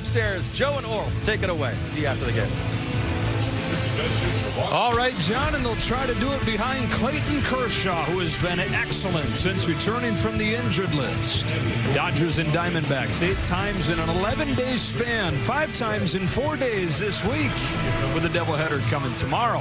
upstairs. Joe and Oral, take it away. See you after the game. All right, John, and they'll try to do it behind Clayton Kershaw, who has been excellent since returning from the injured list. Dodgers and Diamondbacks 8 times in an 11-day span, 5 times in 4 days this week, with a doubleheader coming tomorrow.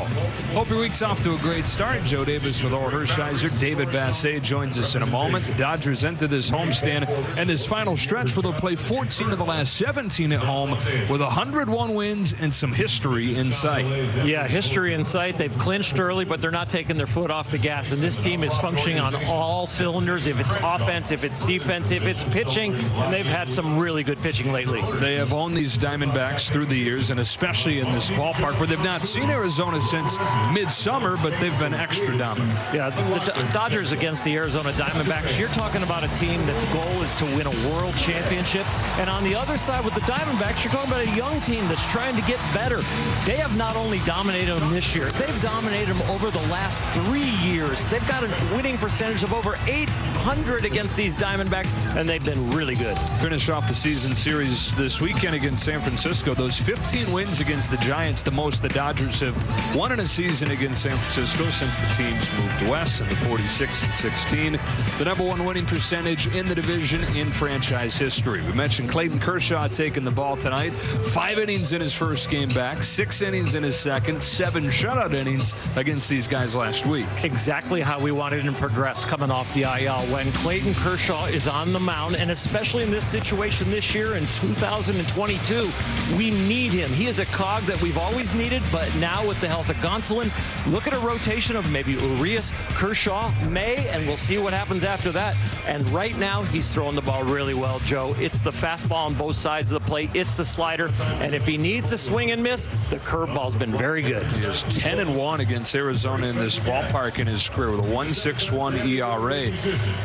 Hope your week's off to a great start. Joe Davis with Oral Hershiser. David Vassay joins us in a moment. The Dodgers enter this homestand and this final stretch where they'll play 14 of the last 17 at home with 101 wins and some history in sight. Yeah, history in sight. They've clinched early, but they're not taking their foot off the gas. And this team is functioning on all cylinders. If it's offense, if it's defense, if it's pitching, and they've had some really good pitching lately. They have owned these Diamondbacks through the years, and especially in this ballpark where they've not seen Arizona since midsummer, but they've been extra dominant. Yeah, the Dodgers against the Arizona Diamondbacks, you're talking about a team that's goal is to win a world championship. And on the other side with the Diamondbacks, you're talking about a young team that's trying to get better. They have not only dominated them this year, they've dominated them over the last 3 years. They've got a winning percentage of over 800 against these Diamondbacks, and they've been really good. Finish off the season series this weekend against San Francisco. Those 15 wins against the Giants, the most the Dodgers have won in a season against San Francisco since the teams moved west, in the 46-16. The #1 winning percentage in the division in franchise history. We mentioned Clayton Kershaw taking the ball tonight. 5 innings in his first game back, 6 innings in his second, 7 shutout innings against these guys last week. Exactly how we wanted him to progress coming off the IL. When Clayton Kershaw is on the mound, and especially in this situation this year in 2022, we need him. He is a cog that we've always needed, but now with the health of Gonsolin, look at a rotation of maybe Urias, Kershaw, May, and we'll see what happens after that. And right now, he's throwing the ball really well, Joe. It's the fastball on both sides of the plate. It's the slider. And if he needs to swing and miss, the curveball's been very good. He is 10-1 against Arizona in this ballpark in his career with a 1.61 ERA.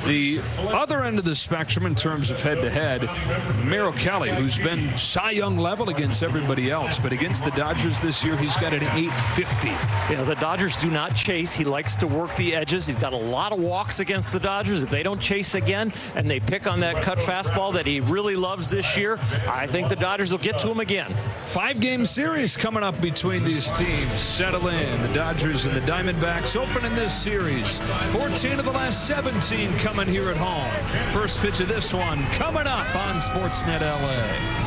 The other end of the spectrum in terms of head-to-head, Merrill Kelly, who's been Cy Young level against everybody else, but against the Dodgers this year, he's got an 850. You know, the Dodgers do not chase. He likes to work the edges. He's got a lot of walks against the Dodgers. If they don't chase again and they pick on that cut fastball that he really loves this year, I think the Dodgers will get to him again. 5-game series coming up between these teams. Settle in. The Dodgers and the Diamondbacks opening this series. 14 of the last 17 coming here at home. First pitch of this one coming up on Sportsnet LA.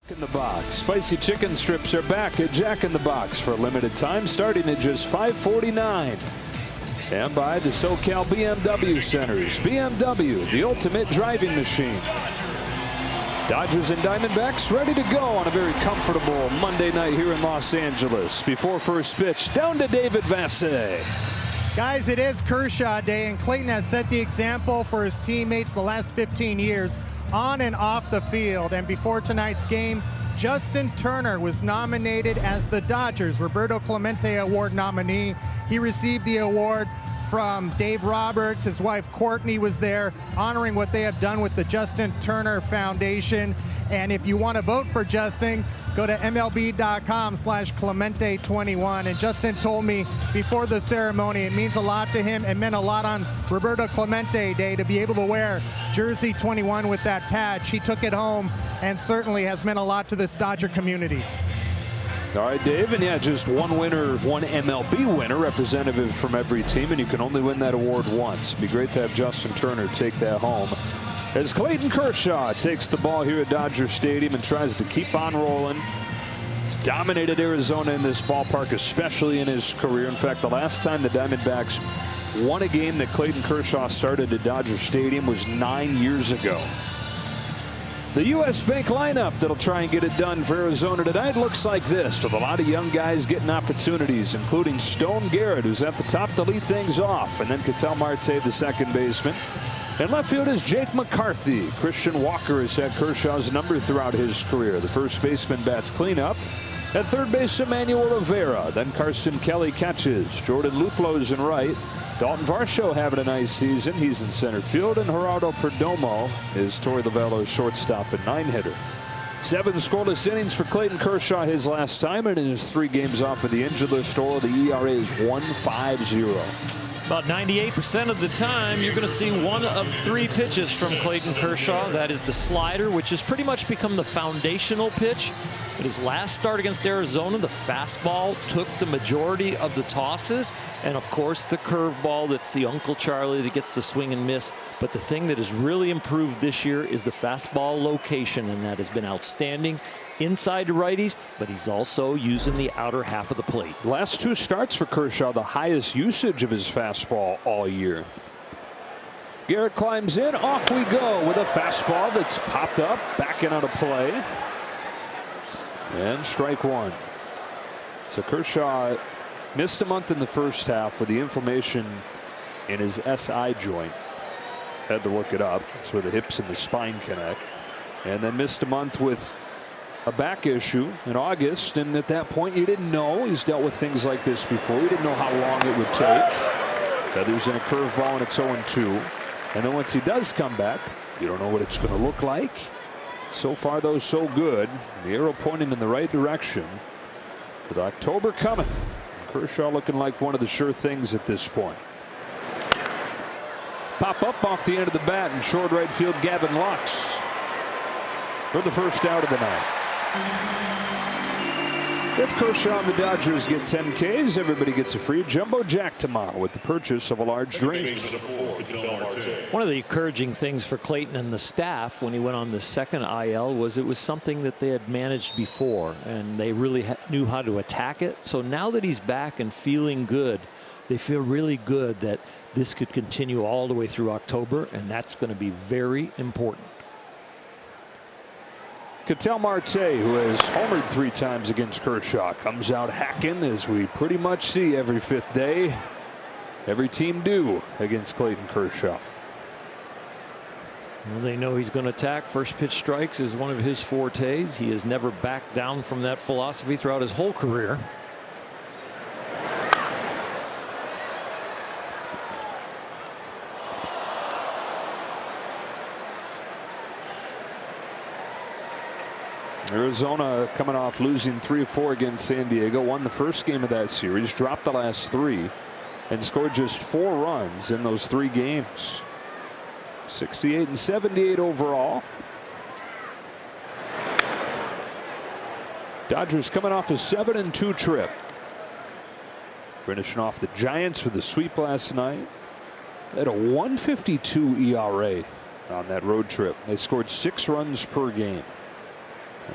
In the box. Spicy chicken strips are back at Jack in the Box for a limited time, starting at just $5.49. And by the SoCal BMW Centers. BMW, the ultimate driving machine. Dodgers and Diamondbacks ready to go on a very comfortable Monday night here in Los Angeles. Before first pitch, down to David Vassegh. Guys, it is Kershaw Day, and Clayton has set the example for his teammates the last 15 years on and off the field. And before tonight's game, Justin Turner was nominated as the Dodgers Roberto Clemente Award nominee. He received the award from Dave Roberts. His wife Courtney was there honoring what they have done with the Justin Turner Foundation. And if you want to vote for Justin, go to MLB.com/Clemente21. And Justin told me before the ceremony it means a lot to him. It meant a lot on Roberto Clemente Day to be able to wear jersey 21 with that patch. He took it home and certainly has meant a lot to this Dodger community. All right, Dave, and yeah, just one winner, one MLB winner, representative from every team, and you can only win that award once. It'd be great to have Justin Turner take that home. As Clayton Kershaw takes the ball here at Dodger Stadium and tries to keep on rolling. He's dominated Arizona in this ballpark, especially in his career. In fact, the last time the Diamondbacks won a game that Clayton Kershaw started at Dodger Stadium was 9 years ago. The U.S. Bank lineup that'll try and get it done for Arizona tonight looks like this, with a lot of young guys getting opportunities, including Stone Garrett, who's at the top to lead things off, and then Ketel Marte, the second baseman. And left field is Jake McCarthy. Christian Walker has had Kershaw's number throughout his career. The first baseman bats cleanup. At third base, Emmanuel Rivera. Then Carson Kelly catches. Jordan Luplo's in right. Dalton Varsho having a nice season. He's in center field. And Gerardo Perdomo is Torey Lovullo's shortstop and 9-hitter. 7 scoreless innings for Clayton Kershaw his last time, and in his 3 games off of the injured list total, the ERA is 1.50. About 98% of the time, you're going to see one of 3 pitches from Clayton Kershaw. That is the slider, which has pretty much become the foundational pitch. At his last start against Arizona, the fastball took the majority of the tosses. And, of course, the curveball, that's the Uncle Charlie that gets the swing and miss. But the thing that has really improved this year is the fastball location, and that has been outstanding. Inside to righties, but he's also using the outer half of the plate. Last 2 starts for Kershaw, the highest usage of his fastball all year. Garrett climbs in, off we go with a fastball that's popped up, backing out of play. And strike 1. So Kershaw missed a month in the first half with the inflammation in his SI joint. Had to look it up. It's where the hips and the spine connect. And then missed a month with a back issue in August, and at that point you didn't know. He's dealt with things like this before. You didn't know how long it would take. Feathers in a curveball, and it's 0-2. And then once he does come back, you don't know what it's going to look like. So far, though, so good. The arrow pointing in the right direction. With October coming, Kershaw looking like one of the sure things at this point. Pop up off the end of the bat in short right field, Gavin Lux for the first out of the night. If Kershaw and the Dodgers get 10 Ks, everybody gets a free Jumbo Jack tomorrow with the purchase of a large drink. One of the encouraging things for Clayton and the staff when he went on the second IL was it was something that they had managed before, and they really knew how to attack it. So now that he's back and feeling good, they feel really good that this could continue all the way through October, and that's going to be very important. Ketel Marte, who has homered 3 times against Kershaw, comes out hacking, as we pretty much see every 5th day. Every team do against Clayton Kershaw. Well, they know he's going to attack. First pitch strikes is one of his fortes. He has never backed down from that philosophy throughout his whole career. Arizona coming off losing 3 of 4 against San Diego, won the first game of that series, dropped the last 3, and scored just 4 runs in those 3 games. 68 and 78 overall. Dodgers coming off a 7-2 trip. Finishing off the Giants with a sweep last night. They had a 1.52 ERA on that road trip. They scored 6 runs per game.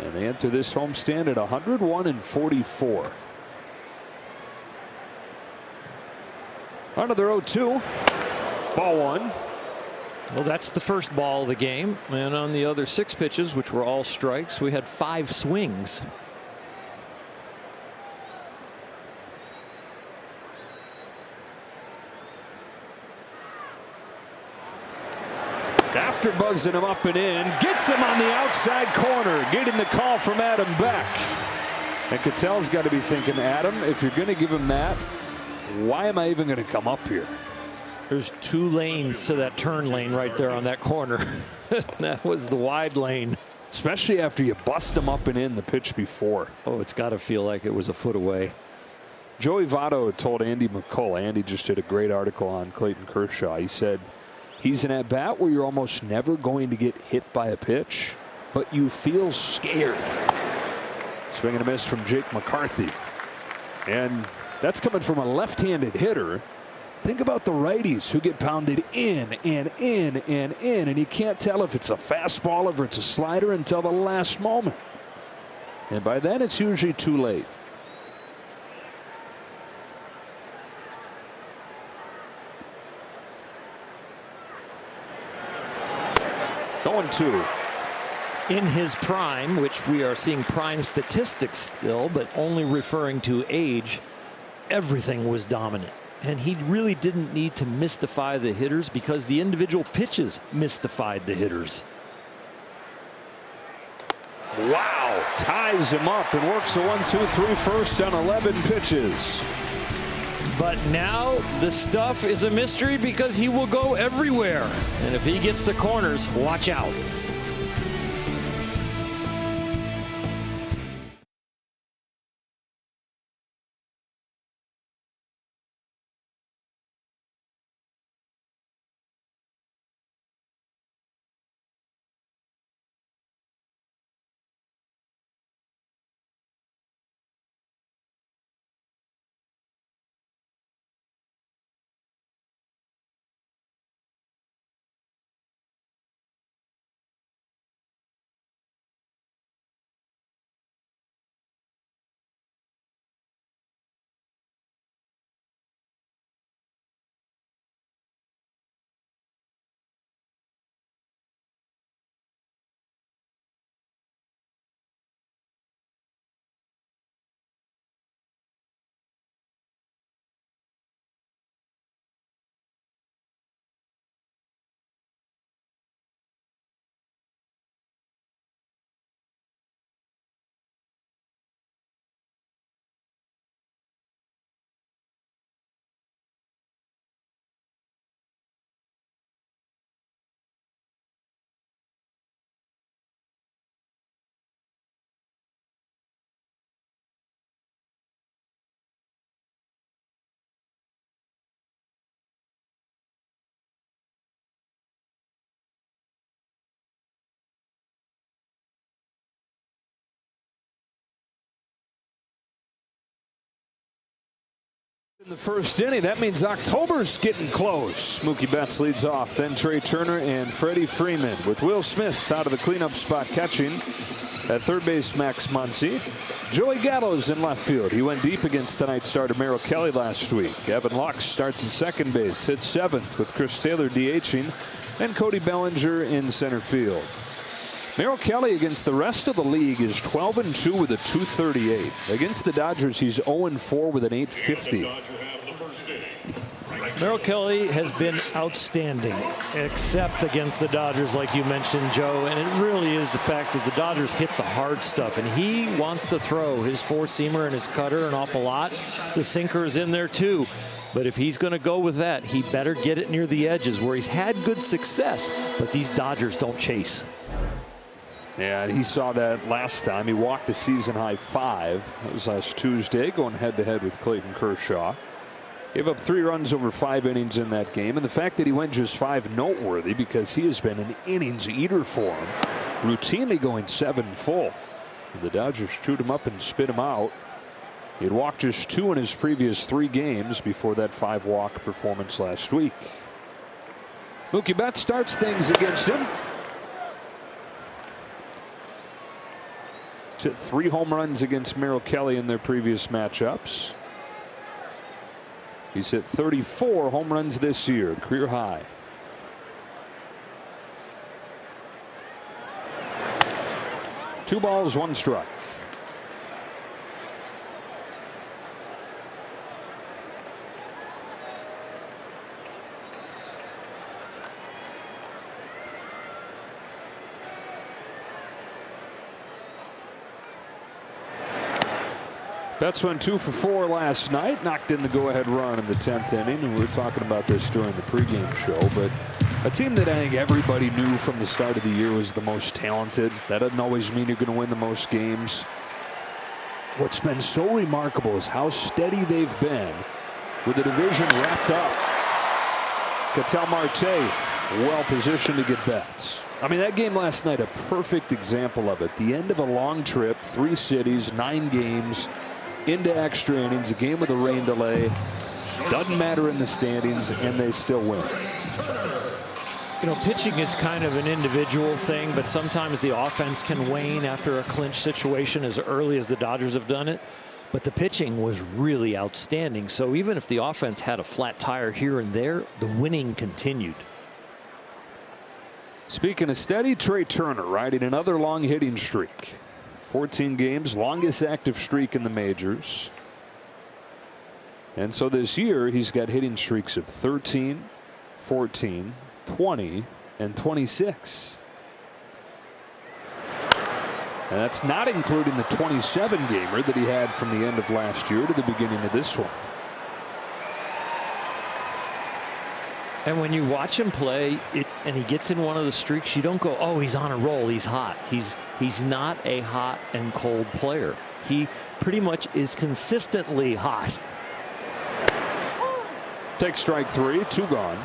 And they enter this homestand at 101-44. Another 0-2. Ball one. Well, that's the first ball of the game. And on the other 6 pitches, which were all strikes, we had 5 swings. After buzzing him up and in, gets him on the outside corner, getting the call from Adam Beck. And Cattell's got to be thinking, Adam, if you're going to give him that, why am I even going to come up here? There's 2 lanes to that turn lane right there on that corner. That was the wide lane. Especially after you bust him up and in the pitch before. Oh, it's got to feel like it was a foot away. Joey Votto told Andy McCullough, Andy just did a great article on Clayton Kershaw. He said, he's an at-bat where you're almost never going to get hit by a pitch, but you feel scared. Swing and a miss from Jake McCarthy. And that's coming from a left-handed hitter. Think about the righties who get pounded in and in and in, and you can't tell if it's a fastball or if it's a slider until the last moment. And by then, it's usually too late. Going 2. In his prime, which we are seeing prime statistics still, but only referring to age, everything was dominant. And he really didn't need to mystify the hitters because the individual pitches mystified the hitters. Wow. Ties him up and works a 1-2-3 first on 11 pitches. But now the stuff is a mystery because he will go everywhere. And if he gets the corners, watch out. In the first inning, that means October's getting close. Mookie Betts leads off, then Trey Turner and Freddie Freeman, with Will Smith out of the cleanup spot catching. At third base, Max Muncy. Joey Gallo's in left field. He went deep against tonight's starter Merrill Kelly last week. Evan Lux starts in second base, hits 7th with Chris Taylor DHing, and Cody Bellinger in center field. Merrill Kelly against the rest of the league is 12-2 with a .238. Against the Dodgers, he's 0-4 with an .850. Merrill Kelly has been outstanding, except against the Dodgers, like you mentioned, Joe. And it really is the fact that the Dodgers hit the hard stuff, and he wants to throw his four-seamer and his cutter an awful lot. The sinker is in there too. But if he's going to go with that, he better get it near the edges where he's had good success. But these Dodgers don't chase. Yeah, and he saw that last time. He walked a season-high 5. That was last Tuesday, going head-to-head with Clayton Kershaw. Gave up 3 runs over 5 innings in that game. And the fact that he went just 5 noteworthy because he has been an innings eater for him, routinely going 7 full. And the Dodgers chewed him up and spit him out. He had walked just 2 in his previous 3 games before that 5-walk performance last week. Mookie Betts starts things against him. He's hit 3 home runs against Merrill Kelly in their previous matchups. He's hit 34 home runs this year, career high. Two balls, one strike. Betts went 2 for 4 last night, knocked in the go-ahead run in the 10th inning, and we were talking about this during the pregame show, but a team that I think everybody knew from the start of the year was the most talented. That doesn't always mean you're going to win the most games. What's been so remarkable is how steady they've been with the division wrapped up. Ketel Marte well positioned to get Betts. I mean, that game last night, a perfect example of it. The end of a long trip, 3 cities, 9 games, into extra innings, a game with a rain delay. Doesn't matter in the standings, and they still win. You know, pitching is kind of an individual thing, but sometimes the offense can wane after a clinch situation as early as the Dodgers have done it. But the pitching was really outstanding. So even if the offense had a flat tire here and there, the winning continued. Speaking of steady, Trey Turner riding another long hitting streak. 14 games, longest active streak in the majors. And so this year he's got hitting streaks of 13, 14, 20, and 26. And that's not including the 27 gamer that he had from the end of last year to the beginning of this one. And when you watch him play and he gets in one of the streaks, you don't go, oh, he's on a roll, he's hot. He's not a hot and cold player. He pretty much is consistently hot. Take strike 3, 2 gone.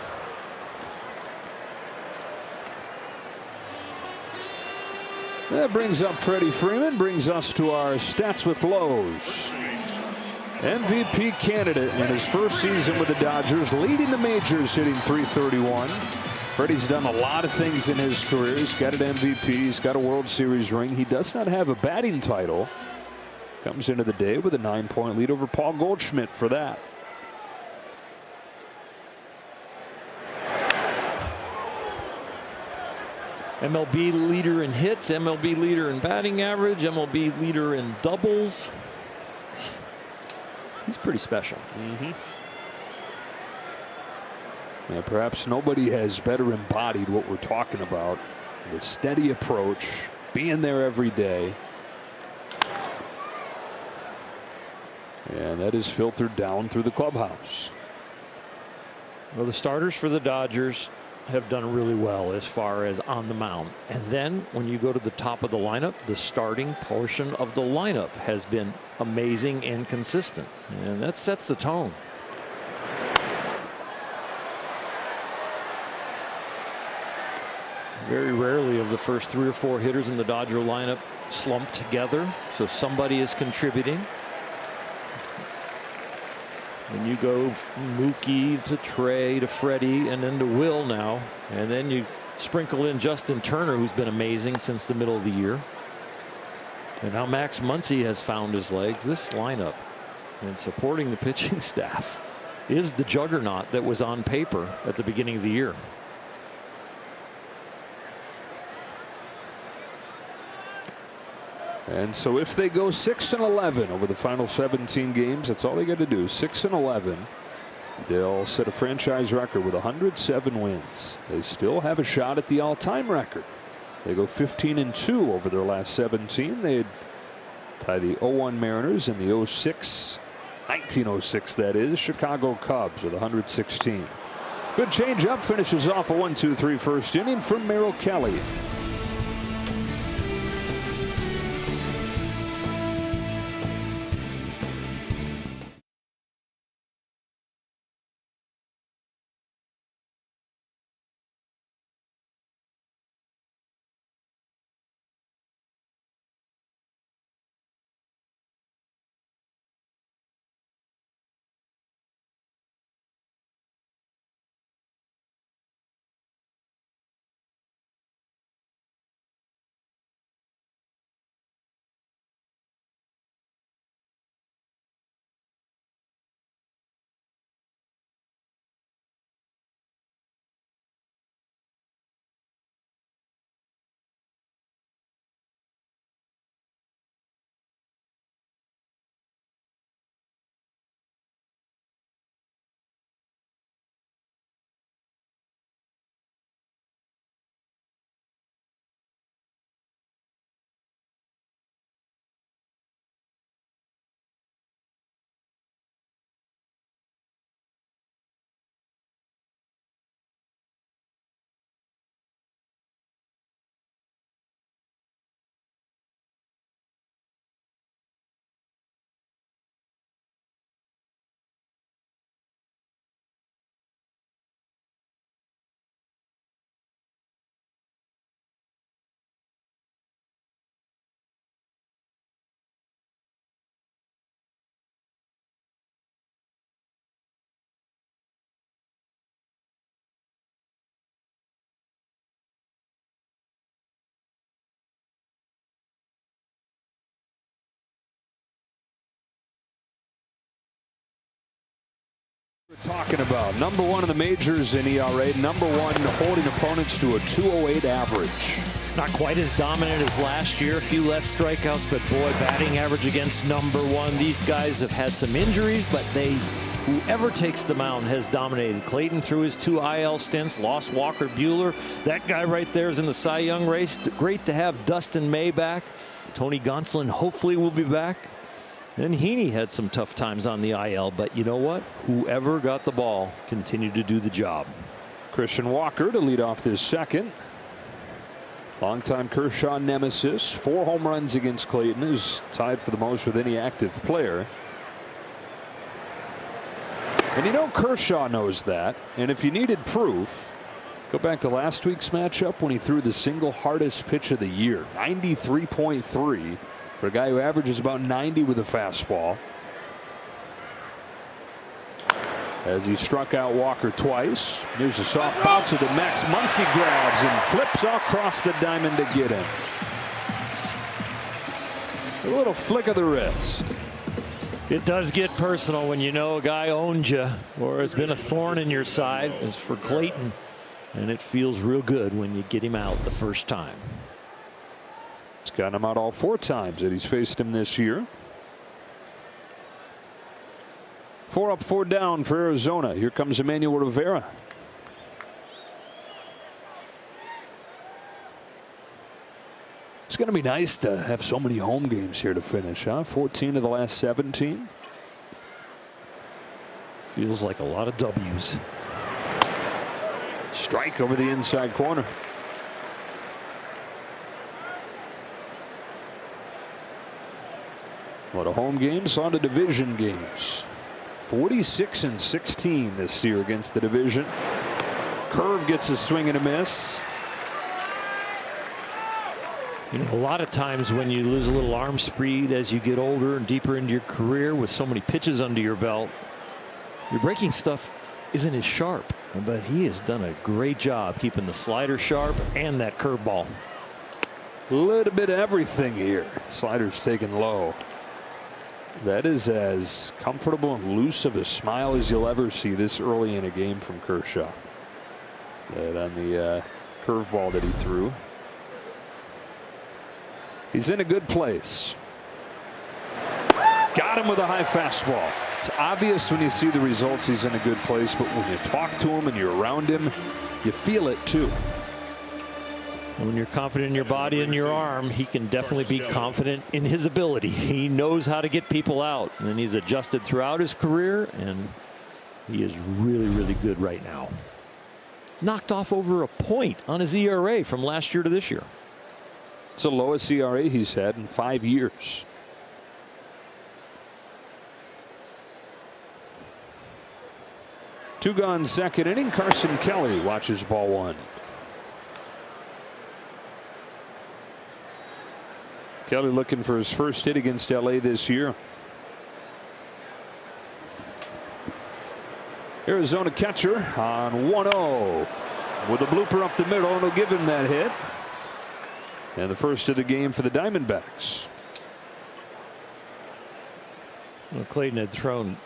That brings up Freddie Freeman, brings us to our stats with Lowe's. MVP candidate in his first season with the Dodgers, leading the majors, hitting .331. Freddie's done a lot of things in his career. He's got an MVP. He's got a World Series ring. He does not have a batting title. Comes into the day with a 9-point lead over Paul Goldschmidt for that. MLB leader in hits, MLB leader in batting average, MLB leader in doubles. He's pretty special. Yeah, perhaps nobody has better embodied what we're talking about. The steady approach, being there every day. And that is filtered down through the clubhouse. Well, the starters for the Dodgers have done really well as far as on the mound. And then when you go to the top of the lineup, the starting portion of the lineup has been amazing and consistent. And that sets the tone. Very rarely of the first 3 or 4 hitters in the Dodger lineup slump together. So somebody is contributing. And you go Mookie to Trey to Freddie and then to Will now. And then you sprinkle in Justin Turner, who's been amazing since the middle of the year. And now Max Muncy has found his legs. This lineup and supporting the pitching staff is the juggernaut that was on paper at the beginning of the year. And so if they go 6-11 over the final 17 games, that's all they got to do. 6-11. They'll set a franchise record with 107 wins. They still have a shot at the all-time record. They go 15-2 over their last 17. They'd tie the 0-1 Mariners and the 1906 that is, Chicago Cubs with 116. Good change-up, finishes off a 1-2-3 first inning from Merrill Kelly. Talking about #1 in the majors in ERA, #1 holding opponents to a 208 average. Not quite as dominant as last year, a few less strikeouts, but boy, batting average against #1. These guys have had some injuries, but whoever takes the mound has dominated. Clayton through his 2 IL stints, lost Walker Buehler. That guy right there is in the Cy Young race. Great to have Dustin May back. Tony Gonsolin hopefully will be back. And Heaney had some tough times on the IL, but you know what? Whoever got the ball continued to do the job. Christian Walker to lead off this second. Longtime Kershaw nemesis, 4 home runs against Clayton, is tied for the most with any active player. And you know Kershaw knows that, and if you needed proof, go back to last week's matchup when he threw the single hardest pitch of the year, 93.3 for a guy who averages about 90 with a fastball. As he struck out Walker twice. Here's a soft bounce that Max Muncy grabs and flips across the diamond to get him. A little flick of the wrist. It does get personal when you know a guy owned you or has been a thorn in your side. As for Clayton, and it feels real good when you get him out the first time. He's gotten him out all 4 times that he's faced him this year. 4 up, 4 down for Arizona. Here comes Emmanuel Rivera. It's going to be nice to have so many home games here to finish, huh? 14 of the last 17. Feels like a lot of W's. Strike over the inside corner. A lot of home games, a lot of division games. 46-16 this year against the division. Curve gets a swing and a miss. You know, a lot of times when you lose a little arm speed as you get older and deeper into your career with so many pitches under your belt, your breaking stuff isn't as sharp. But he has done a great job keeping the slider sharp and that curveball. A little bit of everything here. Slider's taken low. That is as comfortable and loose of a smile as you'll ever see this early in a game from Kershaw. That on the curveball that he threw. He's in a good place. Got him with a high fastball. It's obvious when you see the results he's in a good place, but when you talk to him and you're around him, you feel it too. When you're confident in your body and your arm, he can definitely be confident in his ability. He knows how to get people out, and he's adjusted throughout his career, and he is really, really good right now. Knocked off over a point on his ERA from last year to this year. It's the lowest ERA he's had in 5 years. Two gone second inning. Carson Kelly watches ball 1. Kelly looking for his first hit against LA this year. Arizona catcher on 1-0 with a blooper up the middle, and he'll give him that hit. And the first of the game for the Diamondbacks. Well, Clayton had thrown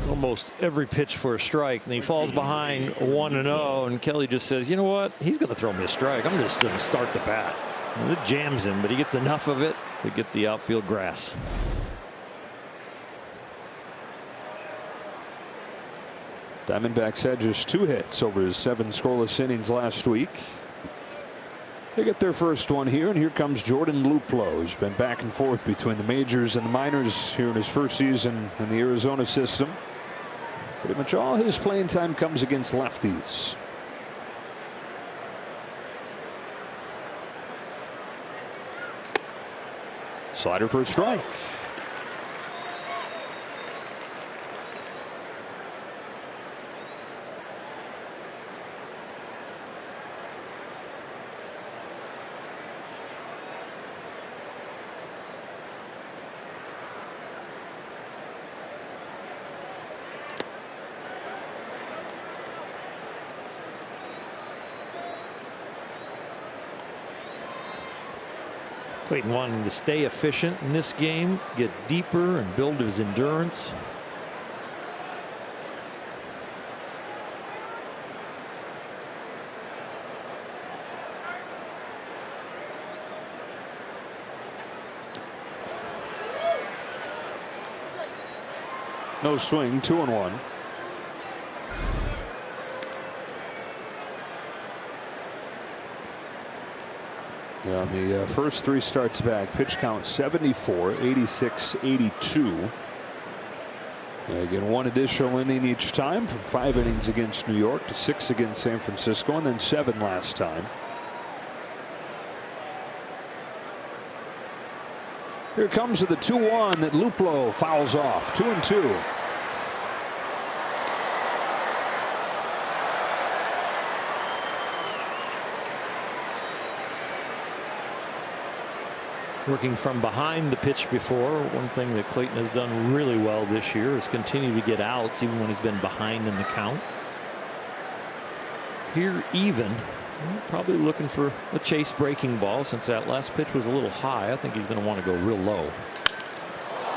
almost every pitch for a strike, and he falls behind 1-0, and Kelly just says, you know what, he's going to throw me a strike. I'm just going to start the bat. And it jams him, but he gets enough of it to get the outfield grass. Diamondbacks had just 2 hits over his 7 scoreless innings last week. They get their first one here, and here comes Jordan Luplow, who's been back and forth between the majors and the minors here in his first season in the Arizona system. Pretty much all his playing time comes against lefties. Slider for a strike. Clayton wanting to stay efficient in this game, get deeper and build his endurance. No swing, 2-1. Yeah, on the first 3 starts back, pitch count 74, 86, 82. Again, 1 additional inning each time, from 5 innings against New York to 6 against San Francisco, and then 7 last time. Here comes with the 2-1 that Luplow fouls off. 2-2. Working from behind the pitch before. One thing that Clayton has done really well this year is continue to get outs even when he's been behind in the count. Here even, probably looking for a chase breaking ball since that last pitch was a little high. I think he's going to want to go real low.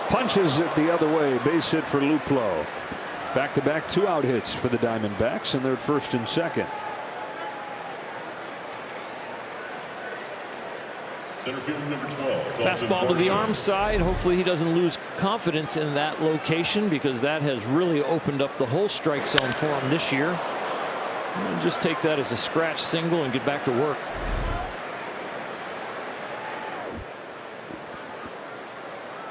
Punches it the other way. Base hit for Luplow. Back-to-back 2-out hits for the Diamondbacks, and they're at first and second. Fastball to the arm side. Hopefully he doesn't lose confidence in that location, because that has really opened up the whole strike zone for him this year. And just take that as a scratch single and get back to work.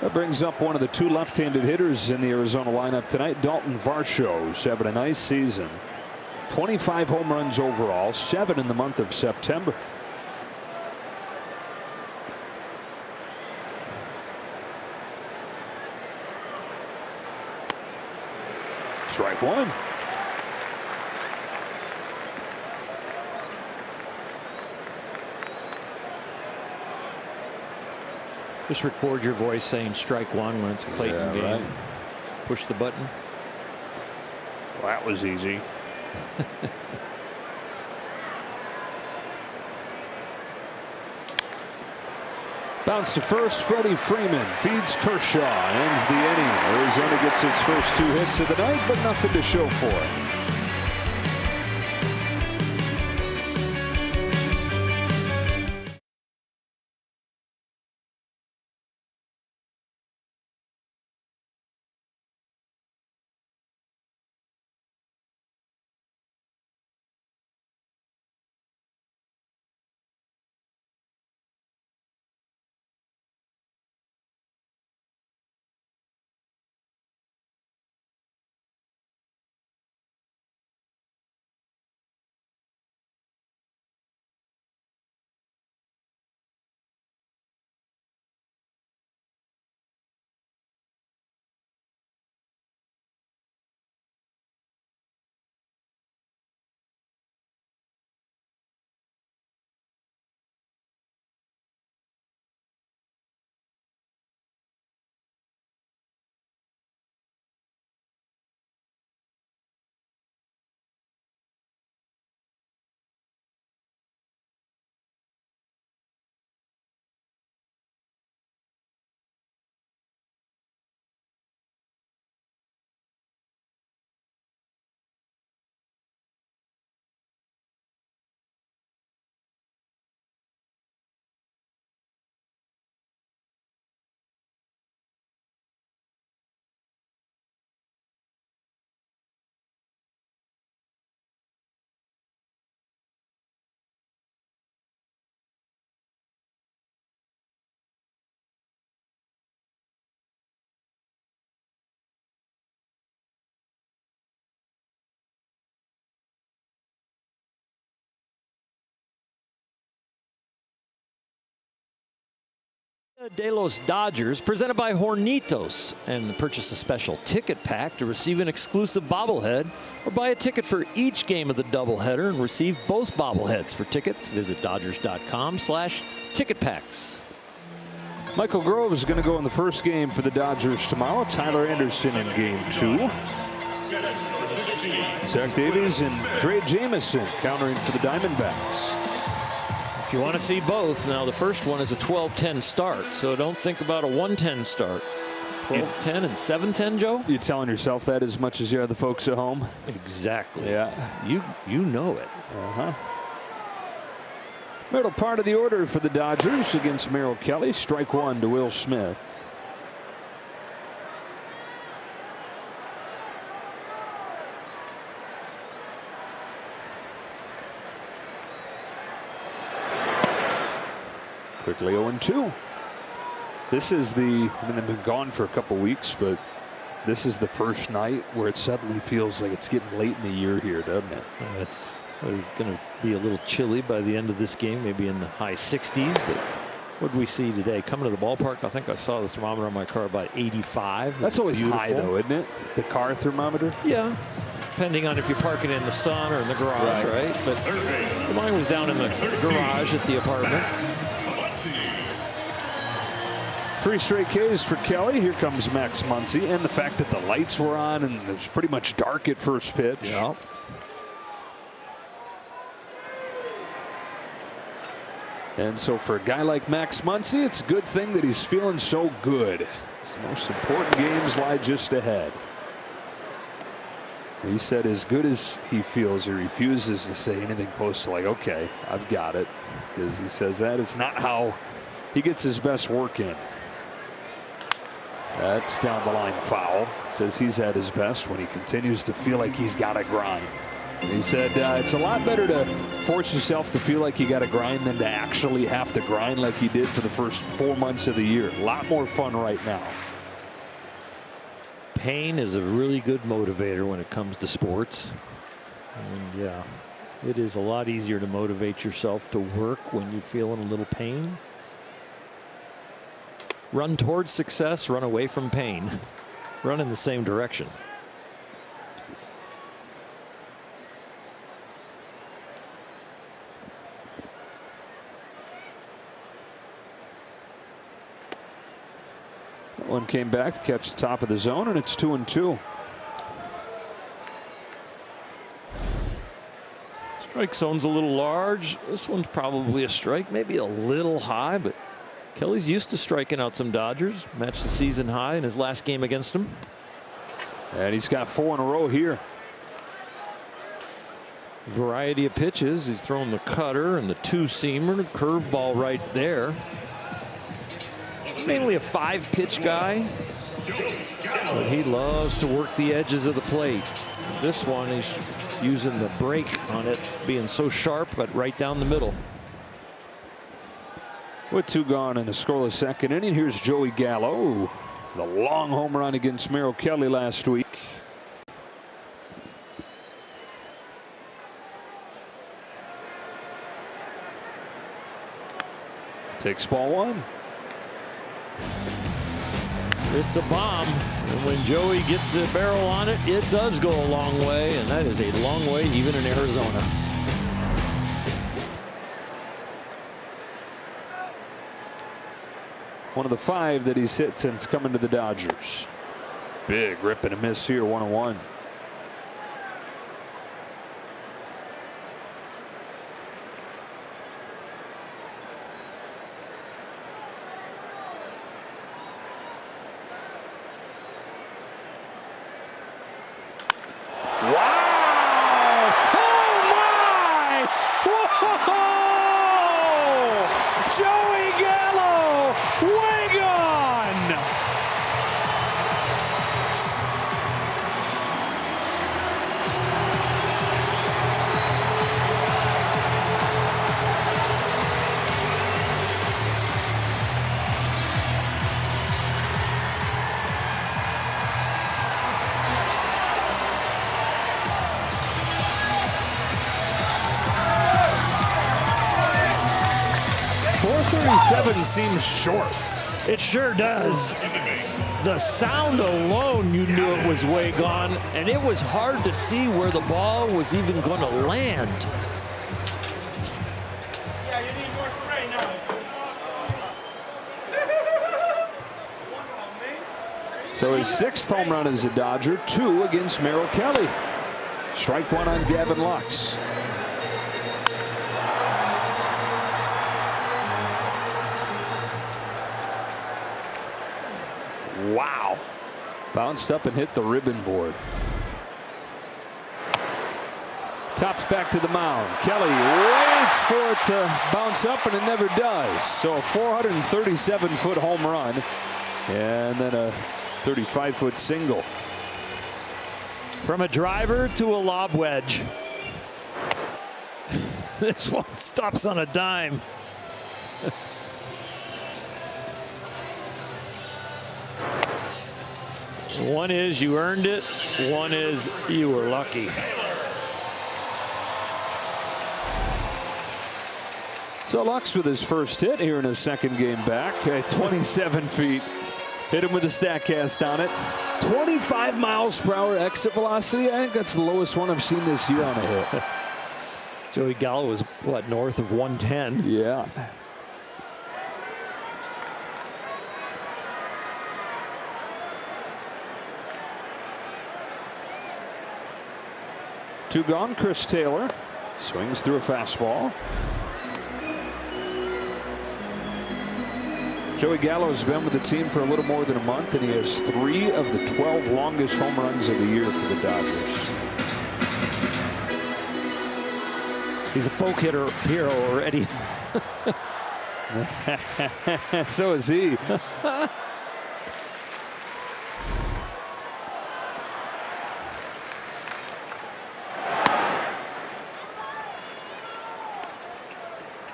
That brings up one of the 2 left-handed hitters in the Arizona lineup tonight, Dalton Varsho, who's having a nice season. 25 home runs overall, 7 in the month of September. Strike 1. Just record your voice saying strike 1 when it's a Clayton game. Right. Push the button. Well, that was easy. Bounce to first. Freddie Freeman feeds Kershaw and ends the inning. Arizona gets its first 2 hits of the night, but nothing to show for it. De los Dodgers, presented by Hornitos, and purchase a special ticket pack to receive an exclusive bobblehead, or buy a ticket for each game of the doubleheader and receive both bobbleheads. For tickets, visit Dodgers.com/ticketpacks. Michael Grove is going to go in the first game for the Dodgers tomorrow. Tyler Anderson in game 2. Zach Davies and Trey Jameson countering for the Diamondbacks. You want to see both. Now, the first one is a 12-10 start, so don't think about a 1-10 start. 12-10 and 7-10, Joe? You're telling yourself that as much as you are the folks at home? Exactly. Yeah. You know it. Middle part of the order for the Dodgers against Merrill Kelly. Strike 1 to Will Smith. Quickly 0-2. This is the, I mean, they've been gone for a couple weeks, but this is the first night where it suddenly feels like it's getting late in the year here, doesn't it? It's going to be a little chilly by the end of this game, maybe in the high 60s. But what did we see today? Coming to the ballpark, I think I saw the thermometer on my car about 85. That's always beautiful. high, though, isn't it? The car thermometer? Yeah. Depending on if you're parking in the sun or in the garage, right? But mine was down in the garage at the apartment. 3 straight Ks for Kelly. Here comes Max Muncy. And the fact that the lights were on and it was pretty much dark at first pitch. Yeah. And so for a guy like Max Muncy, it's a good thing that he's feeling so good. His most important games lie just ahead. He said as good as he feels, he refuses to say anything close to like, okay, I've got it. Because he says that is not how he gets his best work in. That's down the line foul. Says he's at his best when he continues to feel like he's got to grind. He said it's a lot better to force yourself to feel like you got to grind than to actually have to grind like he did for the first 4 months of the year. A lot more fun right now. Pain is a really good motivator when it comes to sports. And yeah, it is a lot easier to motivate yourself to work when you're feeling a little pain. Run towards success, run away from pain. Run in the same direction. That one came back to catch the top of the zone, and it's 2-2. Strike zone's a little large. This one's probably a strike, maybe a little high, but Kelly's used to striking out some Dodgers. Matched the season high in his last game against him. And he's got 4 in a row here. Variety of pitches. He's throwing the cutter and the 2-seamer, curveball right there. Mainly a 5-pitch guy, but he loves to work the edges of the plate. This one is using the break on it, being so sharp, but right down the middle. With 2 gone in a scoreless second inning, here's Joey Gallo. The long home run against Merrill Kelly last week. Takes ball 1. It's a bomb, and when Joey gets a barrel on it, it does go a long way, and that is a long way even in Arizona. One of the 5 that he's hit since coming to the Dodgers. Big rip and a miss here, 1-1. Joey Gallo, way gone. .437 seems short. It sure does. The sound alone, you knew it was way gone, and it was hard to see where the ball was even going to land. Yeah, you need more for right now. So his 6th home run as a Dodger, 2 against Merrill Kelly. Strike 1 on Gavin Lux. Wow. Bounced up and hit the ribbon board. Tops back to the mound. Kelly waits for it to bounce up, and it never does. So a 437-foot home run, and then a 35-foot single. From a driver to a lob wedge. This one stops on a dime. One is you earned it. One is you were lucky. So Lux with his first hit here in his second game back at 27 feet. Hit him with a StatCast on it. 25 miles per hour exit velocity. I think that's the lowest one I've seen this year on a hit. Joey Gallo was, what, north of 110? Yeah. Two gone. Chris Taylor swings through a fastball. Joey Gallo's been with the team for a little more than a month, and he has 3 of the 12 longest home runs of the year for the Dodgers. He's a folk hitter hero already. So is he.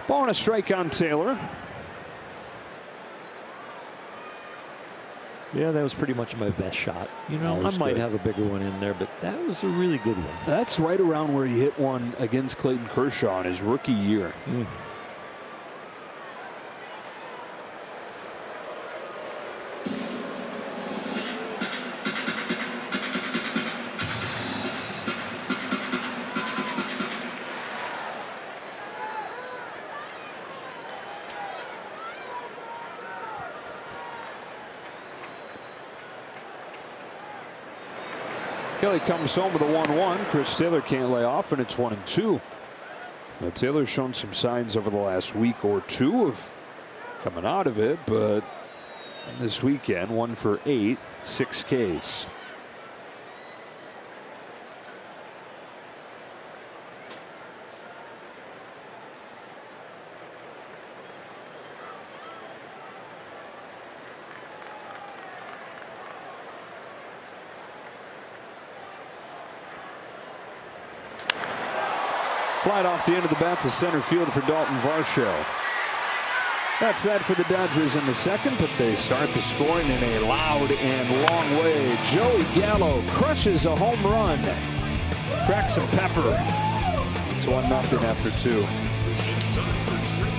Ball and a strike on Taylor. Yeah, that was pretty much my best shot. You know, I might have a bigger one in there, but that was a really good one. That's right around where he hit one against Clayton Kershaw in his rookie year. Kelly comes home with a 1-1. Chris Taylor can't lay off, and it's 1-2. Now, Taylor's shown some signs over the last week or two of coming out of it, but this weekend, 1 for 8, 6 Ks. Flight off the end of the bat to center field for Dalton Varsho. That's that for the Dodgers in the second, but they start the scoring in a loud and long way. Joey Gallo crushes a home run. Cracks some pepper. It's 1-0 after 2. It's time for trade.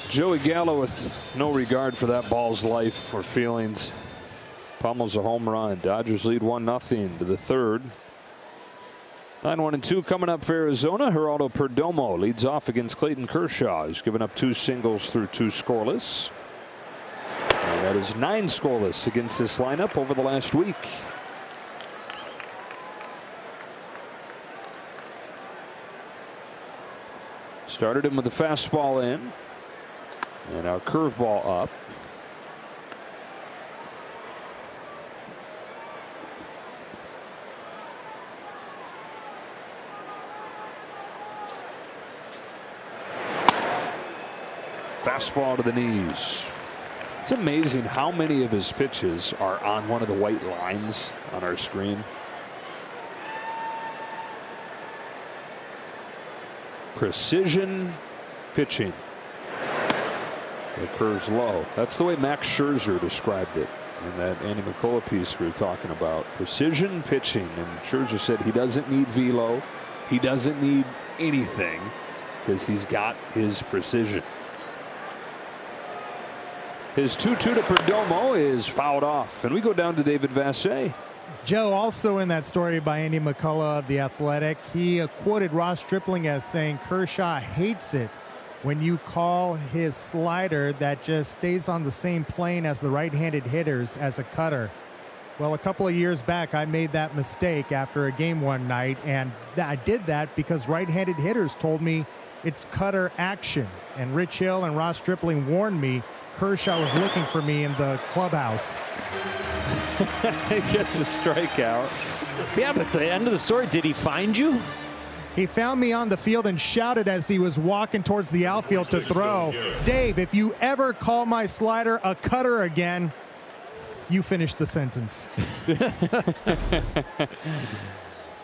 Joey Gallo with no regard for that ball's life or feelings. Pummels a home run. Dodgers lead 1-0 to the third. 9-1-2 coming up for Arizona. Geraldo Perdomo leads off against Clayton Kershaw. He's given up 2 singles through 2 scoreless. And that is 9 scoreless against this lineup over the last week. Started him with a fastball in. And our curveball up. Fastball to the knees. It's amazing how many of his pitches are on one of the white lines on our screen. Precision pitching. It curves low. That's the way Max Scherzer described it in that Andy McCullough piece we were talking about. Precision pitching. And Scherzer said he doesn't need velo. He doesn't need anything because he's got his precision. His 2-2 to Perdomo is fouled off. And we go down to David Vassegh. Joe, also in that story by Andy McCullough of The Athletic, he quoted Ross Stripling as saying Kershaw hates it when you call his slider that just stays on the same plane as the right-handed hitters as a cutter. Well, a couple of years back, I made that mistake after a game one night, and I did that because right-handed hitters told me it's cutter action. And Rich Hill and Ross Stripling warned me Kershaw was looking for me in the clubhouse. He gets a strikeout. Yeah, but at the end of the story, did he find you? He found me on the field and shouted as he was walking towards the outfield to throw, Dave, if you ever call my slider a cutter again, you finish the sentence.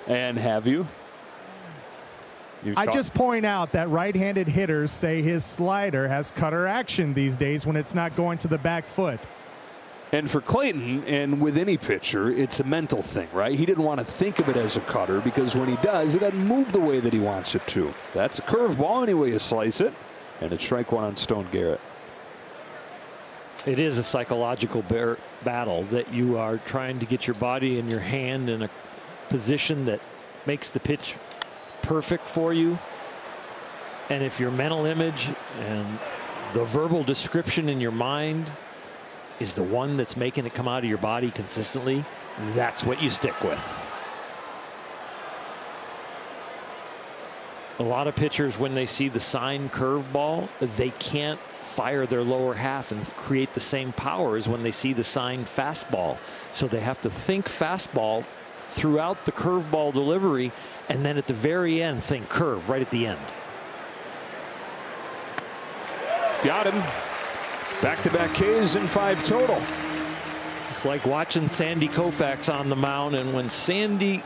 And have you? I just point out that right-handed hitters say his slider has cutter action these days when it's not going to the back foot. And for Clayton, and with any pitcher, it's a mental thing, right? He didn't want to think of it as a cutter because when he does, it doesn't move the way that he wants it to. That's a curveball any way you slice it. And it's strike one on Stone Garrett. It is a psychological battle that you are trying to get your body and your hand in a position that makes the pitch perfect for you. And if your mental image and the verbal description in your mind is the one that's making it come out of your body consistently, that's what you stick with. A lot of pitchers, when they see the sign curveball, they can't fire their lower half and create the same power as when they see the sign fastball. So they have to think fastball throughout the curveball delivery, and then at the very end think curve right at the end. Got him. Back-to-back Ks and 5 total. It's like watching Sandy Koufax on the mound, and when Sandy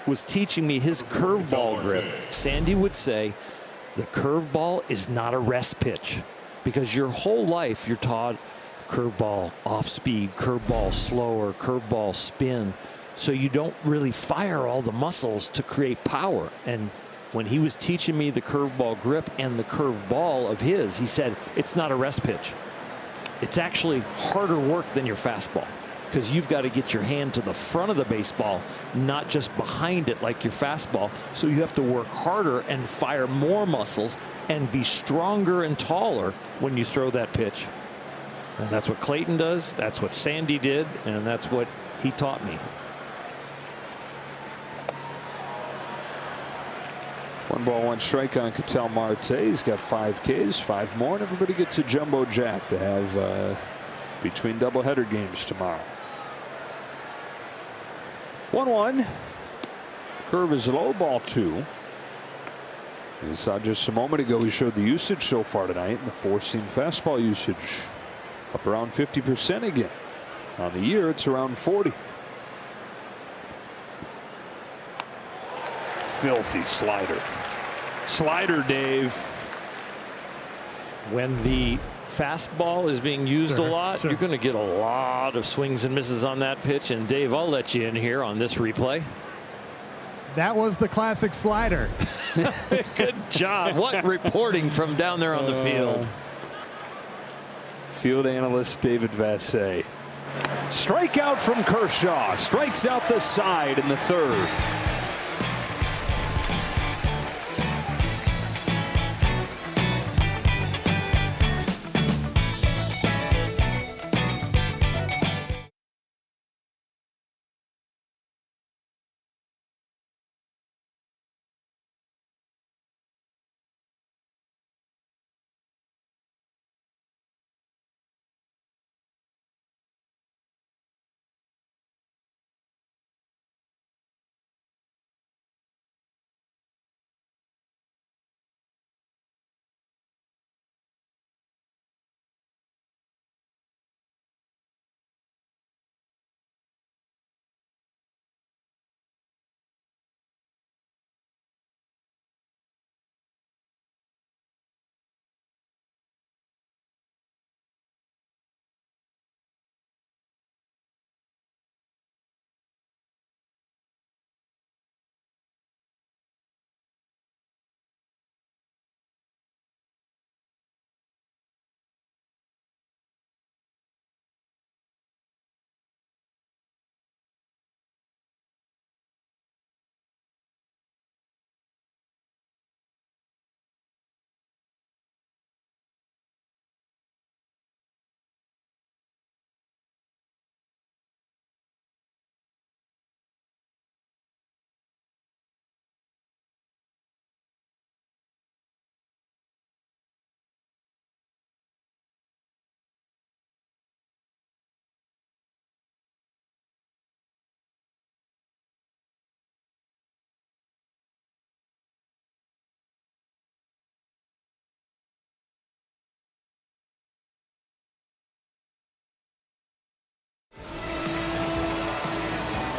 was teaching me his curveball grip, Sandy would say the curveball is not a rest pitch, because your whole life you're taught curveball off speed, curveball slower, curveball spin, so you don't really fire all the muscles to create power. And when he was teaching me the curveball grip and the curveball of his, he said it's not a rest pitch. It's actually harder work than your fastball, because you've got to get your hand to the front of the baseball, not just behind it like your fastball. So you have to work harder and fire more muscles and be stronger and taller when you throw that pitch. And that's what Clayton does. That's what Sandy did. And that's what he taught me. 1 ball, 1 strike on Ketel Marte. He's got 5 Ks, 5 more, and everybody gets a jumbo jack to have between doubleheader games tomorrow. 1-1. Curve is low, ball 2. You saw just a moment ago we showed the usage so far tonight, and the 4-seam fastball usage up around 50% again. On the year, it's around 40. Filthy slider. Slider, Dave. When the fastball is being used a lot, you're going to get a lot of swings and misses on that pitch. And Dave, I'll let you in here on this replay. That was the classic slider. Good job. What reporting from down there on the field. Field analyst David Vassegh. Strikeout from Kershaw. Strikes out the side in the 3rd.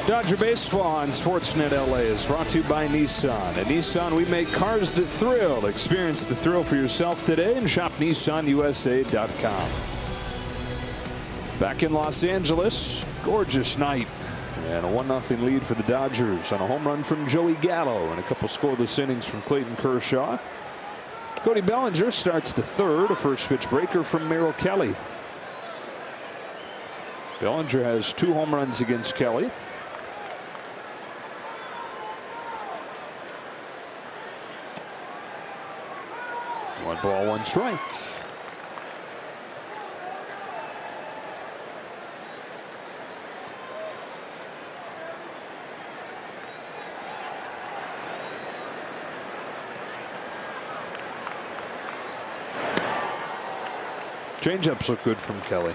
Dodger Baseball on Sportsnet LA is brought to you by Nissan. At Nissan, we make cars that thrill. Experience the thrill for yourself today and shop NissanUSA.com. Back in Los Angeles, gorgeous night. And a 1-0 lead for the Dodgers on a home run from Joey Gallo and a couple scoreless innings from Clayton Kershaw. Cody Bellinger starts the third, a first pitch breaker from Merrill Kelly. Bellinger has 2 home runs against Kelly. One ball, one strike. Changeups look good from Kelly.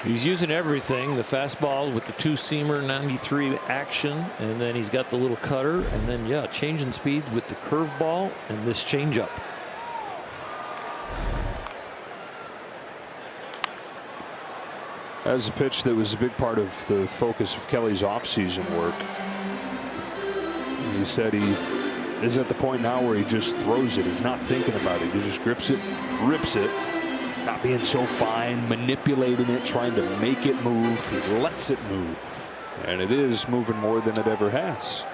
He's using everything. The fastball with the 2-seamer 93 action, and then he's got the little cutter, and then yeah, changing speeds with the curveball and this changeup. That was a pitch that was a big part of the focus of Kelly's offseason work. He said he is at the point now where he just throws it. He's not thinking about it. He just grips it, rips it, not being so fine, manipulating it, trying to make it move. He lets it move. And it is moving more than it ever has.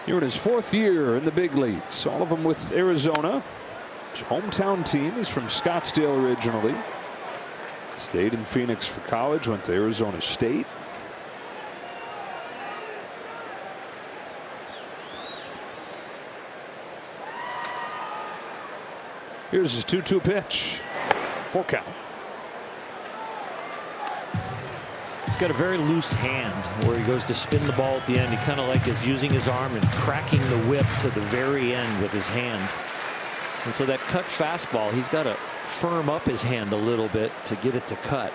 Here in his 4th year in the big leagues, all of them with Arizona. His hometown team. He's from Scottsdale originally. Stayed in Phoenix for college, went to Arizona State. Here's his 2-2 pitch. Full count. He's got a very loose hand where he goes to spin the ball at the end. He kind of like is using his arm and cracking the whip to the very end with his hand. And so that cut fastball, he's got to firm up his hand a little bit to get it to cut.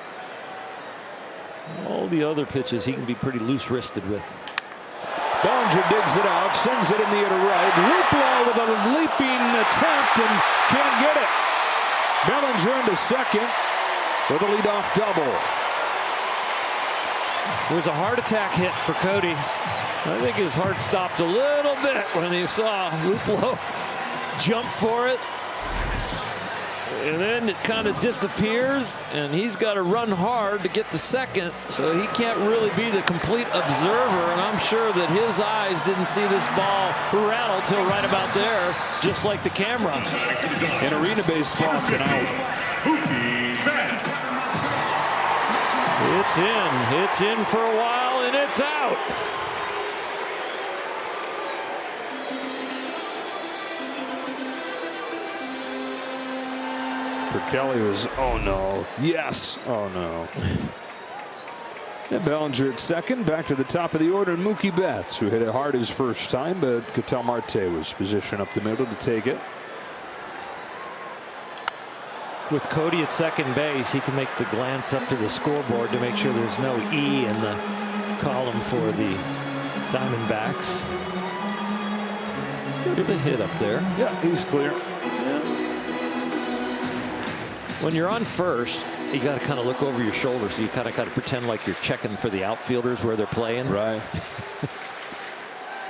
All the other pitches he can be pretty loose wristed with. Bellinger digs it out, sends it in the air to right. Luplow with a leaping attempt and can't get it. Bellinger into second with a leadoff double. It was a heart attack hit for Cody. I think his heart stopped a little bit when he saw Luplow jump for it. And then it kind of disappears, and he's got to run hard to get to second, so he can't really be the complete observer. And I'm sure that his eyes didn't see this ball rattle till right about there, just like the camera. In arena baseball, it's an out. It's in. It's in for a while, and it's out. For Kelly was, oh no, yes, oh no. And Bellinger at second, back to the top of the order, Mookie Betts, who hit it hard his first time, but Ketel Marte was positioned up the middle to take it. With Cody at second base, he can make the glance up to the scoreboard to make sure there's no E in the column for the Diamondbacks. Good the hit up there. Yeah, he's clear. When you're on first, you got to kind of look over your shoulder, so you kind of got to pretend like you're checking for the outfielders where they're playing. Right.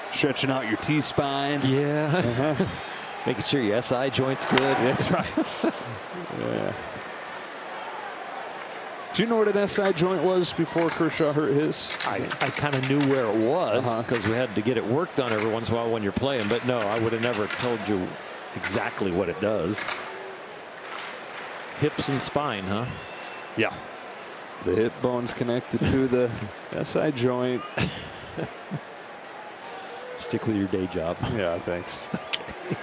Stretching out your T-spine. Yeah. Making sure your SI joint's good. That's right. Yeah. Do you know what an SI joint was before Kershaw hurt his? I kind of knew where it was because we had to get it worked on every once in a while when you're playing. But no, I would have never told you exactly what it does. Hips and spine, huh? Yeah. The hip bone's connected to the SI joint. Stick with your day job. Yeah, thanks. Okay.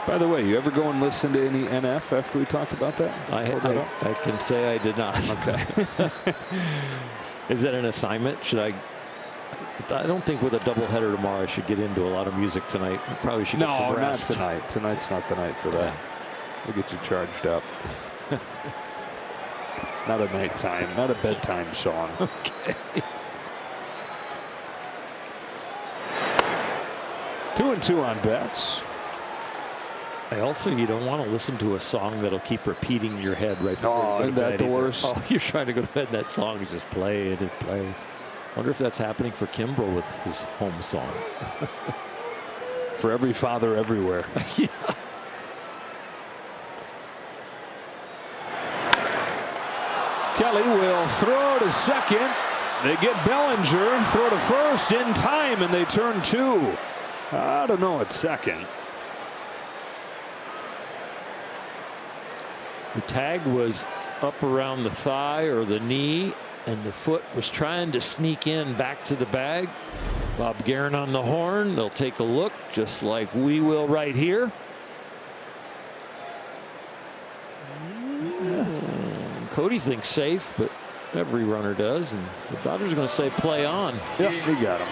By the way, you ever go and listen to any NF after we talked about that? I can say I did not. Okay. Is that an assignment? Should I don't think with a doubleheader tomorrow I should get into a lot of music tonight. I probably should get some rest. No, not tonight. Tonight's not the night for that. We'll get you charged up. Not a nighttime, not a bedtime song. Okay. 2-2 on Betts. You don't want to listen to a song that'll keep repeating in your head right before you go to isn't bed that the either. worst? Oh, you're trying to go to bed and that song is just playing and playing. Wonder if that's happening for Kimbrel with his home song. For every father everywhere. Yeah. Kelly will throw to second. They get Bellinger, throw to first in time, and they turn 2. I don't know at second. The tag was up around the thigh or the knee, and the foot was trying to sneak in back to the bag. Bob Guerin on the horn. They'll take a look, just like we will right here. Cody thinks safe, but every runner does, and the Dodgers are going to say play on. Yep, we got him.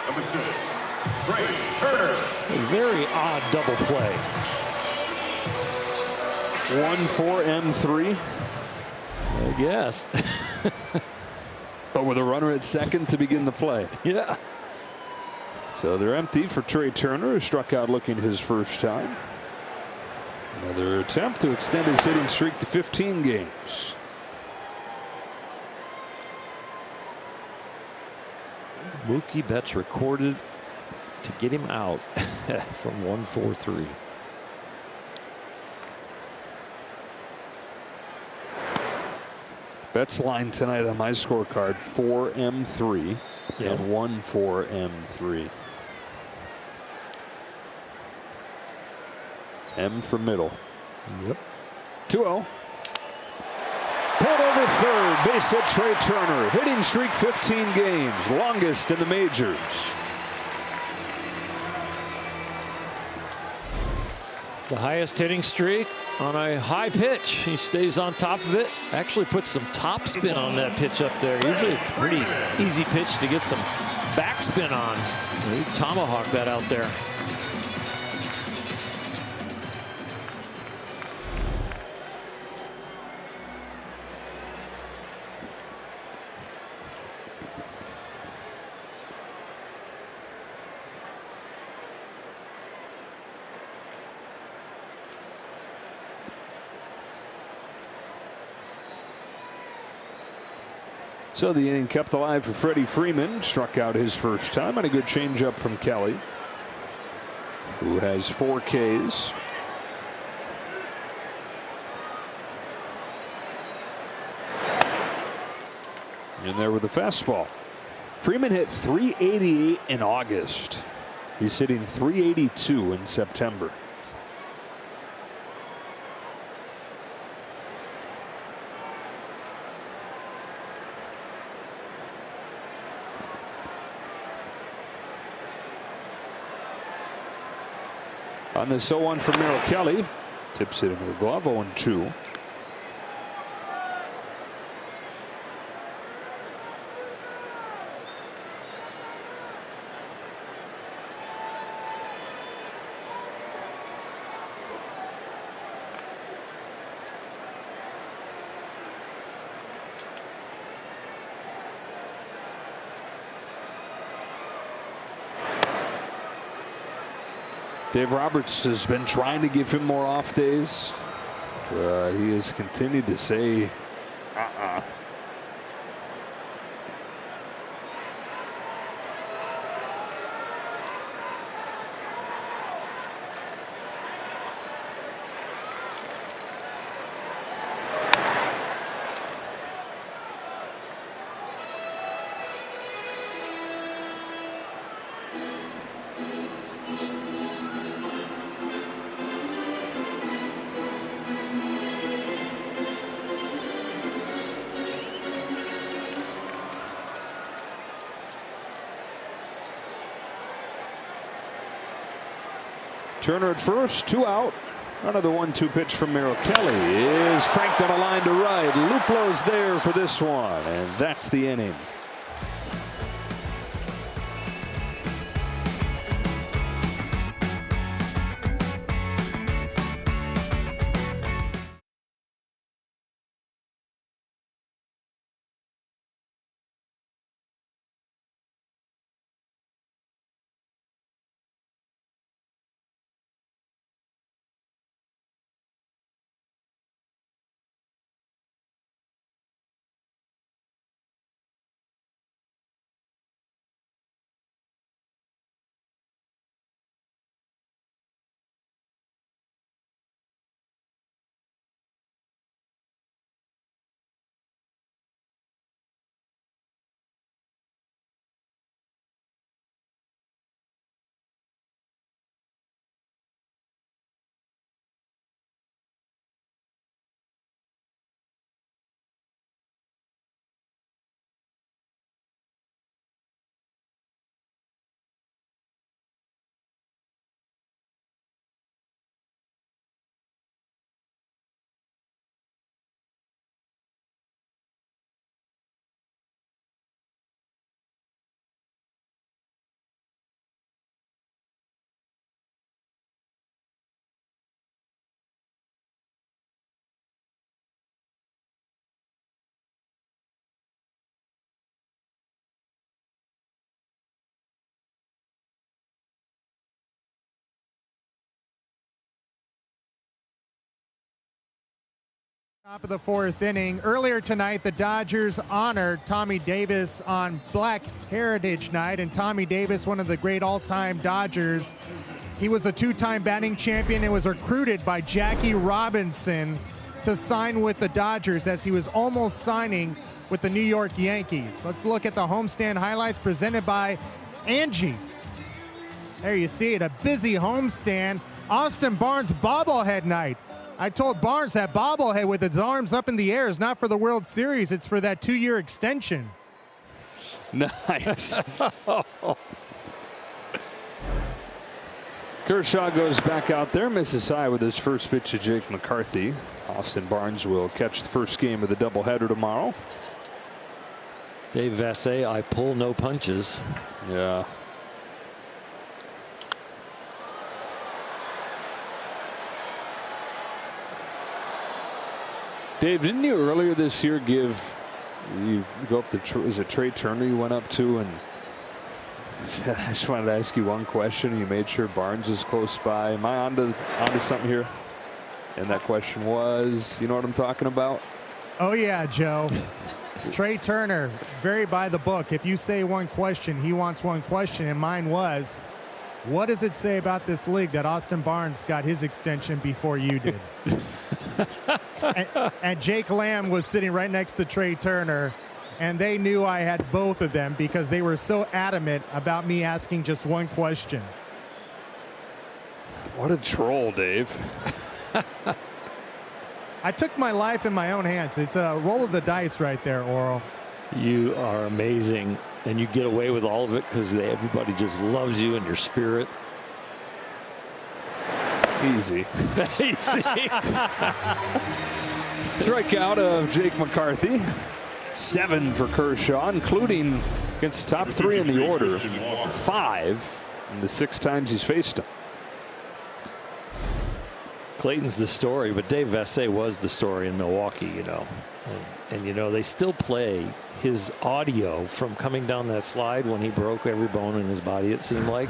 Number 6, Trey Turner. A very odd double play. 1-4-3. I guess. But with a runner at second to begin the play. Yeah. So they're empty for Trey Turner, who struck out looking his first time. Another attempt to extend his hitting streak to 15 games. Mookie Betts recorded to get him out from 1-4-3. Betts line tonight on my scorecard 4M3 and 1-4-M3. M for middle. Yep. 2-0. Pulled over third, base hit Trey Turner. Hitting streak 15 games, longest in the majors. The highest hitting streak on a high pitch. He stays on top of it. Actually puts some top spin on that pitch up there. Usually it's a pretty easy pitch to get some backspin on. He tomahawked that out there. So the inning kept alive for Freddie Freeman. Struck out his first time on a good changeup from Kelly, who has 4 Ks. And there with the fastball. Freeman hit .388 in August. He's hitting .382 in September. On this 0-1 from Merrill Kelly. Tips it into the glove, 0-2. Dave Roberts has been trying to give him more off days. He has continued to say, Turner at first, 2 out. Another 1-2 pitch from Merrill Kelly is cranked on a line to right. Luplo's there for this one, and that's the inning. Top of the 4th inning. Earlier tonight, the Dodgers honored Tommy Davis on Black Heritage Night, and Tommy Davis, one of the great all-time Dodgers. He was a 2-time batting champion and was recruited by Jackie Robinson to sign with the Dodgers as he was almost signing with the New York Yankees. Let's look at the homestand highlights presented by Angie. There you see it, a busy homestand. Austin Barnes bobblehead night. I told Barnes that bobblehead with its arms up in the air is not for the World Series. It's for that 2-year extension. Nice. Kershaw goes back out there, misses high with his first pitch to Jake McCarthy. Austin Barnes will catch the first game of the doubleheader tomorrow. Dave Vassay, I pull no punches. Yeah. Dave, didn't you earlier this year you go up to, is it Trey Turner you went up to, and I just wanted to ask you one question. You made sure Barnes is close by. Am I onto something here? And that question was, you know what I'm talking about? Oh yeah, Joe. Trey Turner, very by the book. If you say one question, he wants one question, and mine was, what does it say about this league that Austin Barnes got his extension before you did? and Jake Lamb was sitting right next to Trey Turner, and they knew I had both of them because they were so adamant about me asking just one question. What a troll, Dave. I took my life in my own hands. It's a roll of the dice right there, Oral. You are amazing, and you get away with all of it because everybody just loves you and your spirit. Easy. Easy. Strikeout of Jake McCarthy. 7 for Kershaw, including against the top 3 in the order. 5 in the 6 times he's faced him. Clayton's the story, but Dave Vassay was the story in Milwaukee, you know. And you know, they still play his audio from coming down that slide when he broke every bone in his body, it seemed like.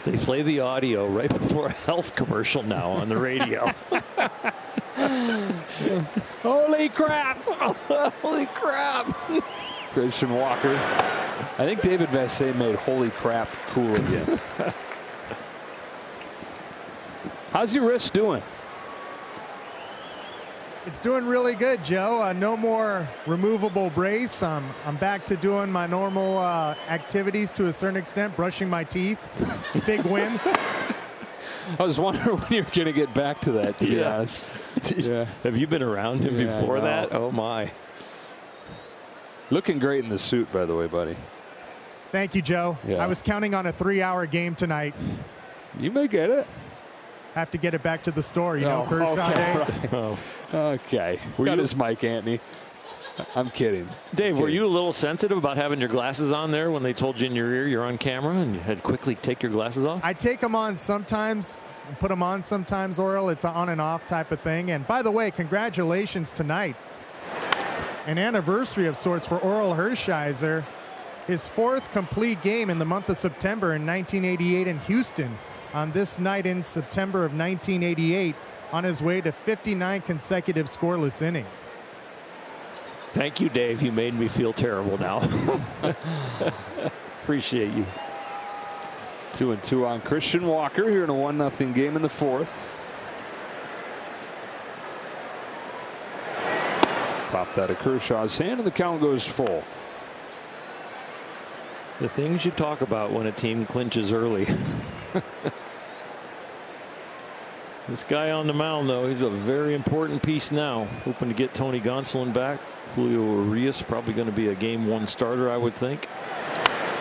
They play the audio right before a health commercial now on the radio. Holy crap! Holy crap! Christian Walker. I think David Vassay made holy crap cool again. How's your wrist doing? It's doing really good, Joe. No more removable brace. I'm back to doing my normal activities to a certain extent, brushing my teeth. Big win. I was wondering when you're going to get back to that, to be honest. Yeah. Have you been around him before that? Oh, my. Looking great in the suit, by the way, buddy. Thank you, Joe. Yeah. I was counting on a 3-hour game tonight. You may get it. Have to get it back to the store, you know, Kershaw Day. Right. Oh. Okay. Got his mic, Anthony. I'm kidding. Dave, were you a little sensitive about having your glasses on there when they told you in your ear you're on camera and you had to quickly take your glasses off? I take them on sometimes and put them on sometimes, Oral. It's an on and off type of thing. And by the way, congratulations tonight. An anniversary of sorts for Oral Hershiser. His 4th complete game in the month of September in 1988 in Houston. On this night in September of 1988, on his way to 59 consecutive scoreless innings. Thank you, Dave. You made me feel terrible now. Appreciate you. 2-2 on Christian Walker here in a 1-0 game in the 4th. Popped out of Kershaw's hand, and the count goes full. The things you talk about when a team clinches early. This guy on the mound, though, he's a very important piece now. Hoping to get Tony Gonsolin back. Julio Urias probably going to be a game 1 starter, I would think.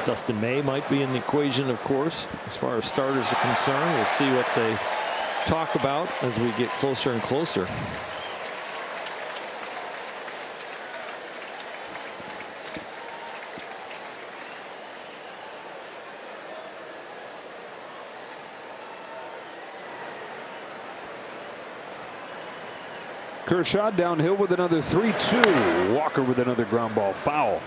Dustin May might be in the equation, of course. As far as starters are concerned, we'll see what they talk about as we get closer and closer. Kershaw downhill with another 3-2. Walker with another ground ball foul.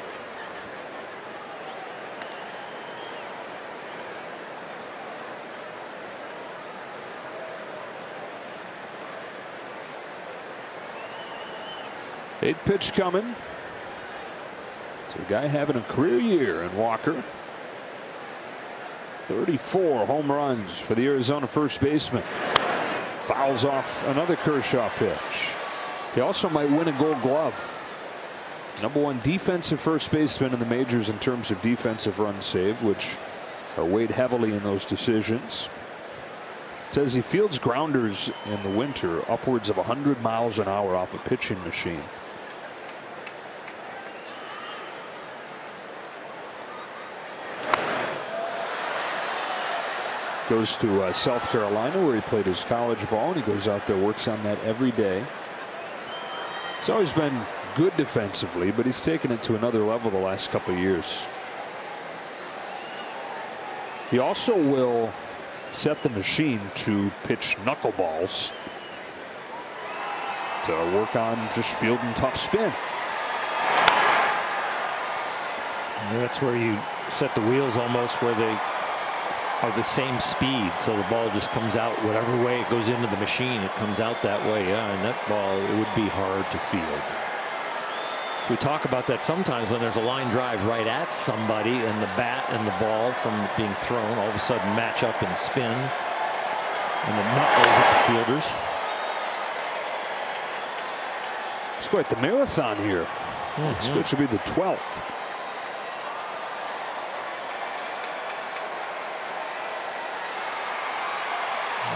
Eighth pitch coming. So a guy having a career year in Walker. 34 home runs for the Arizona first baseman. Fouls off another Kershaw pitch. He also might win a Gold Glove. #1 defensive first baseman in the majors in terms of defensive runs saved, which are weighed heavily in those decisions. Says he fields grounders in the winter upwards of 100 miles an hour off a pitching machine. Goes to South Carolina, where he played his college ball, and he goes out there, works on that every day. He's always been good defensively, but he's taken it to another level the last couple of years. He also will set the machine to pitch knuckleballs to work on just fielding tough spin. That's where you set the wheels almost where they are the same speed, so the ball just comes out whatever way it goes into the machine, it comes out that way. Yeah, and that ball, it would be hard to field. So we talk about that sometimes when there's a line drive right at somebody, and the bat and the ball from being thrown all of a sudden match up and spin, and the knuckles at the fielders. It's quite the marathon here. It's going to be the 12th.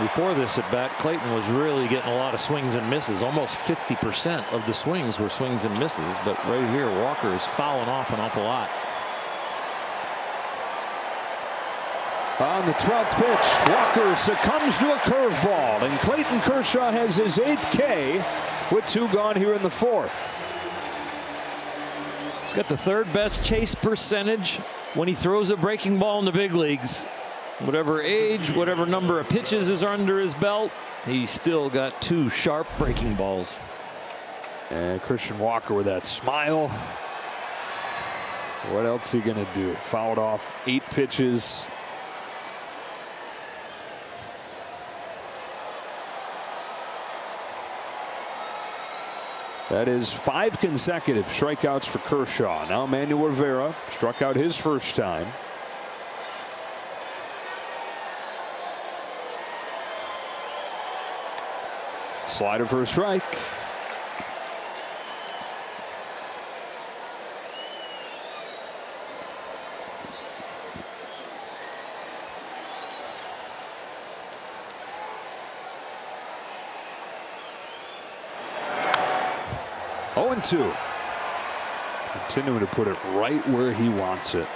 Before this at bat, Clayton was really getting a lot of swings and misses. Almost 50% of the swings were swings and misses. But right here, Walker is fouling off an awful lot. On the 12th pitch, Walker succumbs to a curveball, and Clayton Kershaw has his 8th K with 2 gone here in the 4th. He's got the 3rd best chase percentage when he throws a breaking ball in the big leagues. Whatever age, whatever number of pitches is under his belt, he's still got 2 sharp breaking balls. And Christian Walker with that smile. What else is he going to do? Fouled off 8 pitches. That is 5 consecutive strikeouts for Kershaw. Now Manuel Rivera struck out his first time. Slider for a strike. Oh, and 2. Continuing to put it right where he wants it.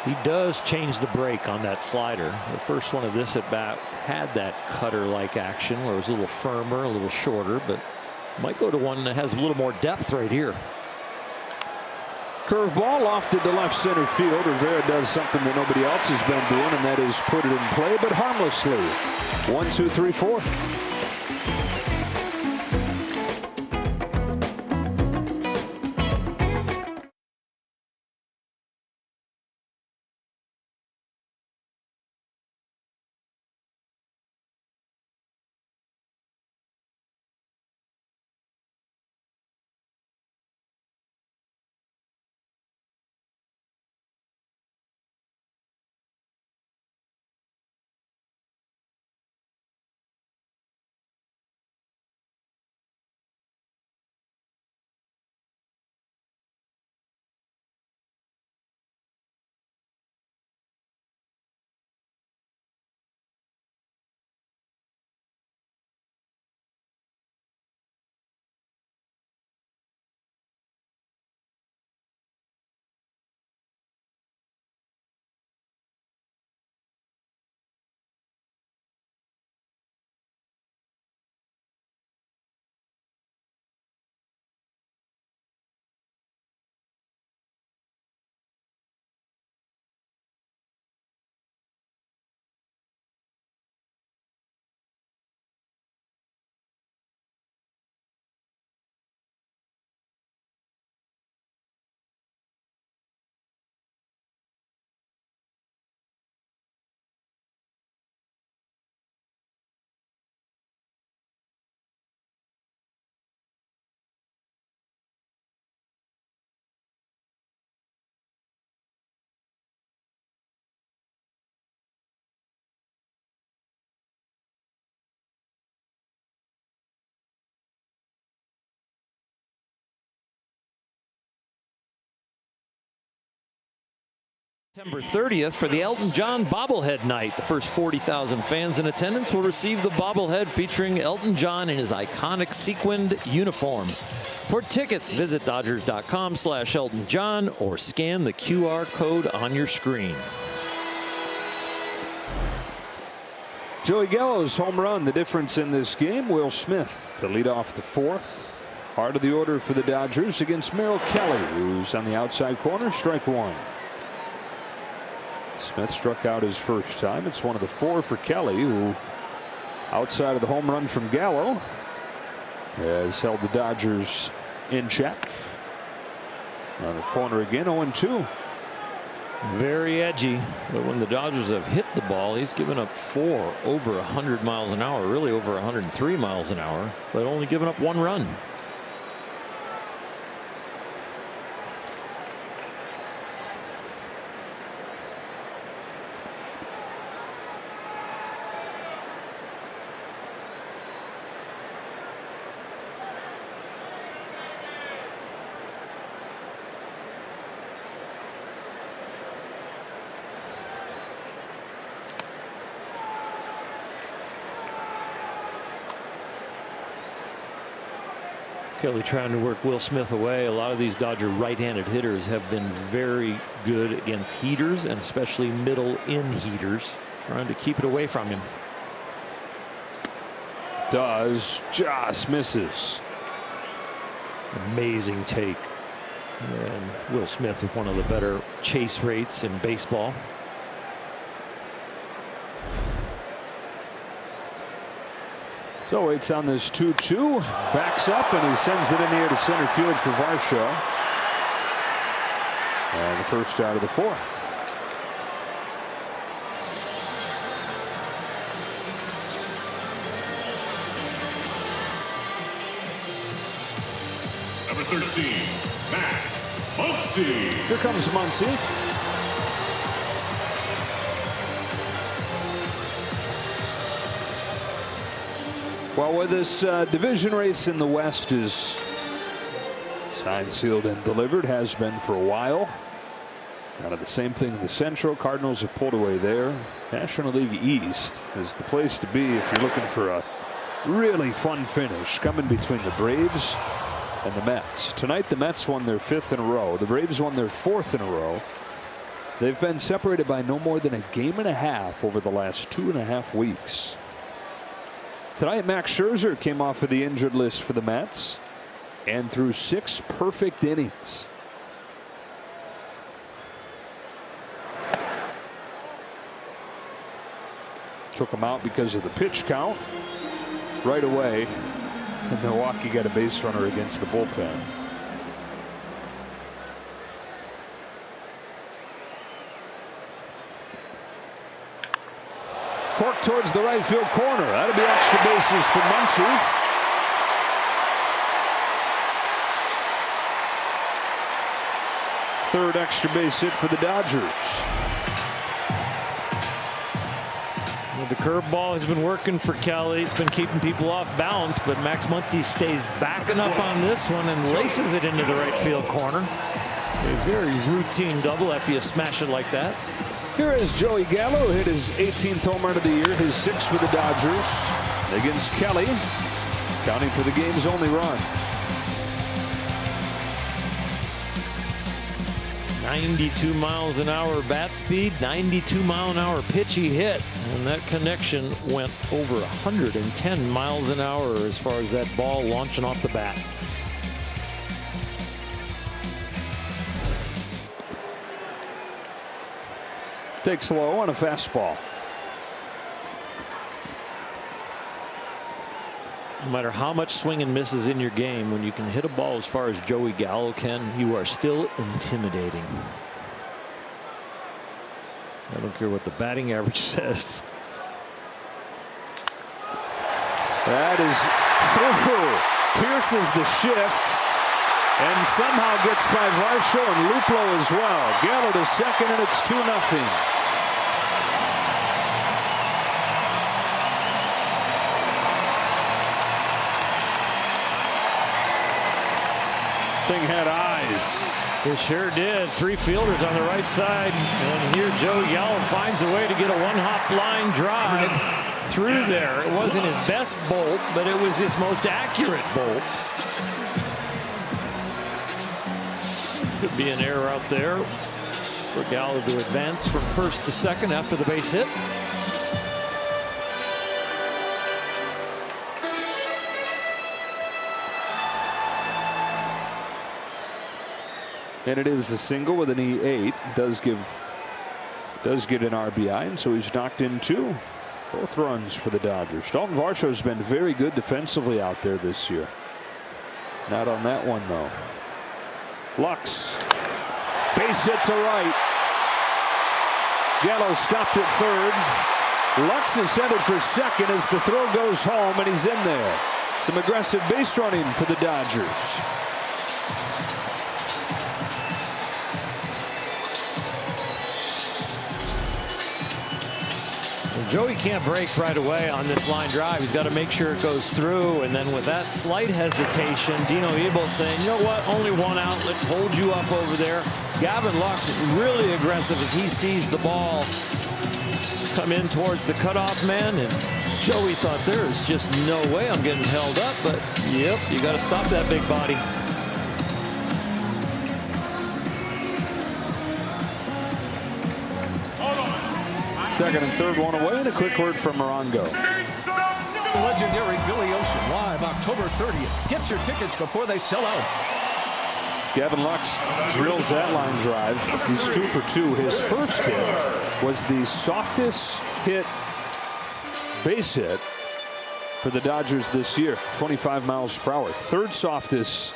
He does change the break on that slider. The first one of this at bat had that cutter-like action where it was a little firmer, a little shorter, but might go to one that has a little more depth right here. Curveball lofted to left center field. Rivera does something that nobody else has been doing, and that is put it in play, but harmlessly. 1, 2, 3, 4. September 30th for the Elton John bobblehead night. The first 40,000 fans in attendance will receive the bobblehead featuring Elton John in his iconic sequined uniform. For tickets, visit Dodgers.com/Elton John or scan the QR code on your screen. Joey Gallo's home run, the difference in this game. Will Smith to lead off the fourth. Heart of the order for the Dodgers against Merrill Kelly, who's on the outside corner, strike one. Smith struck out his first time. It's one of the four for Kelly, who, outside of the home run from Gallo, has held the Dodgers in check. On the corner again, 0-2. Very edgy, but when the Dodgers have hit the ball, he's given up 4 over 100 miles an hour, really over 103 miles an hour, but only given up 1 run. Kelly trying to work Will Smith away. A lot of these Dodger right-handed hitters have been very good against heaters, and especially middle-in heaters, trying to keep it away from him. Does, just misses. Amazing take. And Will Smith with one of the better chase rates in baseball. So waits on this 2-2, backs up, and he sends it in the air to center field for Varsho. And the first out of the fourth. Number 13, Max Muncy. Here comes Muncy. Well, with this division race in the West is signed, sealed, and delivered, has been for a while. Kind of the same thing in the Central. Cardinals have pulled away there. National League East is the place to be if you're looking for a really fun finish, coming between the Braves and the Mets. Tonight, the Mets won their 5th in a row. The Braves won their 4th in a row. They've been separated by no more than a game and a half over the last 2.5 weeks. Tonight, Max Scherzer came off of the injured list for the Mets and threw 6 perfect innings. Took him out because of the pitch count. Right away, and Milwaukee got a base runner against the bullpen. Cork towards the right field corner. That'll be extra bases for Muncy. Third extra base hit for the Dodgers. Well, the curveball has been working for Kelly. It's been keeping people off balance, but Max Muncy stays back enough on this one and laces it into the right field corner. A very routine double after you smash it like that. Here is Joey Gallo, hit his 18th home run of the year, his 6th for the Dodgers against Kelly, counting for the game's only run. 92 miles an hour bat speed, 92 mile an hour pitch he hit, and that connection went over 110 miles an hour as far as that ball launching off the bat. Takes low on a fastball. No matter how much swing and misses in your game, when you can hit a ball as far as Joey Gallo can, you are still intimidating. I don't care what the batting average says. That is through. Pierces the shift and somehow gets by Varsho and Luplo as well. Gallo to second, and it's 2-0. Thing had eyes. They sure did. 3 fielders on the right side. And here Joe Gallo finds a way to get a one-hop line drive through there. It wasn't his best bolt, but it was his most accurate bolt. Could be an error out there for Gallo to advance from first to second after the base hit. And it is a single with an E8. Does get an RBI, and so he's knocked in 2. Both runs for the Dodgers. Dalton Varsho has been very good defensively out there this year. Not on that one though. Lux, base hit to right. Gallo stopped at third. Lux is headed for second as the throw goes home, and he's in there. Some aggressive base running for the Dodgers. Joey can't break right away on this line drive. He's got to make sure it goes through. And then with that slight hesitation, Dino Ebel saying, you know what, only 1 out. Let's hold you up over there. Gavin Lux really aggressive as he sees the ball come in towards the cutoff man. And Joey thought, there is just no way I'm getting held up. But, yep, you got to stop that big body. Second and third one away, and a quick word from Morongo. Legendary Billy Ocean live October 30th. Get your tickets before they sell out. Gavin Lux drills that line drive. He's 2 for 2. His first hit was the softest base hit for the Dodgers this year, 25 miles per hour. Third softest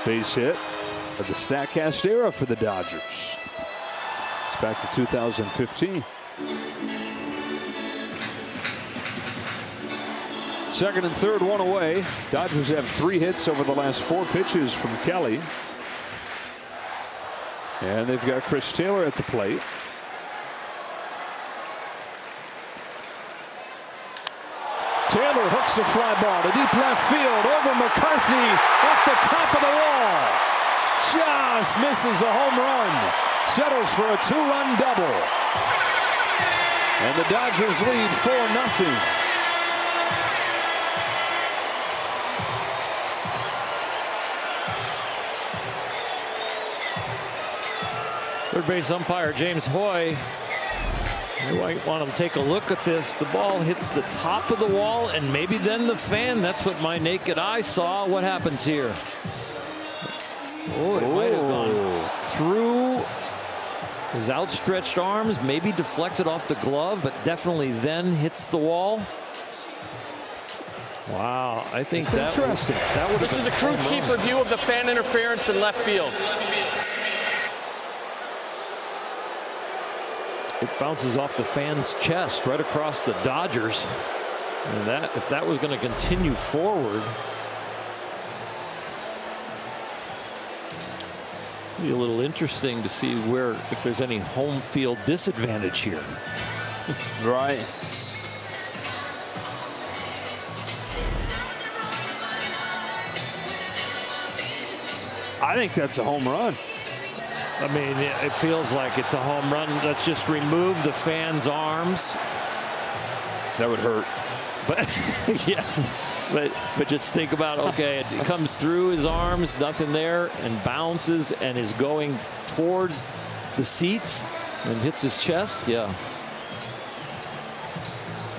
base hit of the StatCast era for the Dodgers. It's back to 2015. Second and third one away. Dodgers have 3 hits over the last 4 pitches from Kelly. And they've got Chris Taylor at the plate. Taylor hooks a fly ball to deep left field over McCarthy off the top of the wall. Just misses a home run. Settles for a 2-run double. And the Dodgers lead 4-0. Third base umpire James Hoy. You might want to take a look at this. The ball hits the top of the wall and maybe then the fan. That's what my naked eye saw. What happens here? Oh, it might have gone through his outstretched arms, maybe deflected off the glove, but definitely then hits the wall. Wow, I think that's interesting. This is a crew chief review of the fan interference in left field. It bounces off the fan's chest right across the Dodgers. And that, if that was going to continue forward, it'd be a little interesting to see if there's any home field disadvantage here. Right. I think that's a home run. I mean, it feels like it's a home run. Let's just remove the fan's arms. That would hurt. But yeah, but just think about, okay, it comes through his arms, nothing there, and bounces and is going towards the seats and hits his chest. Yeah.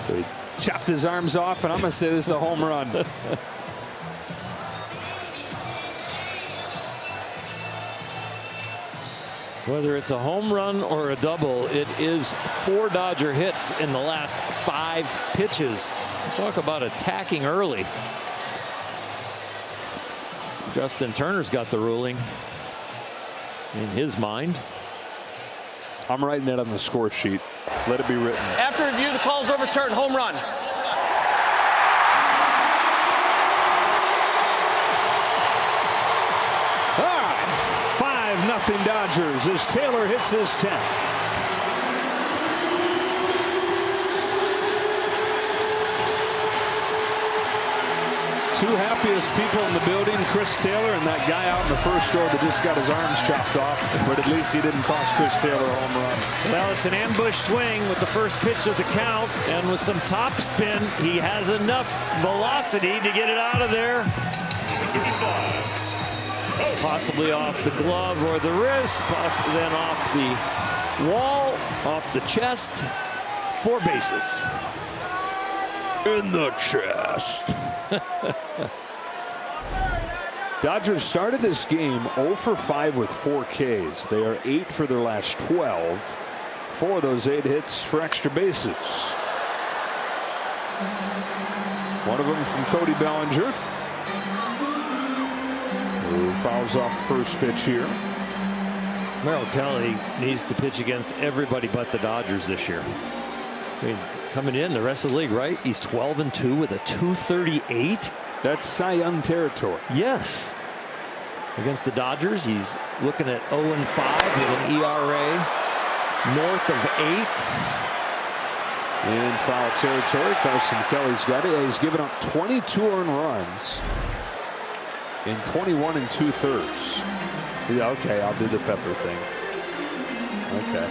So he chopped his arms off, and I'm going to say this is a home run. Whether it's a home run or a double, it is 4 Dodger hits in the last 5 pitches. Talk about attacking early. Justin Turner's got the ruling in his mind. I'm writing it on the score sheet. Let it be written. After review, the call is overturned. Home run. Nothing Dodgers as Taylor hits his 10th. two happiest people in the building, Chris Taylor and that guy out in the first row that just got his arms chopped off. But at least he didn't cost Chris Taylor a home run. Well, it's an ambush swing with the first pitch of the count, and with some top spin, he has enough velocity to get it out of there. Possibly off the glove or the wrist, possibly then off the wall, off the chest. 4 bases. In the chest. Dodgers started this game 0 for 5 with 4 Ks. They are 8 for their last 12. 4 of those 8 hits for extra bases. One of them from Cody Bellinger, who fouls off first pitch here. Merrill Kelly needs to pitch against everybody but the Dodgers this year. I mean, coming in the rest of the league, right? He's 12-2 with a .238. That's Cy Young territory. Yes. Against the Dodgers, he's looking at 0-5 with an ERA north of 8. In foul territory, Carson Kelly's got it. He's given up 22 earned runs in 21 2/3. Yeah, okay, I'll do the pepper thing. Okay.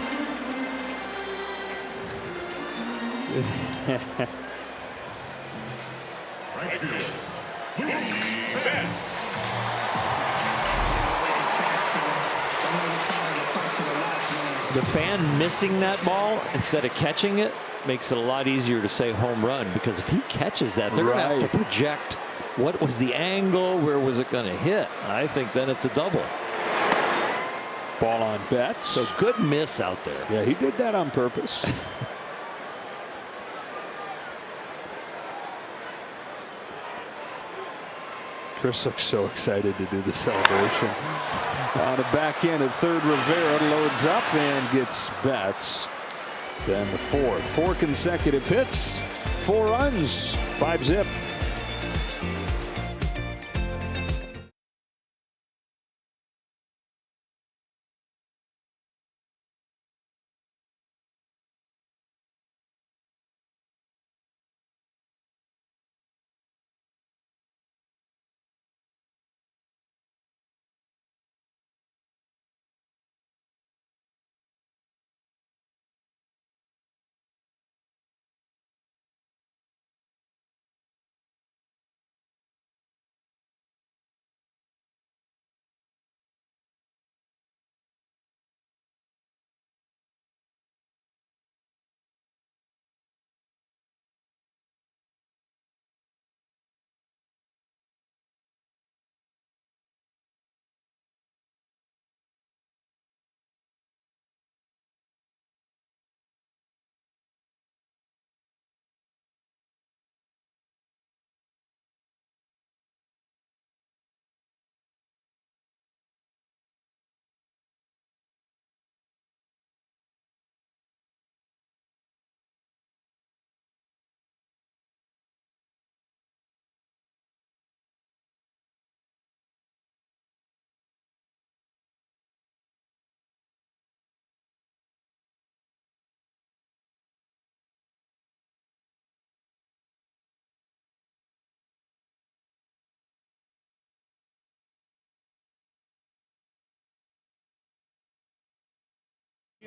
The fan missing that ball instead of catching it makes it a lot easier to say home run, because if he catches that, they're going to have to project what was the angle, where was it going to hit. I think then it's a double. Ball on Betts. So good miss out there. Yeah, he did that on purpose. Chris looks so excited to do the celebration. On the back end at third, Rivera loads up and gets Betts to end the 4th. 4 consecutive hits, 4 runs, 5 zip.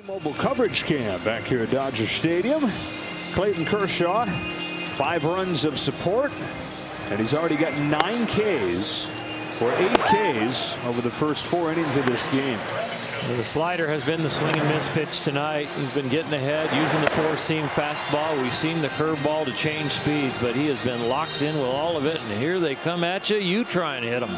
Mobile coverage cam back here at Dodger Stadium. Clayton Kershaw, 5 runs of support, and he's already got 9 Ks or 8 Ks over the first 4 innings of this game. The slider has been the swing and miss pitch tonight. He's been getting ahead, using the 4-seam fastball. We've seen the curveball to change speeds, but he has been locked in with all of it, and here they come at you. You try and hit them.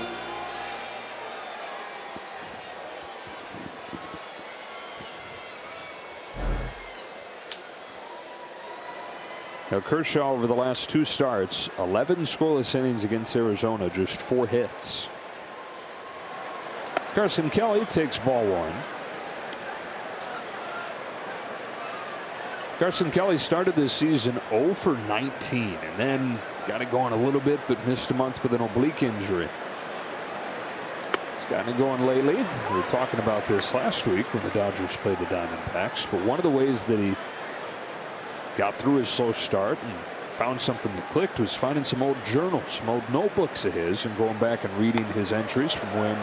Now Kershaw over the last 2 starts, 11 scoreless innings against Arizona, just 4 hits. Carson Kelly takes ball 1. Carson Kelly started this season 0 for 19 and then got it going a little bit, but missed a month with an oblique injury. He's gotten it going lately. We were talking about this last week when the Dodgers played the Diamondbacks, but one of the ways that he got through his slow start and found something that clicked was finding some old journals, some old notebooks of his, and going back and reading his entries from when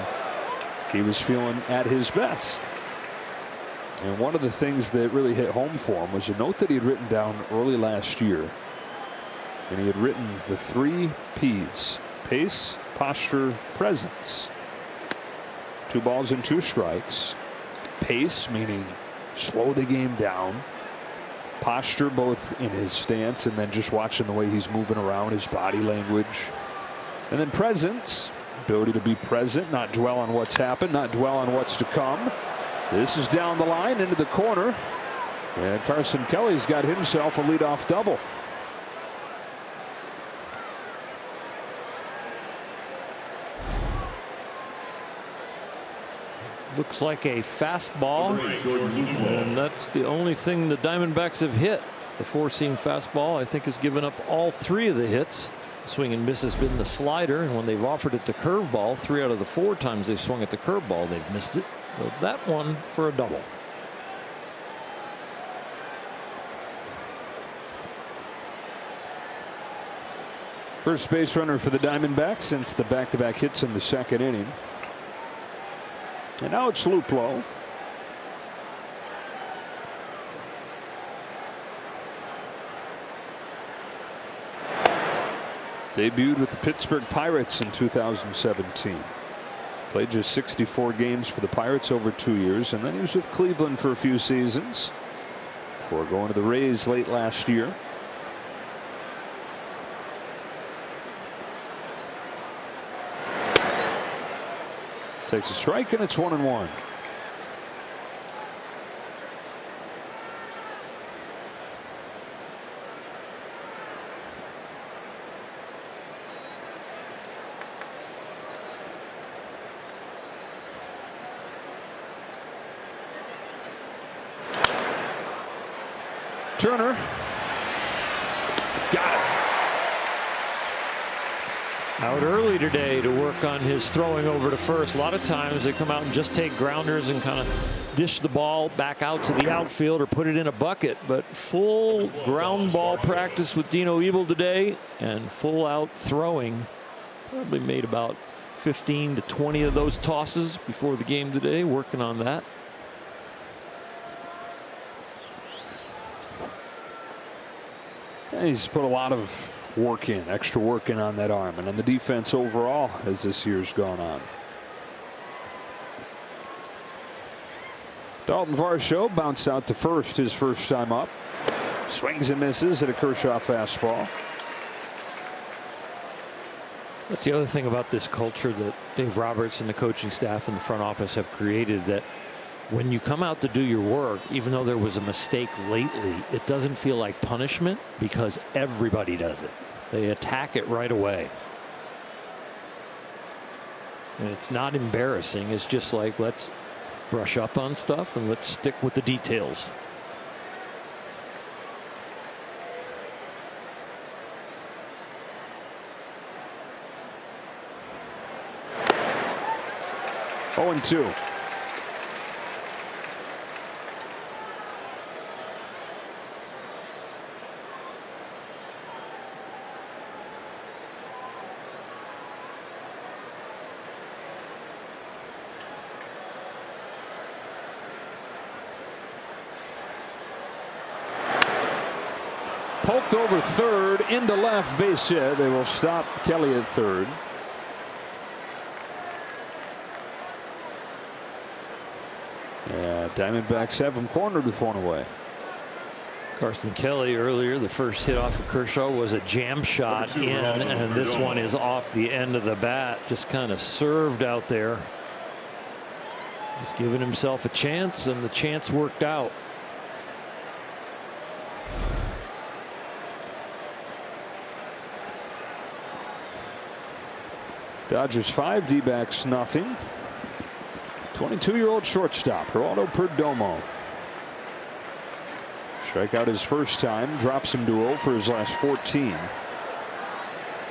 he was feeling at his best. And one of the things that really hit home for him was a note that he had written down early last year. And he had written the 3 P's: pace, posture, presence. 2 balls and 2 strikes. Pace, meaning slow the game down. Posture, both in his stance and then just watching the way he's moving around, his body language. And then presence, ability to be present, not dwell on what's happened, not dwell on what's to come. This is down the line into the corner, and Carson Kelly's got himself a leadoff double. Looks like a fastball, and that's the only thing the Diamondbacks have hit. The 4-seam fastball, I think, has given up all 3 of the hits. Swing and miss has been the slider, and when they've offered it the curveball, 3 out of the 4 times they've swung at the curveball, they've missed it. So that one for a double. First base runner for the Diamondbacks since the back-to-back hits in the 2nd inning. And now it's Luplow. Debuted with the Pittsburgh Pirates in 2017. Played just 64 games for the Pirates over 2 years, and then he was with Cleveland for a few seasons before going to the Rays late last year. Takes a strike, and it's 1-1. Turner got it. Out early today to work on his throwing over to first. A lot of times they come out and just take grounders and kind of dish the ball back out to the outfield or put it in a bucket. But full ground ball practice with Dino Ebel today, and full out throwing. Probably made about 15 to 20 of those tosses before the game today, working on that. He's put a lot of work in, extra work in on that arm and on the defense overall as this year's gone on. Dalton Varsho bounced out to first his first time up. Swings and misses at a Kershaw fastball. That's the other thing about this culture that Dave Roberts and the coaching staff and the front office have created, that when you come out to do your work, even though there was a mistake lately, it doesn't feel like punishment because everybody does it. They attack it right away. And it's not embarrassing. It's just like, let's brush up on stuff and let's stick with the details. Oh, 0-2. Poked over third into left, base hit. They will stop Kelly at third. Yeah, Diamondbacks have him cornered with one away. Carson Kelly earlier, the first hit off of Kershaw was a jam shot in, and this one is off the end of the bat, just kind of served out there. Just giving himself a chance, and the chance worked out. Dodgers 5, D-backs nothing. 22-year-old shortstop Geraldo Perdomo. Strike out his first time, drops him to 0 for his last 14.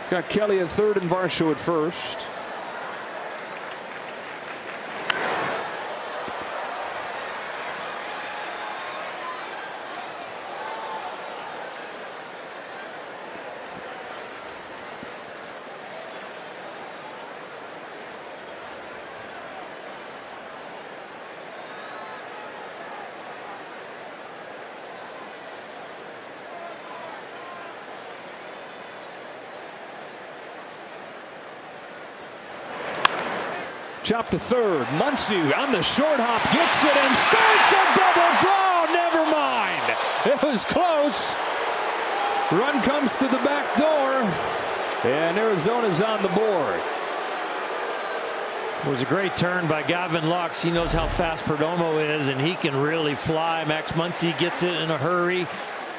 He's got Kelly at third and Varsho at first. Chop to third. Muncy on the short hop, gets it and starts a double blow. Never mind. It was close. Run comes to the back door, and Arizona's on the board. It was a great turn by Gavin Lux. He knows how fast Perdomo is, and he can really fly. Max Muncy gets it in a hurry,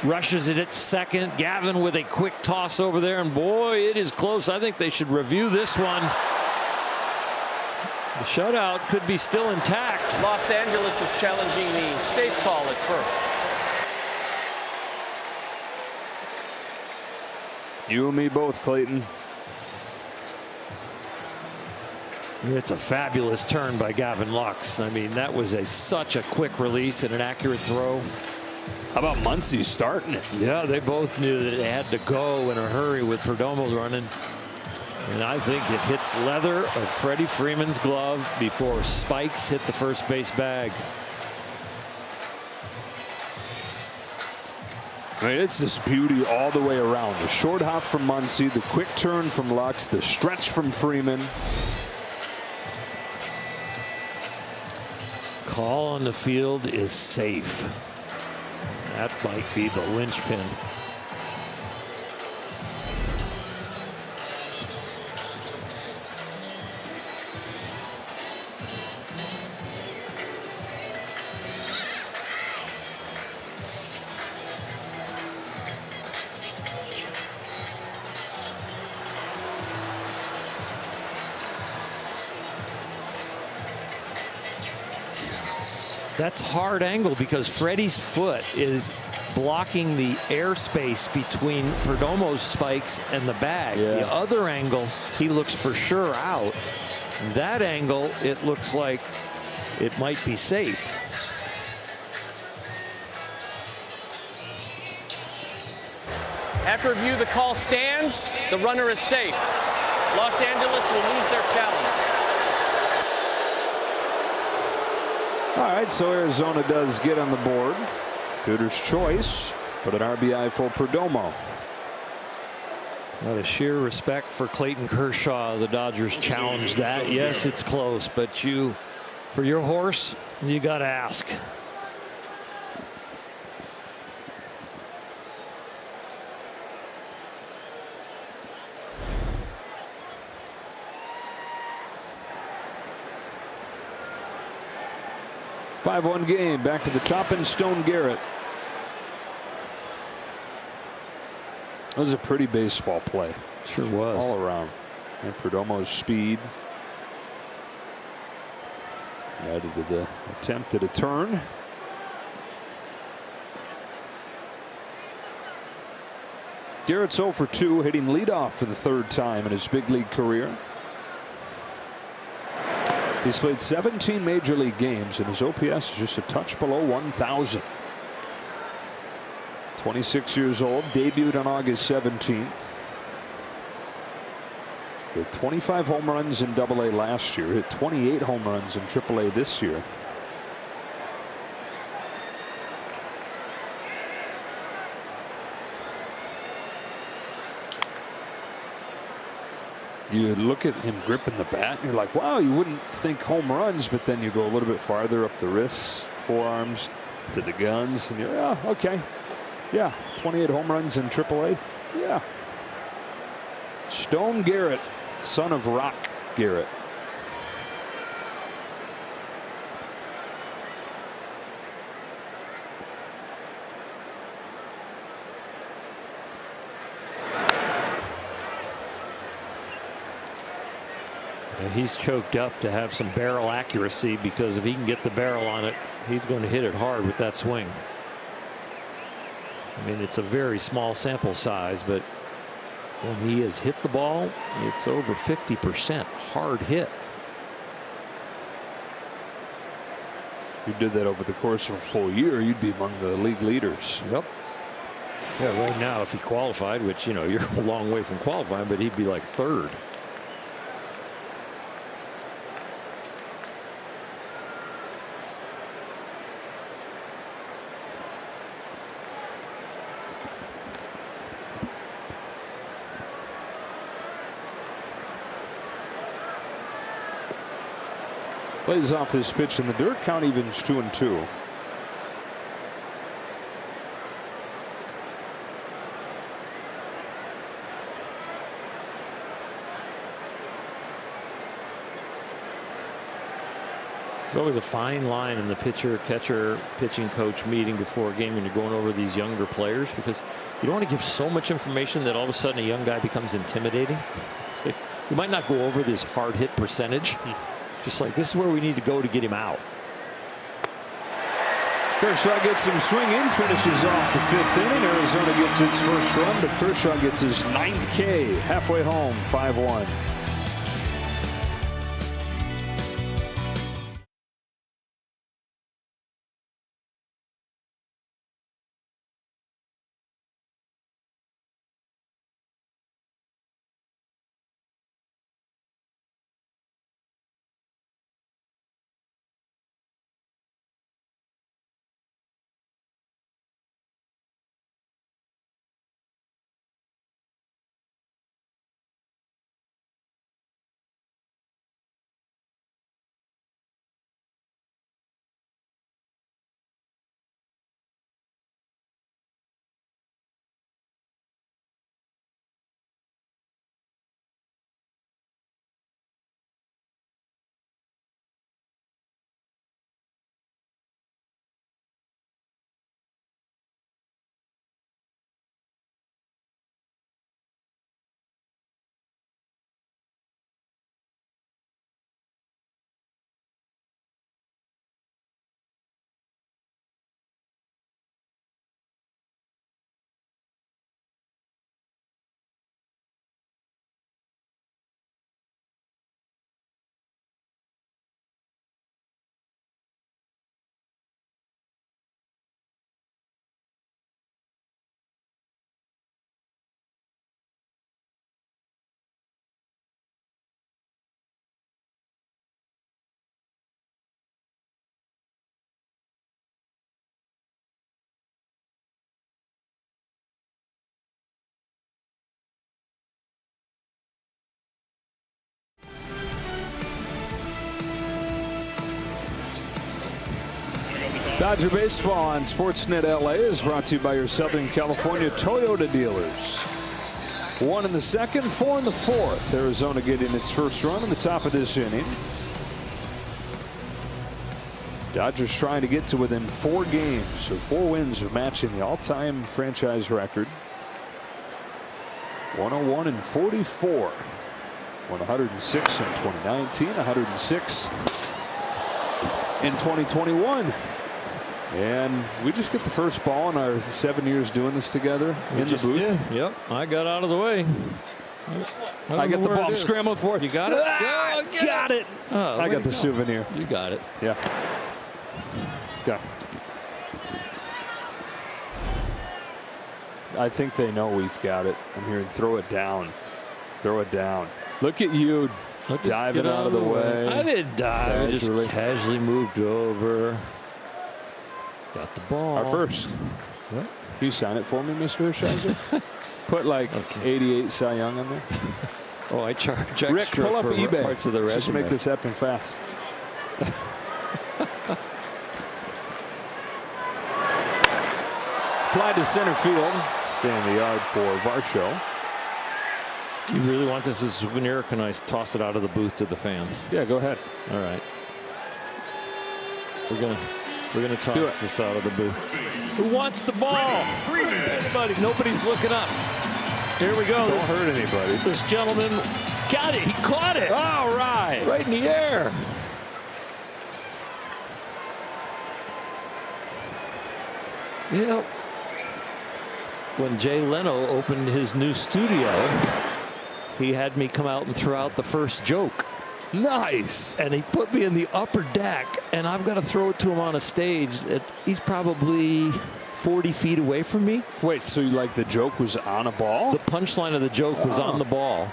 rushes it at second. Gavin with a quick toss over there, and boy, it is close. I think they should review this one. The shutout could be still intact. Los Angeles is challenging the safe call at first. You and me both, Clayton. It's a fabulous turn by Gavin Lux. I mean, that was such a quick release and an accurate throw. How about Muncy starting it? Yeah, they both knew that they had to go in a hurry with Perdomo running. And I think it hits leather of Freddie Freeman's glove before spikes hit the first base bag. I mean, it's this beauty all the way around. The short hop from Muncy, the quick turn from Lux, the stretch from Freeman. Call on the field is safe. That might be the linchpin. That's hard angle because Freddie's foot is blocking the airspace between Perdomo's spikes and the bag. Yeah. The other angle, he looks for sure out. That angle, it looks like it might be safe. After review, the call stands. The runner is safe. Los Angeles will lose their challenge. All right, so Arizona does get on the board. Cooter's choice, but an RBI for Perdomo. Out of sheer respect for Clayton Kershaw, the Dodgers challenged that. Yes, it's close, but for your horse, you got to ask. Five-1 game. Back to the top and Stone Garrett. That was a pretty baseball play. Sure was. All around. And Perdomo's speed. Added to the attempt at a turn. Garrett's 0 for 2, hitting leadoff for the third time in his big league career. He's played 17 major league games, and his OPS is just a touch below 1,000. 26 years old, debuted on August 17th. Hit 25 home runs in AA last year, hit 28 home runs in AAA this year. You look at him gripping the bat, and you're like, wow, you wouldn't think home runs, but then you go a little bit farther up the wrists, forearms, to the guns, and you're, yeah, okay. Yeah, 28 home runs in AAA. Yeah. Stone Garrett, son of Rock Garrett. He's choked up to have some barrel accuracy, because if he can get the barrel on it, he's going to hit it hard with that swing. I mean, it's a very small sample size, but when he has hit the ball, it's over 50% hard hit. If you did that over the course of a full year, you'd be among the league leaders. Yep. Yeah, right now, if he qualified, which, you know, you're a long way from qualifying, but he'd be like third. Plays off this pitch in the dirt. Count evens 2-2. There's always a fine line in the pitcher, catcher, pitching coach meeting before a game when you're going over these younger players, because you don't want to give so much information that all of a sudden a young guy becomes intimidating. So you might not go over this hard hit percentage. Just like, this is where we need to go to get him out. Kershaw gets him swinging, finishes off the 5th inning. Arizona gets its first run, but Kershaw gets his 9th K. Halfway home, 5-1. Dodger Baseball on Sportsnet LA is brought to you by your Southern California Toyota dealers. 1 in the 2nd, 4 in the 4th. Arizona getting its first run in the top of this inning. Dodgers trying to get to within 4 games, so 4 wins of matching the all-time franchise record. 101-44. 106 in 2019, 106 in 2021. And we just get the first ball in our 7 years doing this together in the booth. Did. Yep, I got out of the way. I get the ball. I'm scrambling for it. You got it? Ah, got it. Oh, I got the souvenir. You got it. Yeah. Okay. I think they know we've got it. I'm hearing throw it down. Throw it down. Look at you diving out of the way. I didn't dive. I just casually moved over. Got the ball. Our first. What? Can you sign it for me, Mr. Scheiser? Put like 88 Cy Young on there. Oh, I charge extra. Rick, pull up for eBay. Parts of the Just make this happen fast. Fly to center field. Stay in the yard for Varsho. You really want this as a souvenir, or can I toss it out of the booth to the fans? Yeah, go ahead. All right. We're gonna toss this out of the booth. Who wants the ball? Anybody? Nobody's looking up. Here we go. Don't hurt anybody. This gentleman got it. He caught it. All right. Right in the air. Yep. When Jay Leno opened his new studio, he had me come out and throw out the first joke. Nice. And he put me in the upper deck, and I've got to throw it to him on a stage that he's probably 40 feet away from me. Wait, so like the joke was on a ball? The punchline of the joke was on the ball.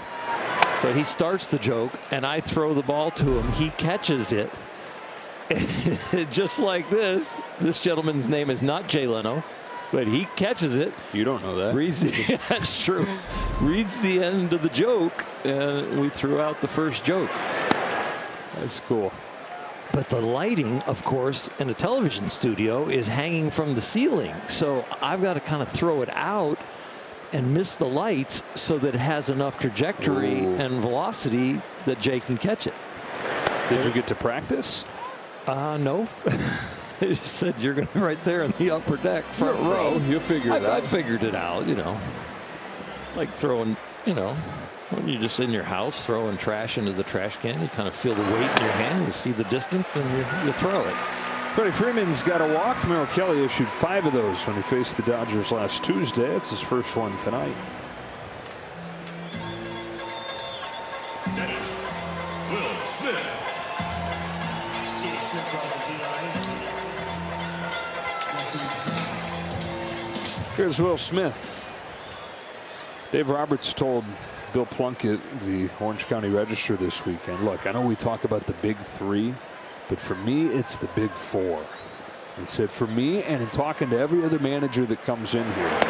So he starts the joke, and I throw the ball to him. He catches it. Just like this. This gentleman's name is not Jay Leno, but he catches it. You don't know that. Reads the, that's true. Reads the end of the joke, and we threw out the first joke. That's cool. But the lighting, of course, in a television studio is hanging from the ceiling. So I've got to kind of throw it out and miss the lights so that it has enough trajectory and velocity that Jay can catch it. Did you get to practice? No. They just said you're going to be right there in the upper deck, front row. You'll figure it out. I figured it out, you know. Like throwing, you know, when you're just in your house throwing trash into the trash can, you kind of feel the weight in your hand, you see the distance, and you throw it. Freddie Freeman's got a walk. Merrill Kelly issued 5 of those when he faced the Dodgers last Tuesday. It's his first one tonight. Next, Will Smith. Here's Will Smith. Dave Roberts told Bill Plunkett, the Orange County Register, this weekend, look, I know we talk about the big 3, but for me, it's the big 4. He said, for me, and in talking to every other manager that comes in here,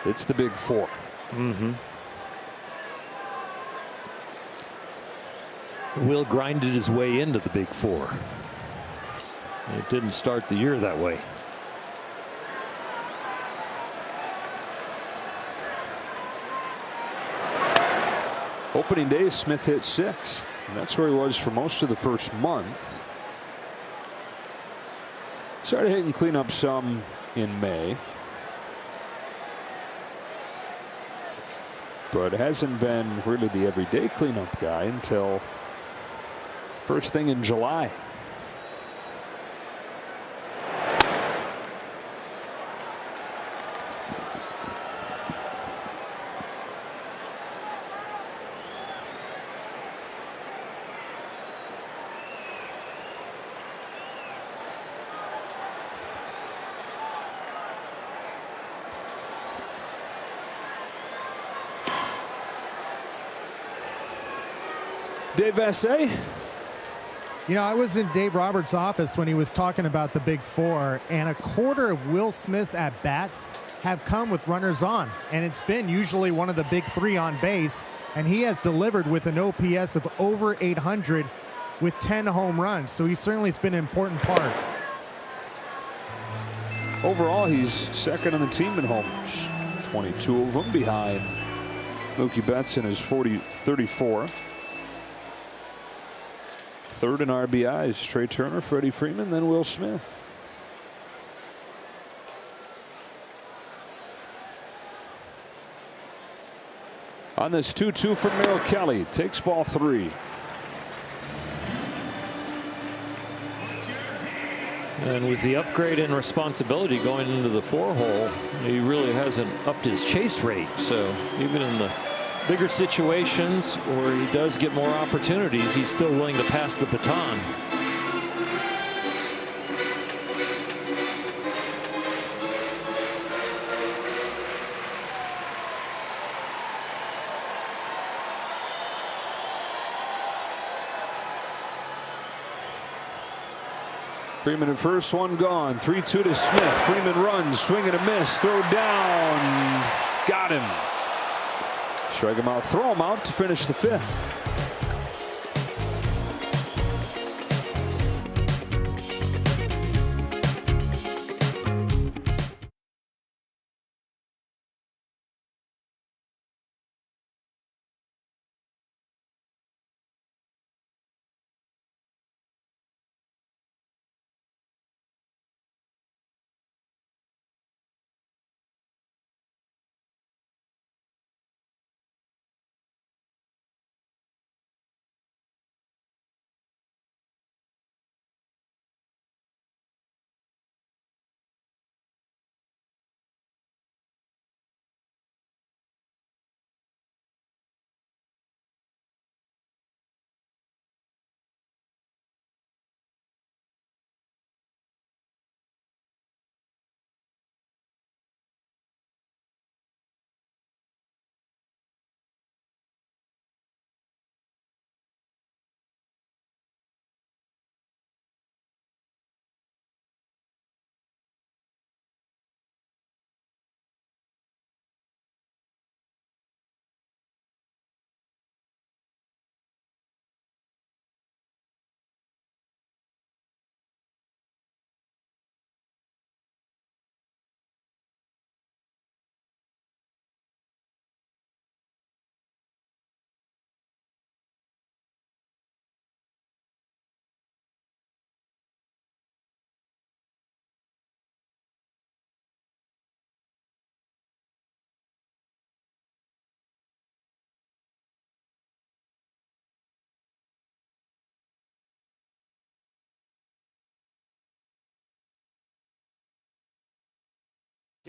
it's the big 4. Will grinded his way into the big 4. It didn't start the year that way. Opening day, Smith hit 6th. And that's where he was for most of the first month. Started hitting cleanup some in May. But hasn't been really the everyday cleanup guy until first thing in July. Dave Vassay. You know, I was in Dave Roberts' office when he was talking about the big 4, and a quarter of Will Smith's at-bats have come with runners on, and it's been usually one of the big 3 on base, and he has delivered with an OPS of over 800 with 10 home runs, so he certainly has been an important part. Overall, he's second on the team in homers, 22 of them behind Mookie Betts in his 34. Third in RBIs, Trey Turner, Freddie Freeman, then Will Smith. On this 2-2 from Merrill Kelly, takes ball 3. And with the upgrade in responsibility going into the 4-hole, he really hasn't upped his chase rate. So even in the bigger situations where he does get more opportunities, he's still willing to pass the baton. Freeman at first, one gone. 3-2 to Smith. Freeman runs, swing and a miss, throw down, got him. Strike him out, throw him out to finish the 5th.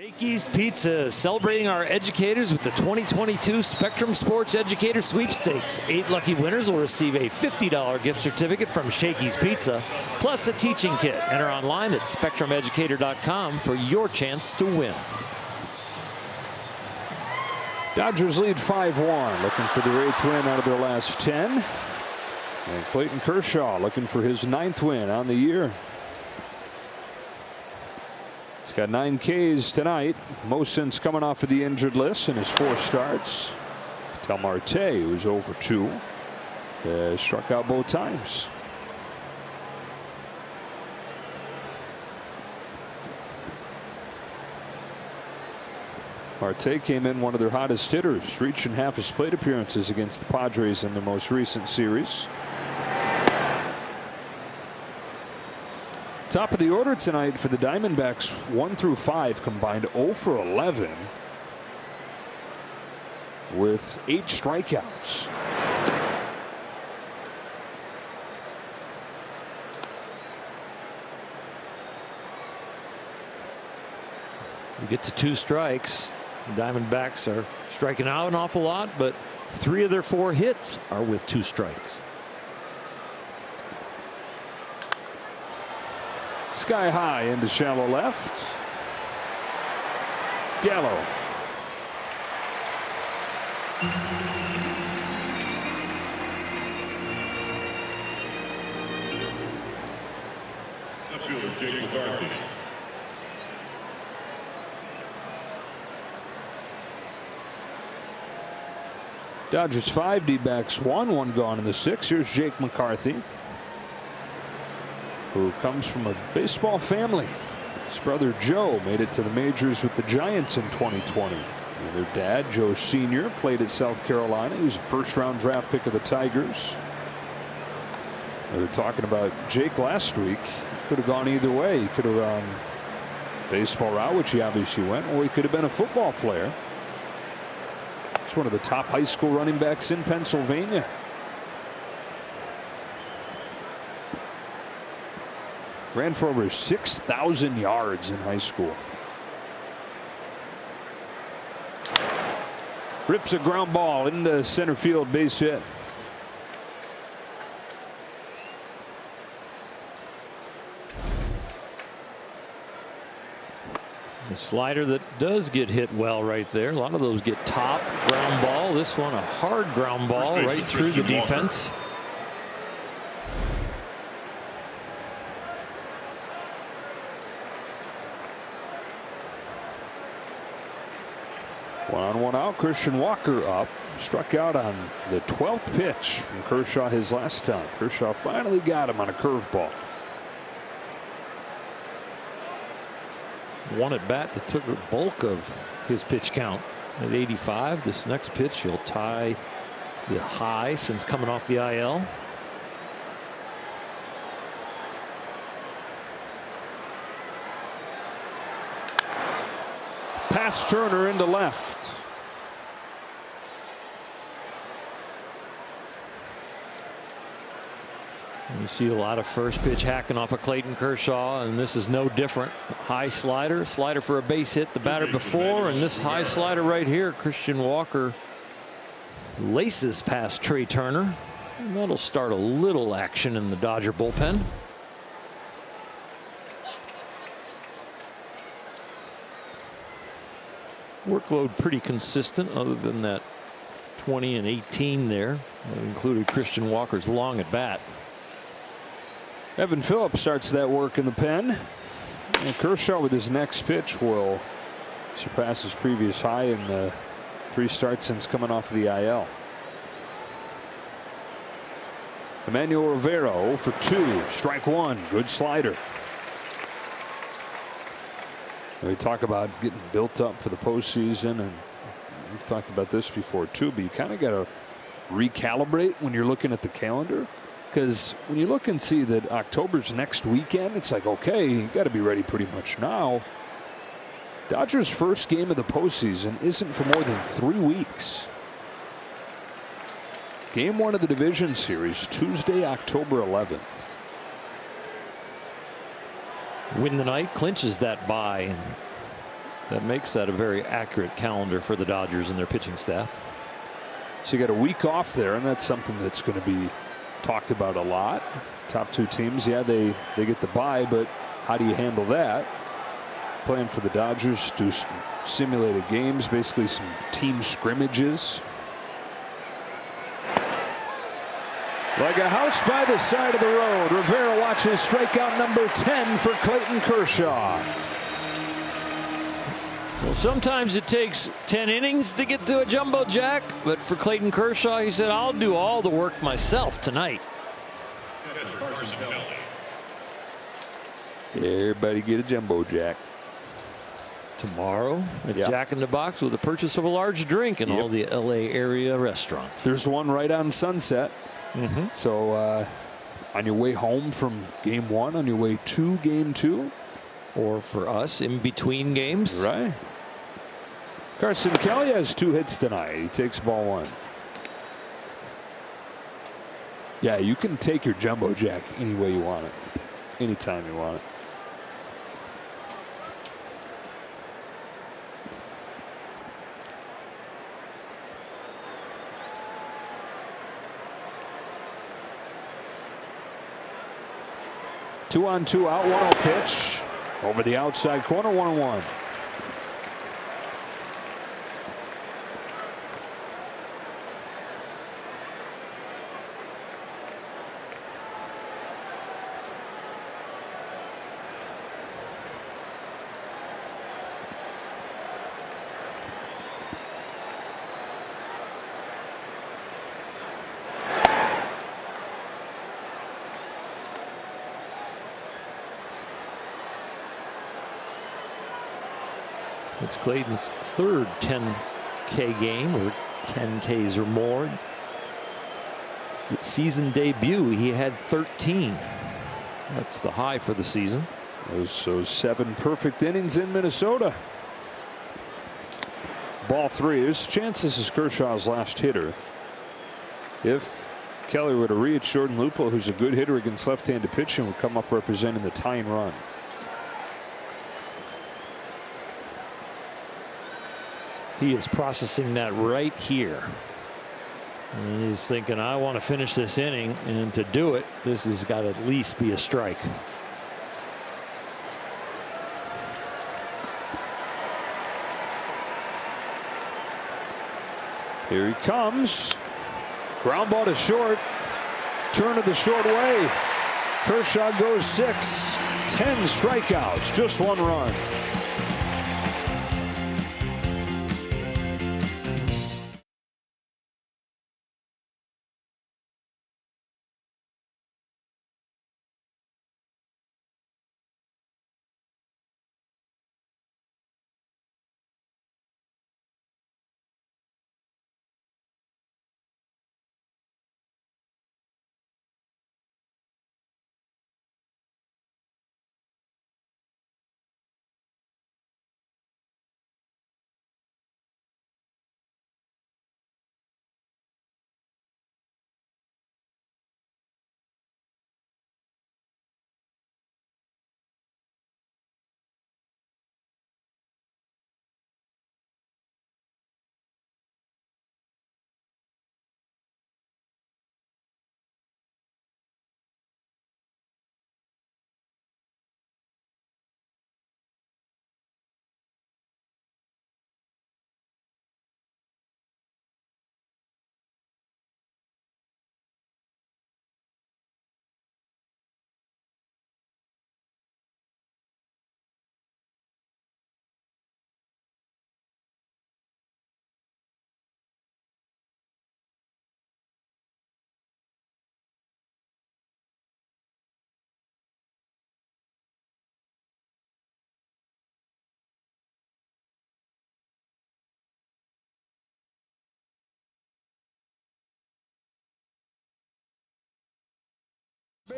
Shakey's Pizza, celebrating our educators with the 2022 Spectrum Sports Educator Sweepstakes. 8 lucky winners will receive a $50 gift certificate from Shakey's Pizza, plus a teaching kit. Enter online at spectrumeducator.com for your chance to win. Dodgers lead 5-1, looking for their 8th win out of their last 10. And Clayton Kershaw looking for his 9th win on the year. He's got 9 Ks tonight, most since coming off of the injured list in his 4 starts. Tel Marte, who's over 2, struck out both times. Marte came in one of their hottest hitters, reaching half his plate appearances against the Padres in their most recent series. Top of the order tonight for the Diamondbacks, 1 through 5 combined 0 for 11 with 8 strikeouts. You get to 2 strikes. The Diamondbacks are striking out an awful lot, but 3 of their 4 hits are with 2 strikes. Sky high into shallow left. Gallo. Left fielder Jake McCarthy. Dodgers 5, D-backs 1, 1 gone in the 6th. Here's Jake McCarthy, who comes from a baseball family. His brother Joe made it to the majors with the Giants in 2020. And their dad, Joe Sr., played at South Carolina. He was a first-round draft pick of the Tigers. We were talking about Jake last week. Could have gone either way. He could have gone baseball route, which he obviously went, or he could have been a football player. He's one of the top high school running backs in Pennsylvania. Ran for over 6,000 yards in high school. Rips a ground ball into center field, base hit. A slider that does get hit well right there. A lot of those get top ground ball. This one a hard ground ball right through the defense. One on, one out. Christian Walker up. Struck out on the 12th pitch from Kershaw his last time. Kershaw finally got him on a curveball. One at bat that took the bulk of his pitch count at 85. This next pitch he'll tie the high since coming off the IL. Pass Turner into left. You see a lot of first pitch hacking off of Clayton Kershaw, and this is no different. High slider for a base hit the batter before, and this high slider right here, Christian Walker laces past Trey Turner. And that'll start a little action in the Dodger bullpen. Workload pretty consistent other than that 20 and 18 there. That included Christian Walker's long at bat. Evan Phillips starts that work in the pen. And Kershaw with his next pitch will surpass his previous high in the 3 starts since coming off of the IL. Emmanuel Rivera 0 for 2, strike 1, good slider. We talk about getting built up for the postseason, and we've talked about this before too, but you kind of got to recalibrate when you're looking at the calendar. Because when you look and see that October's next weekend, it's like, okay, you got to be ready pretty much now. Dodgers' first game of the postseason isn't for more than 3 weeks. Game 1 of the division series, Tuesday, October 11th. Win the night, clinches that bye, and That makes that a very accurate calendar for the Dodgers and their pitching staff. So you got a week off there, and that's something that's going to be talked about a lot. Top two teams, yeah, they get the bye, but how do you handle that? Playing for the Dodgers, do some simulated games, basically some team scrimmages. Like a house by the side of the road, Rivera watches strikeout number 10 for Clayton Kershaw. Well, sometimes it takes 10 innings to get to a jumbo jack, but for Clayton Kershaw, he said, I'll do all the work myself tonight. Everybody get a jumbo jack. Tomorrow, a Jack in the Box with the purchase of a large drink in all the LA area restaurants. There's one right on Sunset. So on your way home from game 1, on your way to game 2. Or for us, in between games. Right. Carson Kelly has 2 hits tonight. He takes ball 1. Yeah, you can take your jumbo jack any way you want it. Anytime you want it. Two on, two out, 1-0 pitch over the outside corner, 1-1. It's Clayton's third 10K game, or 10 Ks or more. Season debut, he had 13. That's the high for the season. So 7 perfect innings in Minnesota. Ball 3. There's a chance this is Kershaw's last hitter. If Kelly were to reach, Jordan Lupo, who's a good hitter against left-handed pitching, would come up representing the tying run. He is processing that right here. And he's thinking, I want to finish this inning, and to do it, this has got to at least be a strike. Here he comes. Ground ball to short. Turn of the short way. Kershaw goes 6. 10 strikeouts, just 1 run.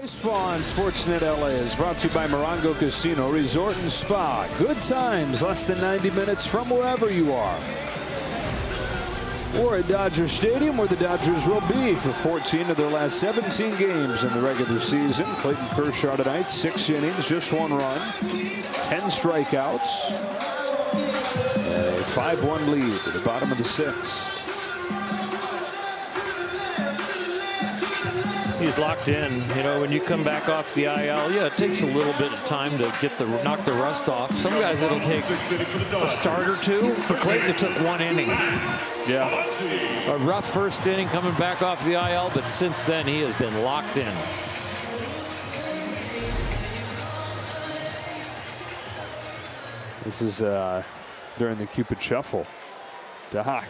Baseball on Sportsnet LA is brought to you by Morongo Casino Resort and Spa. Good times, less than 90 minutes from wherever you are. We're at Dodger Stadium, where the Dodgers will be for 14 of their last 17 games in the regular season. Clayton Kershaw tonight, 6 innings, just 1 run, 10 strikeouts. A 5-1 lead at the bottom of the 6th. He's locked in. You know, when you come back off the IL, yeah, it takes a little bit of time to knock the rust off. Some guys it'll take a start or two. For Clayton, it took 1 inning. Yeah. A rough first inning coming back off the IL, but since then he has been locked in. This is during the Cupid Shuffle. Doc.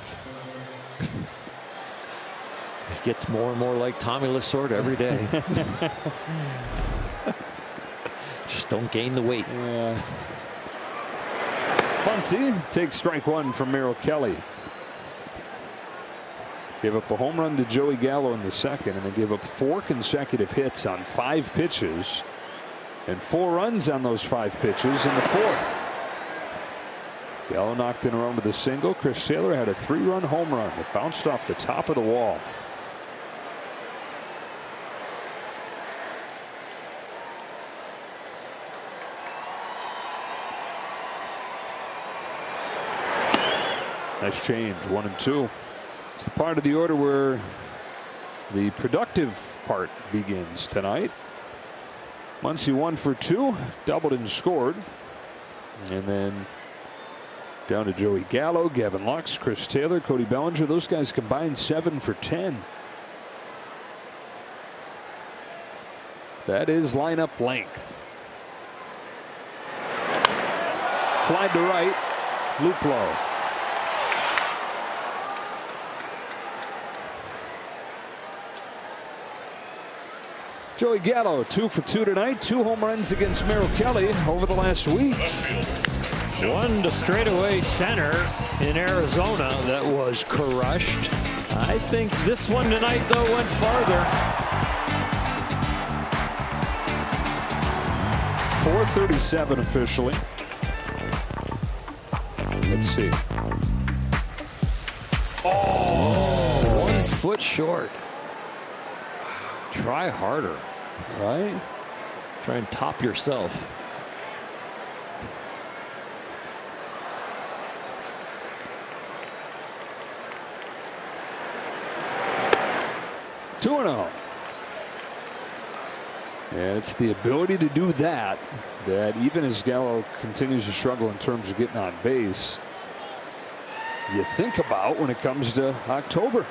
He gets more and more like Tommy Lasorda every day. Just don't gain the weight. Yeah. Muncy takes strike 1 from Merrill Kelly. Gave up a home run to Joey Gallo in the 2nd, and they gave up 4 consecutive hits on 5 pitches and 4 runs on those 5 pitches in the 4th. Gallo knocked in a run with a single. Chris Taylor had a 3-run home run that bounced off the top of the wall. Nice change, 1 and 2. It's the part of the order where the productive part begins tonight. Muncy 1 for 2, doubled and scored. And then down to Joey Gallo, Gavin Lux, Chris Taylor, Cody Bellinger. Those guys combined 7 for 10. That is lineup length. Fly to right, Luplow. Joey Gallo 2 for 2 tonight. 2 home runs against Merrill Kelly over the last week. 1 to straightaway center in Arizona that was crushed. I think this one tonight though went farther. 4:37 officially. Let's see. Oh, 1 foot short. Try harder. Right? Try and top yourself. Two and 0. And it's the ability to do that even as Gallo continues to struggle in terms of getting on base, you think about when it comes to October.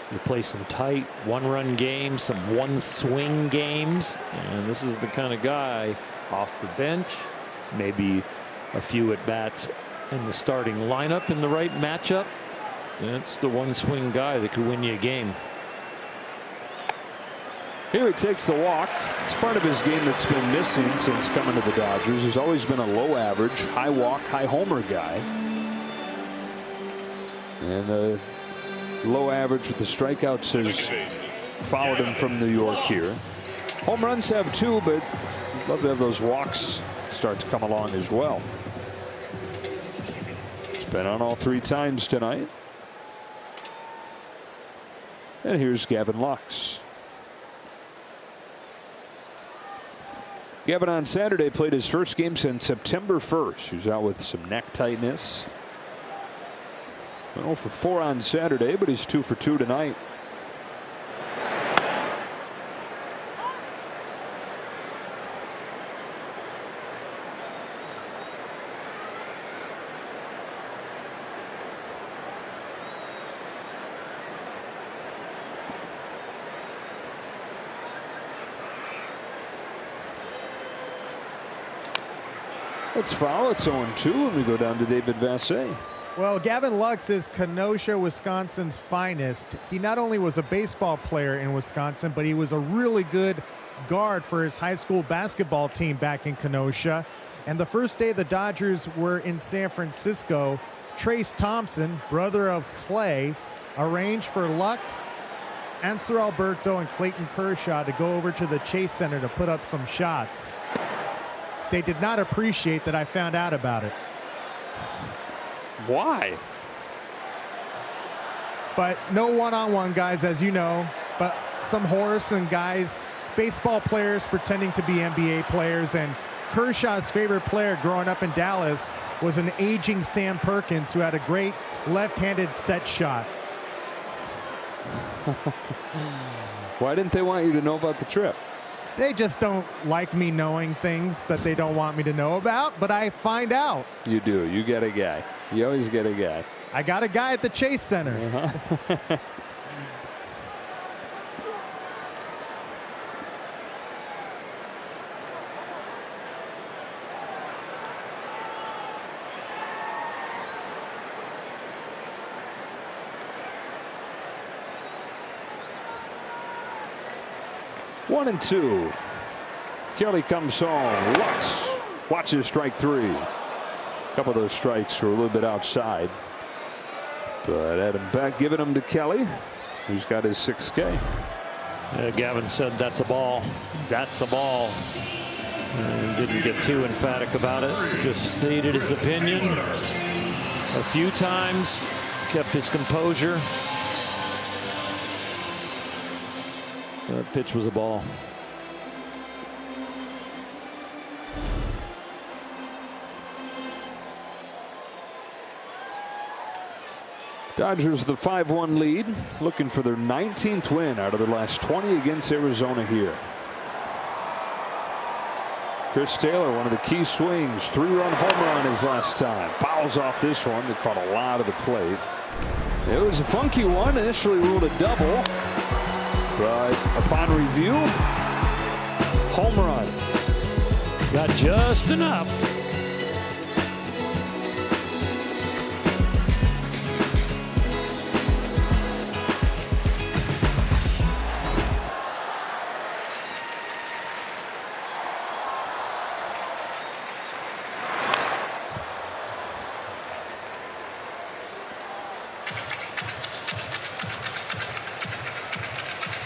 You play some tight 1-run games, some 1-swing games, and this is the kind of guy off the bench, maybe a few at bats in the starting lineup in the right matchup. That's the 1-swing guy that could win you a game. Here he takes the walk. It's part of his game that's been missing since coming to the Dodgers. He's always been a low average, high walk, high homer guy. And low average with the strikeouts has followed him from New York here. Home runs have 2, but I'd love to have those walks start to come along as well. It's been on all 3 times tonight. And here's Gavin Lux. Gavin on Saturday played his first game since September 1st. He was out with some neck tightness. 0 for 4 on Saturday, but he's 2 for 2 tonight. It's foul. It's 0-2, and we go down to David Vassay. Well, Gavin Lux is Kenosha, Wisconsin's finest. He not only was a baseball player in Wisconsin, but he was a really good guard for his high school basketball team back in Kenosha. And the first day the Dodgers were in San Francisco, Trace Thompson, brother of Clay, arranged for Lux, Ansel Alberto, and Clayton Kershaw to go over to the Chase Center to put up some shots. They did not appreciate that I found out about it. Why? But no one-on-one guys, as you know, but some horse and guys baseball players pretending to be NBA players, and Kershaw's favorite player growing up in Dallas was an aging Sam Perkins who had a great left-handed set shot. Why didn't they want you to know about the trip? They just don't like me knowing things that they don't want me to know about, but I find out. You do. You get a guy. You always get a guy. I got a guy at the Chase Center. Uh-huh. One and two. Kelly comes home. Lux watches strike three. A couple of those strikes were a little bit outside. But Adam Beck giving them to Kelly, who's got his 6K. Gavin said that's a ball. That's a ball. He didn't get too emphatic about it. Just stated his opinion a few times. Kept his composure. That pitch was a ball. Dodgers the 5-1 lead, looking for their 19th win out of their last 20 against Arizona here. Chris Taylor, one of the key swings, 3-run home run his last time. Fouls off this one that caught a lot of the plate. It was a funky one, initially ruled a double. But upon review, home run. Got just enough.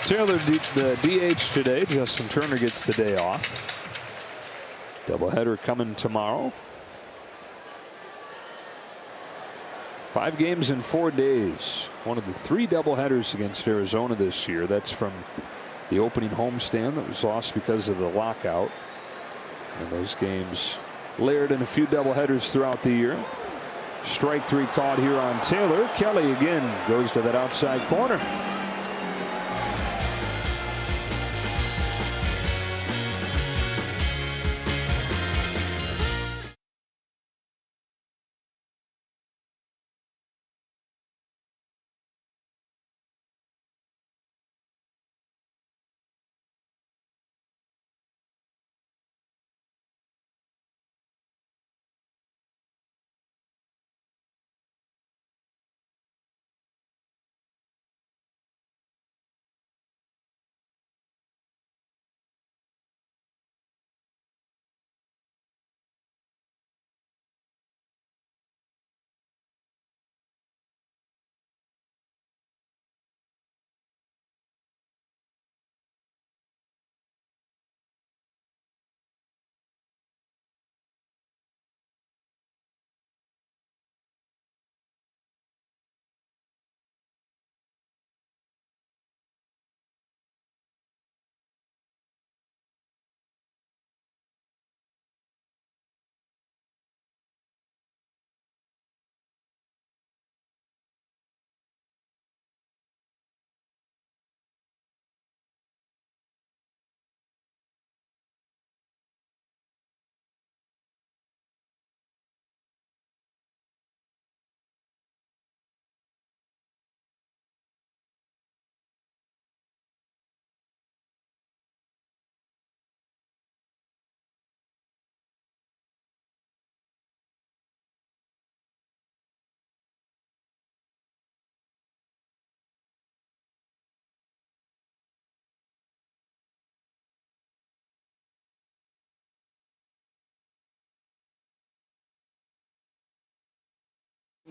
Taylor the DH today. Justin Turner gets the day off. Doubleheader coming tomorrow. 5 games in 4 days. One of the 3 doubleheaders against Arizona this year. That's from the opening homestand that was lost because of the lockout. And those games layered in a few doubleheaders throughout the year. Strike 3 caught here on Taylor. Kelly again goes to that outside corner.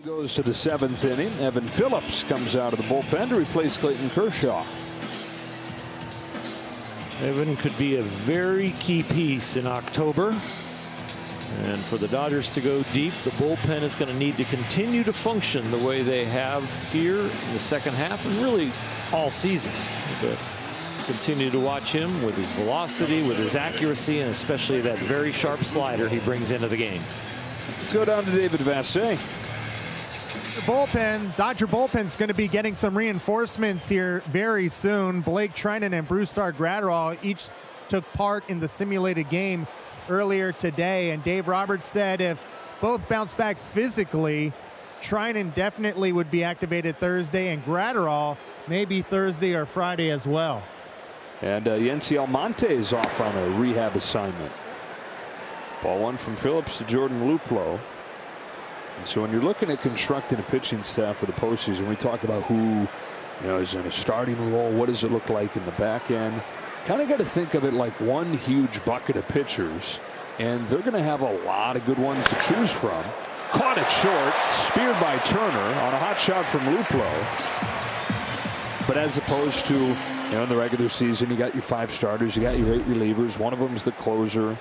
Goes to the 7th inning. Evan Phillips comes out of the bullpen to replace Clayton Kershaw. Evan could be a very key piece in October. And for the Dodgers to go deep, the bullpen is going to need to continue to function the way they have here in the second half and really all season. But continue to watch him with his velocity, with his accuracy, and especially that very sharp slider he brings into the game. Let's go down to David Vassegh. Dodger bullpen's going to be getting some reinforcements here very soon. Blake Treinen and Brusdar Graterol each took part in the simulated game earlier today, and Dave Roberts said if both bounce back physically, Treinen definitely would be activated Thursday, and Graterol maybe Thursday or Friday as well. And Yency Almonte is off on a rehab assignment. Ball one from Phillips to Jordan Luplow. And so when you're looking at constructing a pitching staff for the postseason, we talk about who is in a starting role. What does it look like in the back end? Kind of got to think of it like one huge bucket of pitchers, and they're going to have a lot of good ones to choose from. Caught it short, speared by Turner on a hot shot from Luplow. But as opposed to in the regular season, you got your 5 starters, you got your 8 relievers. One of them's the closer.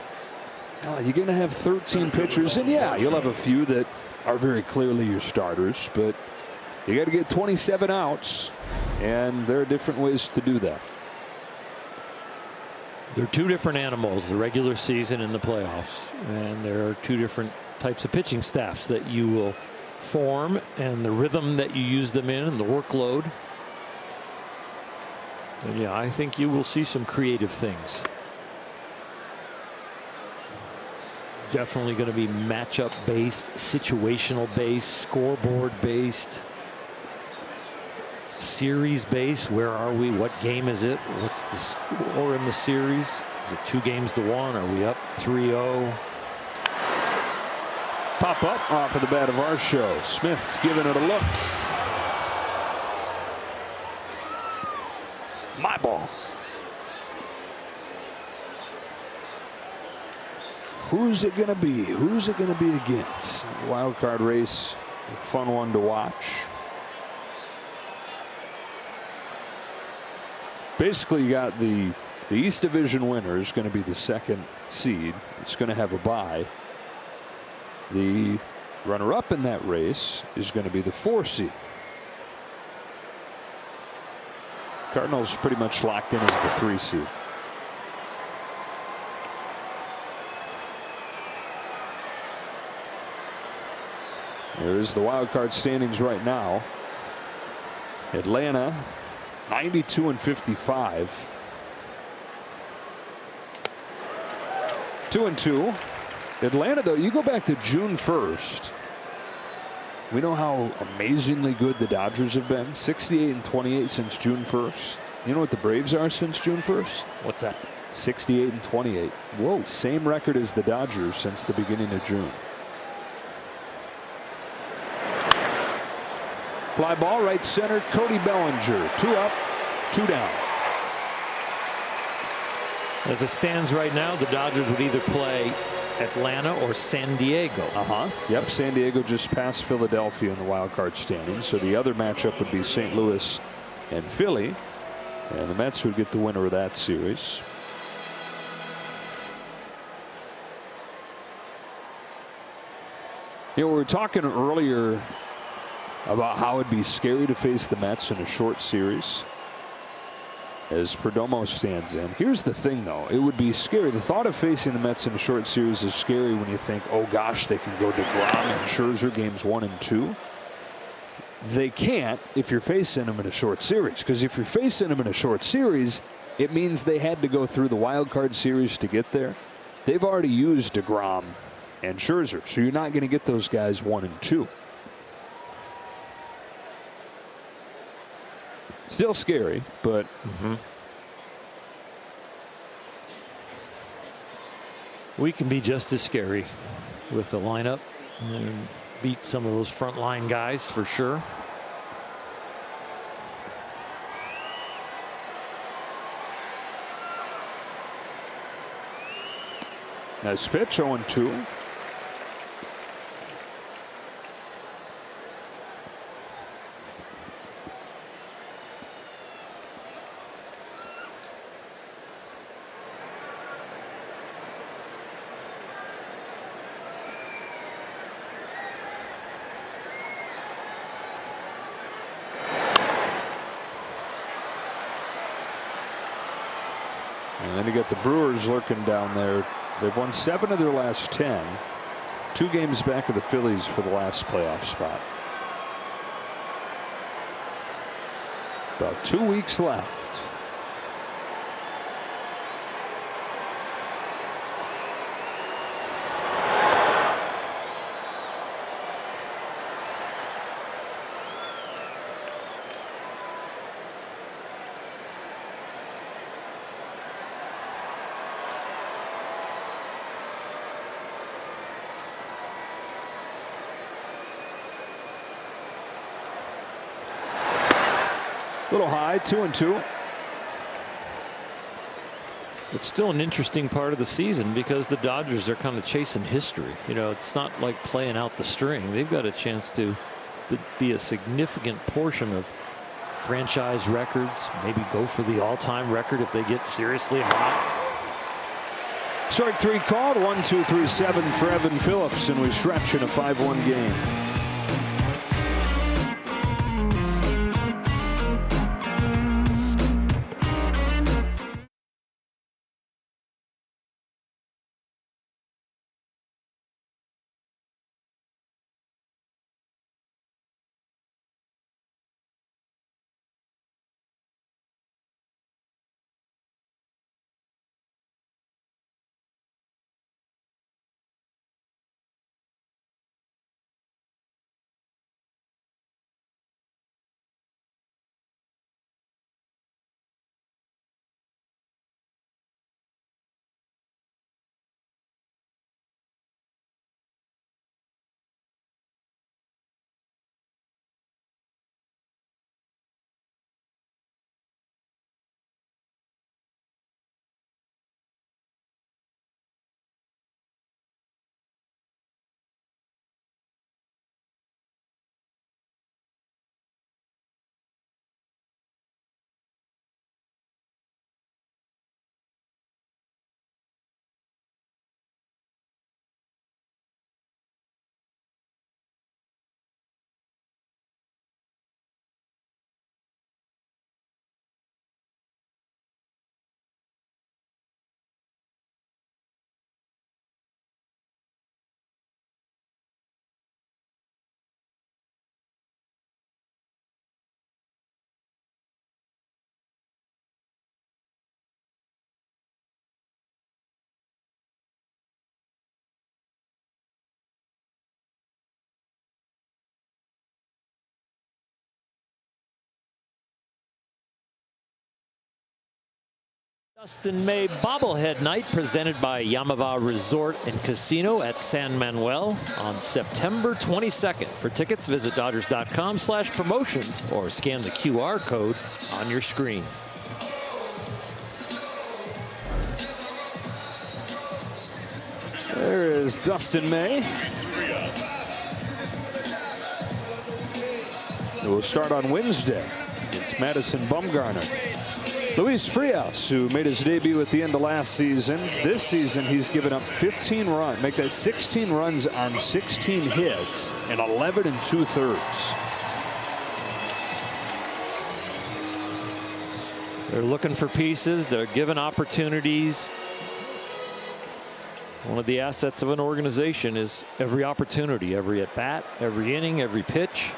You're going to have 13 pitchers, and yeah, you'll have a few that are very clearly your starters, but you got to get 27 outs, and there are different ways to do that. They're two different animals, the regular season and the playoffs, and there are two different types of pitching staffs that you will form, and the rhythm that you use them in, and the workload. And yeah, I think you will see some creative things. Definitely going to be matchup based, situational based, scoreboard based, series based. Where are we? What game is it? What's the score in the series? Is it 2-1? Are we up 3-0? Pop up off of the bat of our show. Smith giving it a look. My ball. Who's it going to be? Who's it going to be against? Wild card race, a fun one to watch. Basically, you got the East Division winner is going to be the 2nd seed. It's going to have a bye. The runner-up in that race is going to be the 4 seed. Cardinals pretty much locked in as the 3 seed. There's the wild card standings right now. Atlanta 92-55. 2-2. Atlanta, though, you go back to June 1st. We know how amazingly good the Dodgers have been. 68-28 since June 1st. You know what the Braves are since June 1st? What's that? 68-28. Whoa. Same record as the Dodgers since the beginning of June. Fly ball right center. Cody Bellinger. 2 up, 2 down. As it stands right now, the Dodgers would either play Atlanta or San Diego. Yep, San Diego just passed Philadelphia in the wild card standings. So the other matchup would be St. Louis and Philly. And the Mets would get the winner of that series. We were talking earlier about how it'd be scary to face the Mets in a short series as Perdomo stands in. Here's the thing, though. It would be scary. The thought of facing the Mets in a short series is scary when you think, oh, gosh, they can go DeGrom and Scherzer games 1 and 2. They can't if you're facing them in a short series, because if you're facing them in a short series, it means they had to go through the wild card series to get there. They've already used DeGrom and Scherzer, so you're not going to get those guys 1 and 2. Still scary, but we can be just as scary with the lineup and beat some of those frontline guys for sure. Nice pitch, 0-2. then you got the Brewers lurking down there. They've won 7 of their last 10. 2 games back of the Phillies for the last playoff spot. About 2 weeks left. Little high, 2-2. It's still an interesting part of the season because the Dodgers are kind of chasing history. You know, it's not like playing out the string. They've got a chance to be a significant portion of franchise records, maybe go for the all-time record if they get seriously hot. Strike 3 called, 1-2-3-7 for Evan Phillips, and we stretch in a 5-1 game. Dustin May bobblehead night presented by Yamava Resort and Casino at San Manuel on September 22nd. For tickets, visit Dodgers.com/promotions or scan the QR code on your screen. There is Dustin May. It will start on Wednesday. It's Madison Bumgarner. Luis Frias, who made his debut at the end of last season. This season, he's given up 15 runs. Make that 16 runs on 16 hits and 11 2/3. They're looking for pieces. They're given opportunities. One of the assets of an organization is every opportunity, every at-bat, every inning, every pitch.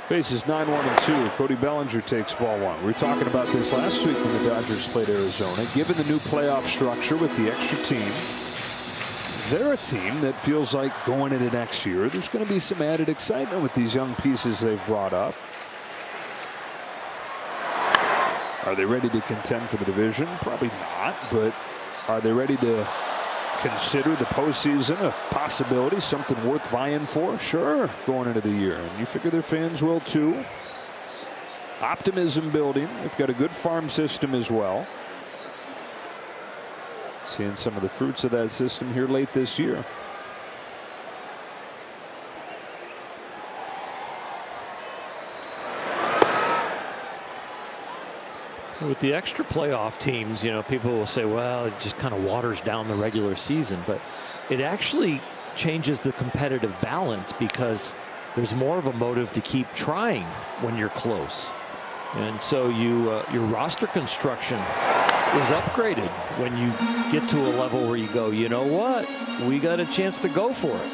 Faces 9-1-2. Cody Bellinger takes ball 1. We were talking about this last week when the Dodgers played Arizona. Given the new playoff structure with the extra team, they're a team that feels like going into next year, there's going to be some added excitement with these young pieces they've brought up. Are they ready to contend for the division? Probably not, but are they ready to consider the postseason a possibility, something worth vying for? Sure, going into the year, and you figure their fans will too. Optimism building. They've got a good farm system as well. Seeing some of the fruits of that system here late this year. With the extra playoff teams, you know, people will say, well, it just kind of waters down the regular season, but it actually changes the competitive balance because there's more of a motive to keep trying when you're close. And so your roster construction is upgraded when you get to a level where you go, you know what, we got a chance to go for it.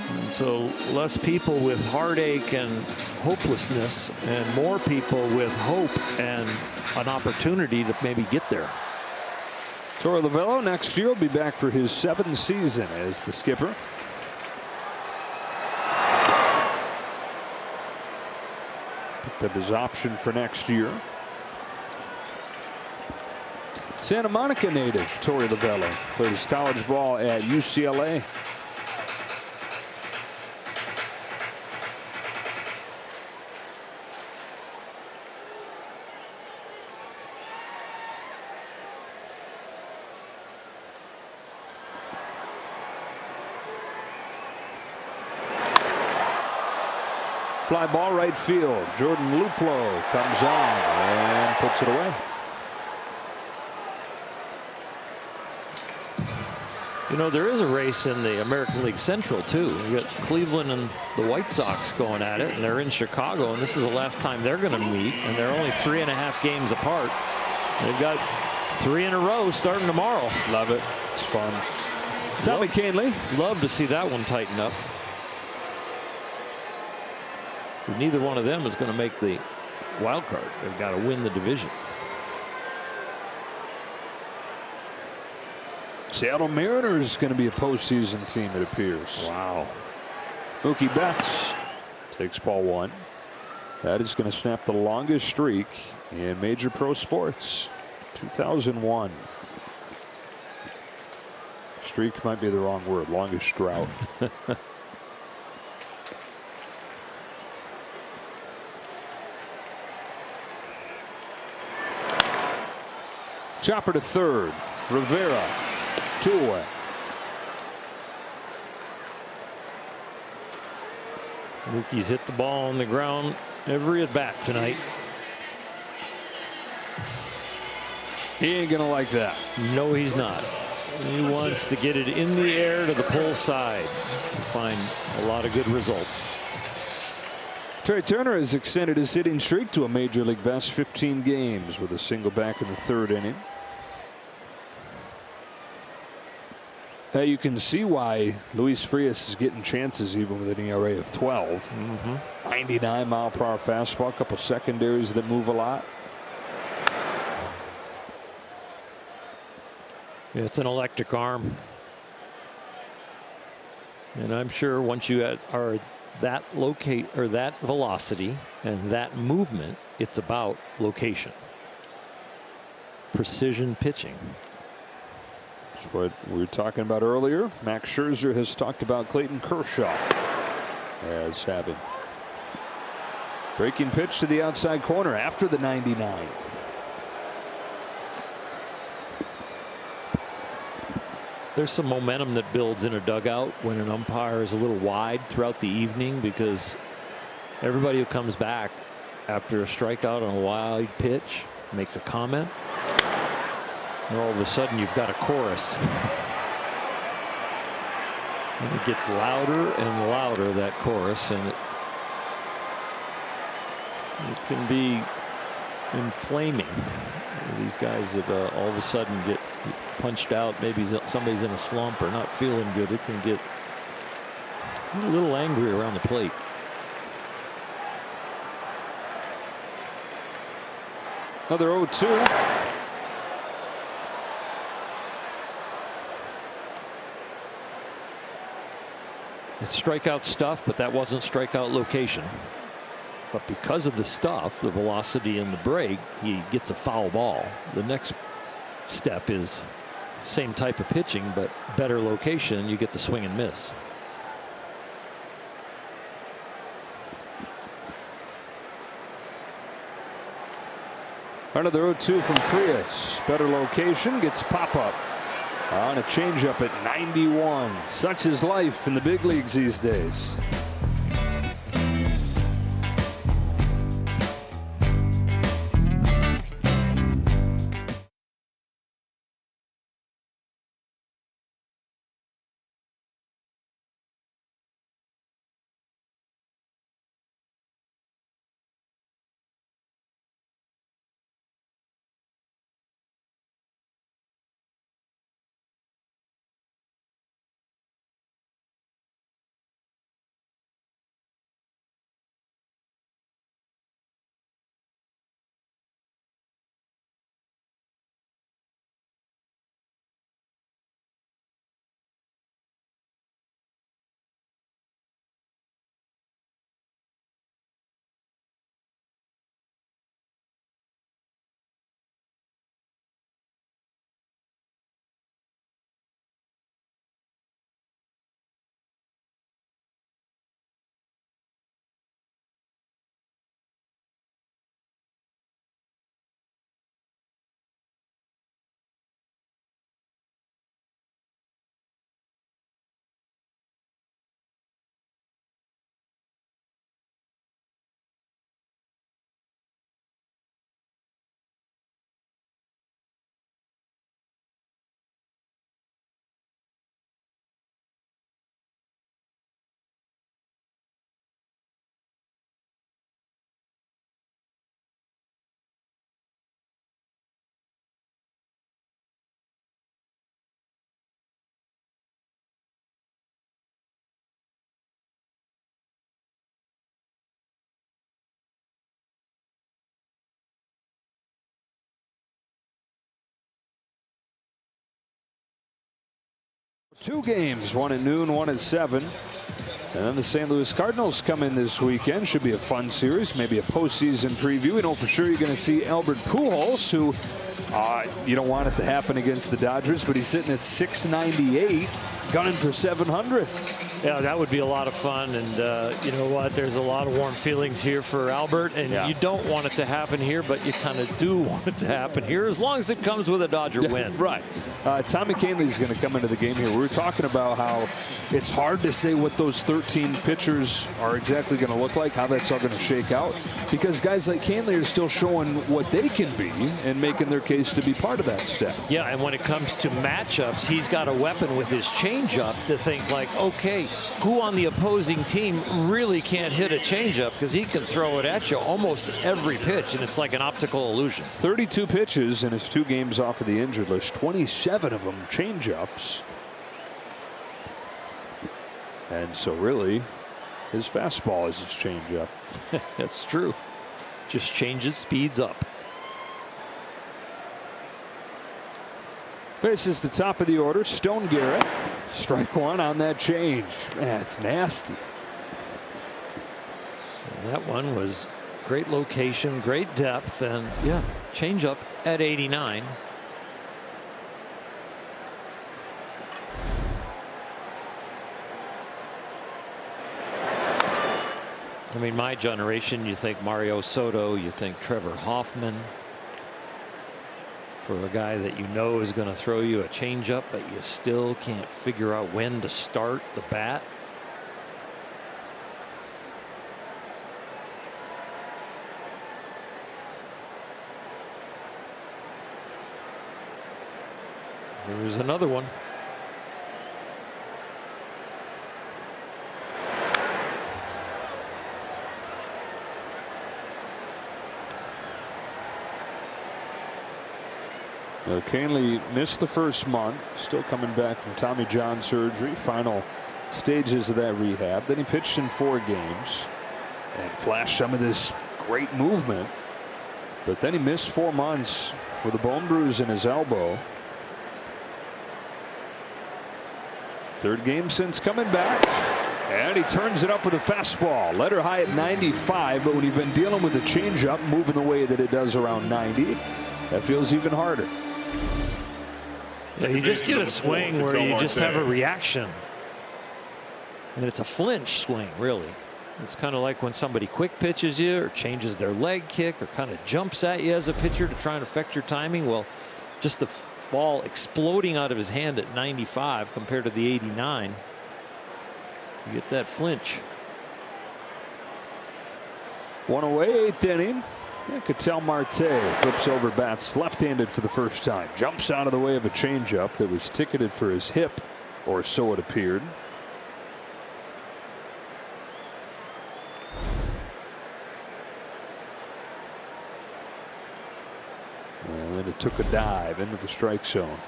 And so less people with heartache and hopelessness, and more people with hope and an opportunity to maybe get there. Torey Lovullo next year will be back for his 7th season as the skipper. Picked up his option for next year. Santa Monica native Torey Lovullo played his college ball at UCLA. Fly ball right field. Jordan Luplow comes on and puts it away. You know, there is a race in the American League Central too. You got Cleveland and the White Sox going at it, and they're in Chicago, and this is the last time they're going to meet, and they're only 3.5 games apart. They've got 3 in a row starting tomorrow. Love it. It's fun. Tommy Kahnle. Love to see that one tighten up. Neither one of them is going to make the wild card. They've got to win the division. Seattle Mariners going to be a postseason team, it appears. Wow. Mookie Betts takes ball 1. That is going to snap the longest streak in major pro sports. 2001. Streak might be the wrong word. Longest drought. Chopper to third. Rivera, 2 away. Mookie's hit the ball on the ground every at bat tonight. He ain't gonna like that. No, he's not. He wants to get it in the air to the pull side to find a lot of good results. Trey Turner has extended his hitting streak to a major league best 15 games with a single back in the 3rd inning. You can see why Luis Frias is getting chances even with an ERA of 12. 99-mile-per-hour fastball, a couple secondaries that move a lot. Yeah, it's an electric arm. And I'm sure once you are that that velocity and that movement, it's about location. Precision pitching. That's what we were talking about earlier. Max Scherzer has talked about Clayton Kershaw as having. Breaking pitch to the outside corner after the 99. There's some momentum that builds in a dugout when an umpire is a little wide throughout the evening, because everybody who comes back after a strikeout on a wide pitch makes a comment, and all of a sudden you've got a chorus. And it gets louder and louder, that chorus, and it can be inflaming. These guys that all of a sudden get punched out, maybe somebody's in a slump or not feeling good, it can get a little angry around the plate. Another 0-2. It's strikeout stuff, but that wasn't strikeout location. But because of the stuff, the velocity and the break, he gets a foul ball. The next step is same type of pitching, but better location. You get the swing and miss. Another 0-2 from Frias. Better location, gets pop up on a changeup at 91. Such is life in the big leagues these days. 2 games, one at noon, one at 7. And then the St. Louis Cardinals come in this weekend. Should be a fun series, maybe a postseason preview. We know for sure you're going to see Albert Pujols, who you don't want it to happen against the Dodgers, but he's sitting at .698, gunning for .700. Yeah, that would be a lot of fun. And you know what? There's a lot of warm feelings here for Albert, and you don't want it to happen here, but you kind of do want it to happen here, as long as it comes with a Dodger win. Right. Tommy Kahnle is going to come into the game here. We were talking about how it's hard to say what those 13 pitchers are exactly going to look like, how that's all going to shake out, because guys like Kahnle are still showing what they can be and making their case to be part of that step. Yeah, and when it comes to matchups, he's got a weapon with his changeup to think like, okay, who on the opposing team really can't hit a changeup, because he can throw it at you almost every pitch, and it's like an optical illusion. 32 pitches in his 2 games off of the injured list, 27 of them changeups. And so really, his fastball is his changeup. That's true. Just changes speeds up. Faces the top of the order, Stone Garrett. Strike 1 on that change. Man, it's nasty. And that one was great location, great depth, and yeah, change up at 89. I mean, my generation, you think Mario Soto, you think Trevor Hoffman. For a guy that you know is going to throw you a changeup, but you still can't figure out when to start the bat. There's another one. Kahnle missed the first month, still coming back from Tommy John surgery, final stages of that rehab. Then he pitched in 4 games and flashed some of this great movement, but then he missed 4 months with a bone bruise in his elbow. 3rd game since coming back, and he turns it up with a fastball. Let her high at 95, but when you've been dealing with a changeup moving the way that it does around 90, that feels even harder. Yeah, you just get a swing where you just have a reaction. And it's a flinch swing, really. It's kind of like when somebody quick pitches you or changes their leg kick or kind of jumps at you as a pitcher to try and affect your timing. Well, just the ball exploding out of his hand at 95 compared to the 89. You get that flinch. 1 away, 8th inning. Ketel Marte flips over bats left-handed for the first time. Jumps out of the way of a changeup that was ticketed for his hip, or so it appeared. And then it took a dive into the strike zone.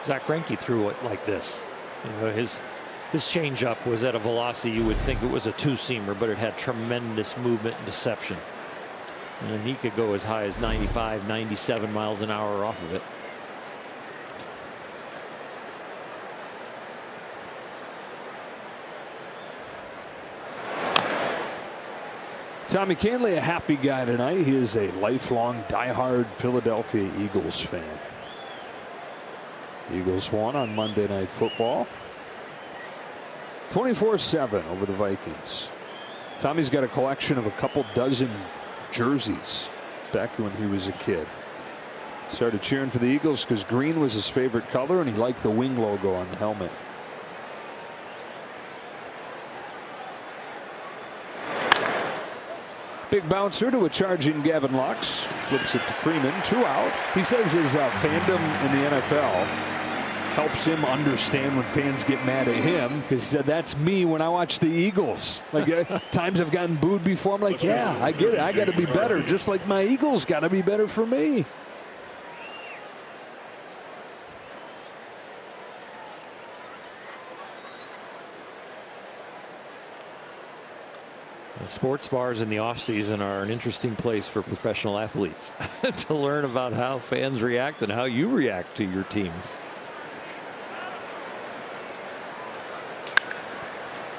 Zach Greinke threw it like this. You know, his changeup was at a velocity you would think it was a 2-seamer, but it had tremendous movement and deception. And he could go as high as 95, 97 miles an hour off of it. Tommy Kahnle, a happy guy tonight. He is a lifelong diehard Philadelphia Eagles fan. Eagles won on Monday Night Football 24-7 over the Vikings. Tommy's got a collection of a couple dozen jerseys back to when he was a kid. Started cheering for the Eagles because green was his favorite color and he liked the wing logo on the helmet. Big bouncer to a charging Gavin Lux. Flips it to Freeman. 2 out. He says his fandom in the NFL helps him understand when fans get mad at him, because he said, that's me when I watch the Eagles. Like times I've gotten booed before. I'm like, yeah, I get it. I got to be better, just like my Eagles got to be better for me. The sports bars in the offseason are an interesting place for professional athletes to learn about how fans react and how you react to your teams.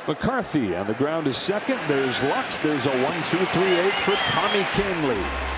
McCarthy on the ground is second. There's Lux. There's a 1-2-3-8 for Tommy Kahnle.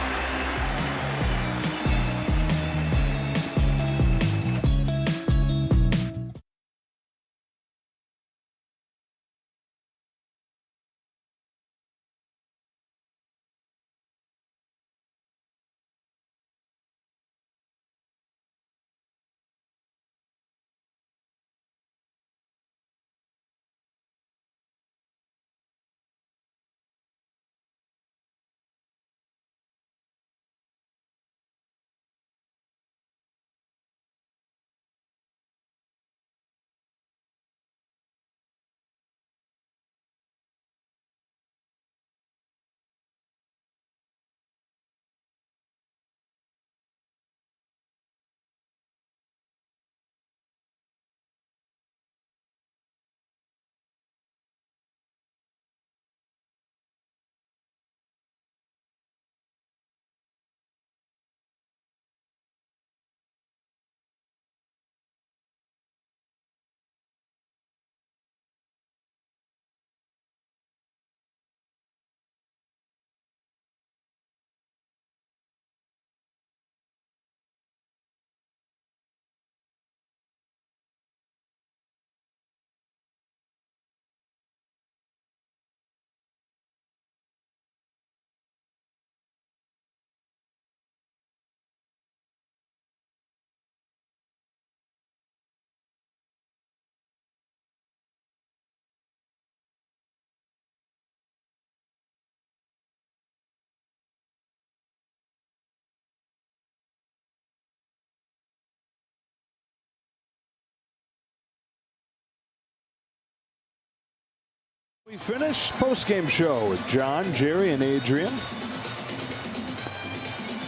We finish post-game show with John, Jerry, and Adrian.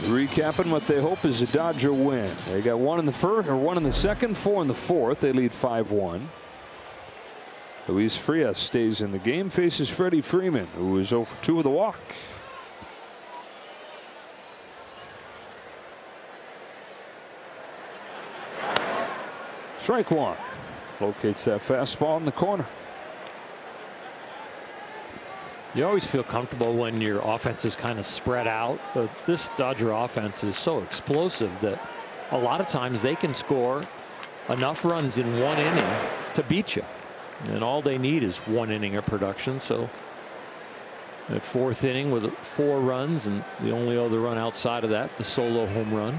Recapping what they hope is a Dodger win. They got one in the first, or one in the second, four in the fourth. They lead 5-1. Luis Frias stays in the game, faces Freddie Freeman, who is 0 for 2 with a walk. Strike one. Locates that fastball in the corner. You always feel comfortable when your offense is kind of spread out, but this Dodger offense is so explosive that a lot of times they can score enough runs in one inning to beat you, and all they need is one inning of production. So at fourth inning with 4 runs, and the only other run outside of that, the solo home run.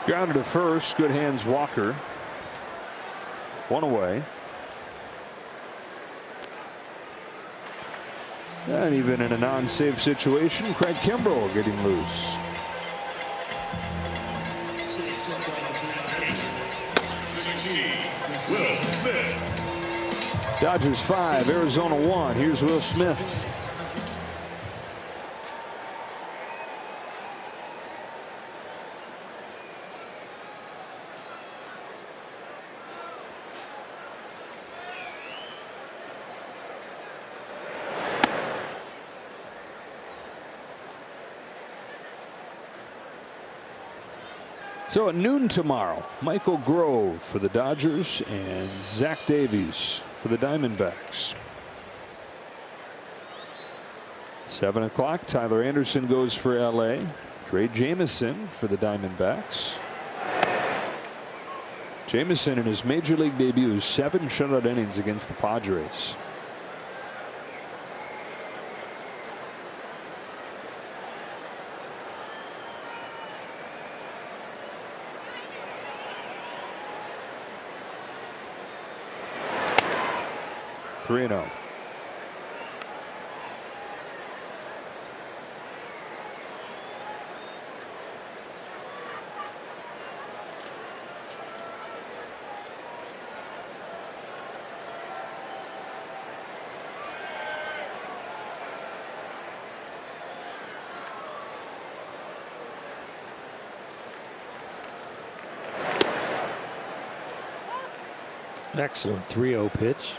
Grounded to first. Good hands, Walker. One away. And even in a non-safe situation, Craig Kimbrell getting loose. Dodgers 5, Arizona 1. Here's Will Smith. So at noon tomorrow, Michael Grove for the Dodgers and Zach Davies for the Diamondbacks. 7 o'clock, Tyler Anderson goes for LA. Trey Jameson for the Diamondbacks. Jameson in his major league debut, 7 shutout innings against the Padres. Three and 0. Excellent 3-0 pitch.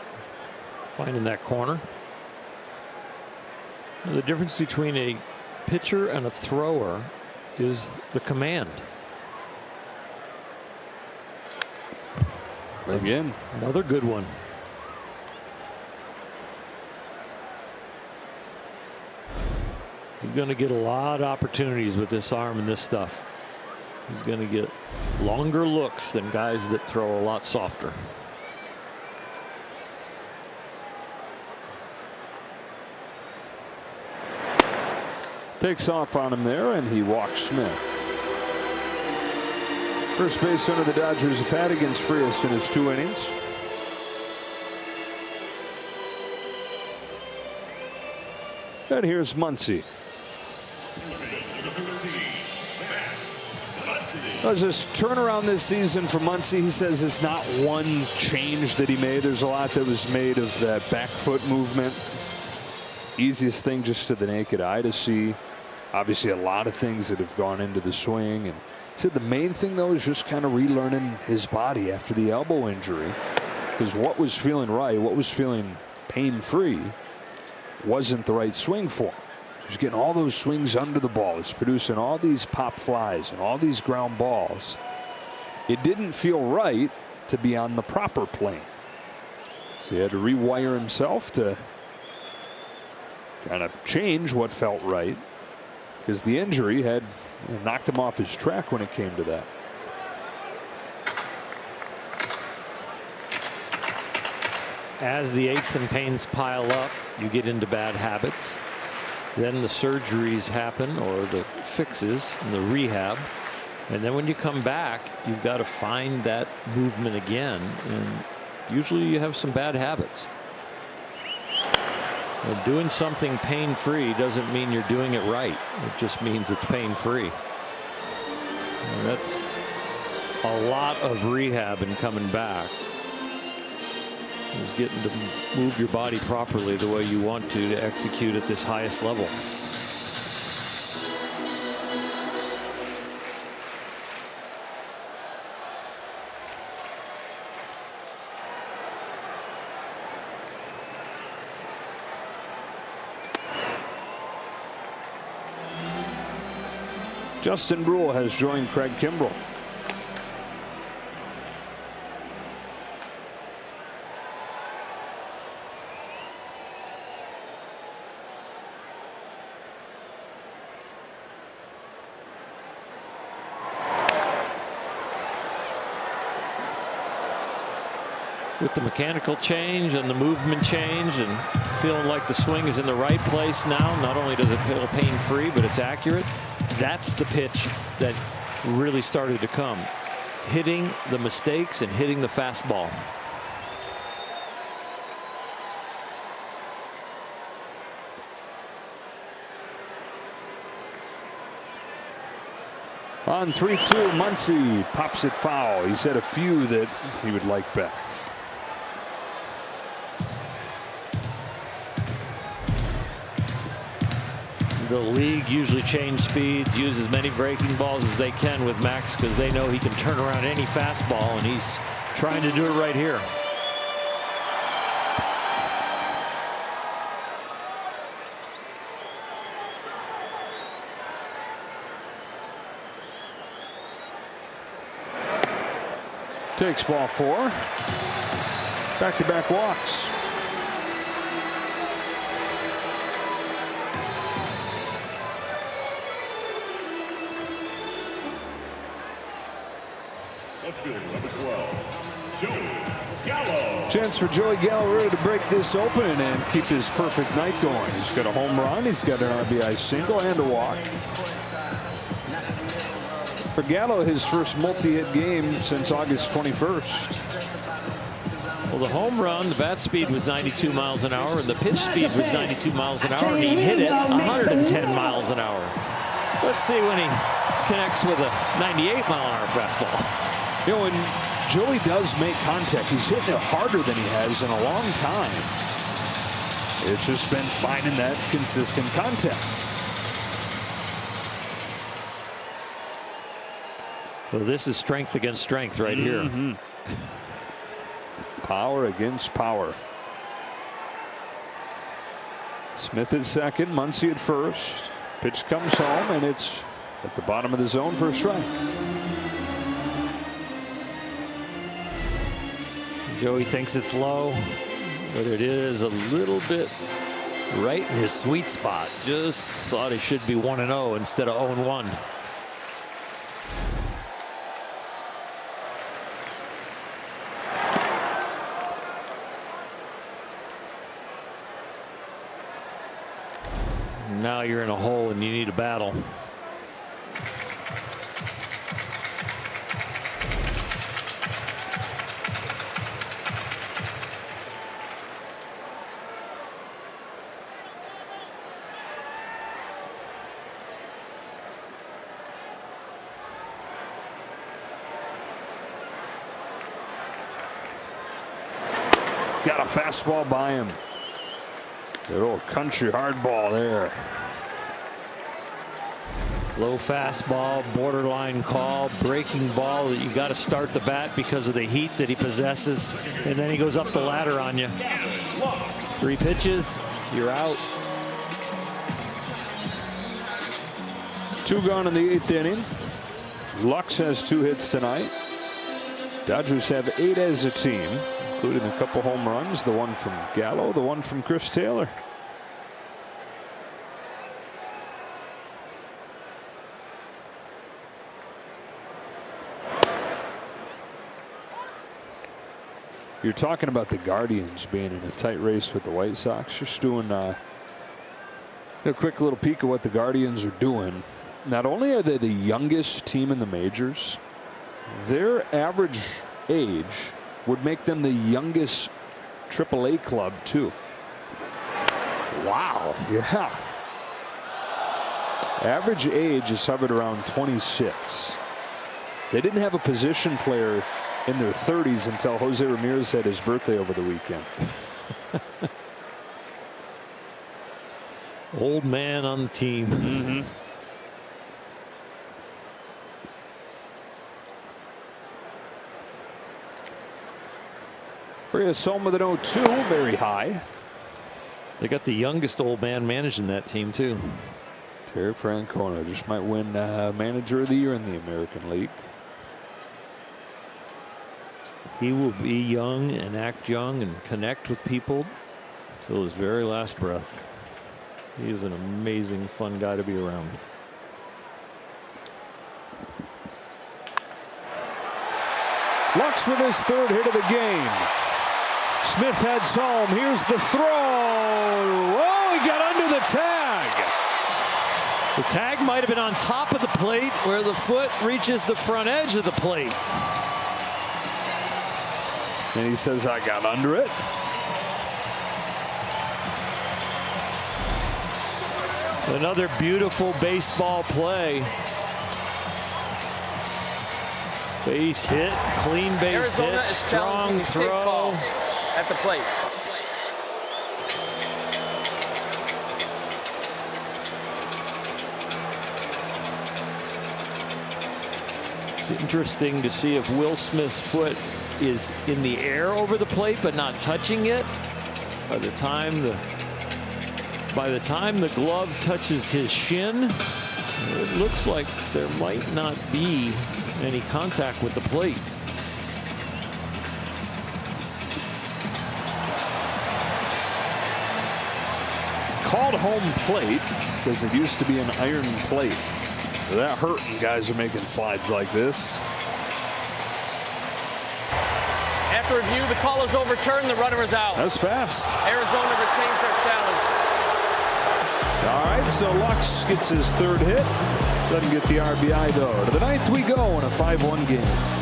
Finding that corner. The difference between a pitcher and a thrower is the command. Again, another good one. He's going to get a lot of opportunities with this arm and this stuff. He's going to get longer looks than guys that throw a lot softer. Takes off on him there, and he walks Smith. First base runner the Dodgers have had against Frias in his 2 innings. And here's Muncy. There's this turnaround this season for Muncy. He says it's not one change that he made. There's a lot that was made of that back foot movement. Easiest thing just to the naked eye to see. Obviously a lot of things that have gone into the swing. And he said the main thing though is just kind of relearning his body after the elbow injury. Because what was feeling right, what was feeling pain-free wasn't the right swing for him. He's getting all those swings under the ball. He's producing all these pop flies and all these ground balls. It didn't feel right to be on the proper plane. So he had to rewire himself to kind of change what felt right, because the injury had knocked him off his track when it came to that. As the aches and pains pile up, you get into bad habits. Then the surgeries happen, or the fixes and the rehab. And then when you come back, you've got to find that movement again. And usually you have some bad habits. And doing something pain-free doesn't mean you're doing it right. It just means it's pain-free. And that's a lot of rehab and coming back. Is getting to move your body properly the way you want to execute at this highest level. Justin Brule has joined Craig Kimbrell. With the mechanical change and the movement change and feeling like the swing is in the right place now, not only does it feel pain-free, but it's accurate. That's the pitch that really started to come. Hitting the mistakes and hitting the fastball. On 3-2, Muncy pops it foul. He's had a few that he would like back. The league usually changes speeds, use as many breaking balls as they can with Max, because they know he can turn around any fastball, and he's trying to do it right here. Takes ball 4. Back-to-back walks. Chance for Joey Gallo ready to break this open and keep his perfect night going. He's got a home run, he's got an RBI single and a walk. For Gallo, his first multi-hit game since August 21st. Well, the home run, the bat speed was 92 miles an hour, and the pitch speed was 92 miles an hour, and he hit it 110 miles an hour. Let's see when he connects with a 98-mile-an-hour fastball. You know, when Joey does make contact, he's hitting it harder than he has in a long time. It's just been finding that consistent contact. Well, this is strength against strength right here. Power against power. Smith at second, Muncy at first. Pitch comes home, and it's at the bottom of the zone for a strike. Joey thinks it's low, but it is a little bit right in his sweet spot. Just thought he should be 1-0 instead of 0-1. Now you're in a hole and you need a battle. Got a fastball by him. Good old country hardball there. Low fastball, borderline call, breaking ball that you got to start the bat because of the heat that he possesses, and then he goes up the ladder on you. 3 pitches, you're out. 2 gone in the 8th inning. Lux has 2 hits tonight. Dodgers have 8 as a team, including a couple home runs, the one from Gallo, the one from Chris Taylor. You're talking about the Guardians being in a tight race with the White Sox. Just doing a quick little peek at what the Guardians are doing. Not only are they the youngest team in the majors, their average age would make them the youngest AAA club too. Wow. Yeah. Average age is hovered around 26. They didn't have a position player in their 30s until Jose Ramirez had his birthday over the weekend. Old man on the team. Mm-hmm. Frias home with an 0-2, very high. They got the youngest old man managing that team too. Terry Francona just might win Manager of the Year in the American League. He will be young and act young and connect with people till his very last breath. He is an amazing, fun guy to be around. Lux with his 3rd hit of the game. Smith heads home. Here's the throw. Oh, he got under the tag. The tag might have been on top of the plate where the foot reaches the front edge of the plate. And he says, I got under it. Another beautiful baseball play. Base hit, clean base Arizona hit, is strong throw. At the plate. It's interesting to see if Will Smith's foot is in the air over the plate but not touching it. By the time the glove touches his shin, it looks like there might not be any contact with the plate. Called home plate because it used to be an iron plate. That hurt when guys are making slides like this. After review, the call is overturned. The runner is out. That's fast. Arizona retains their challenge. All right, so Lux gets his 3rd hit. Doesn't get the RBI, though. To the 9th we go in a 5-1 game.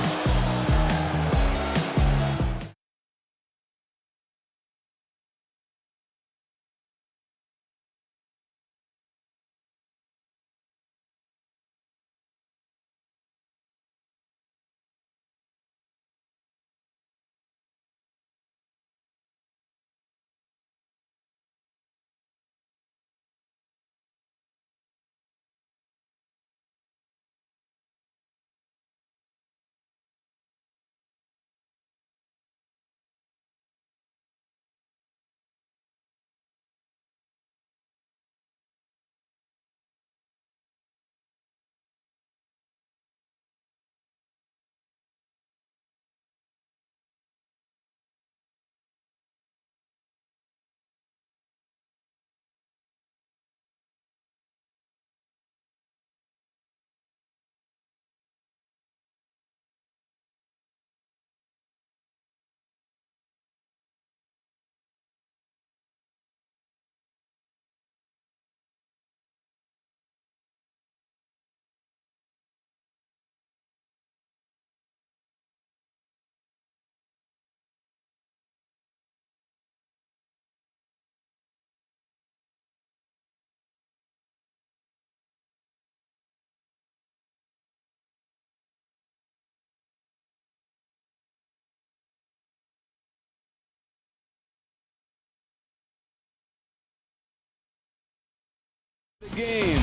Game.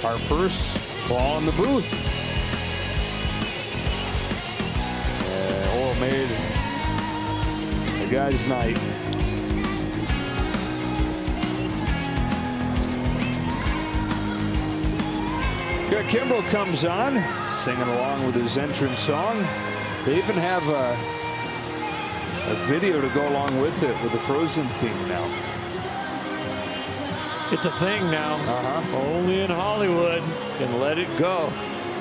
Our first ball in the booth. Oral made the guy's night. Craig Kimbrell comes on, singing along with his entrance song. They even have a video to go along with it with the Frozen theme now. It's a thing now. Only in Hollywood can let it go.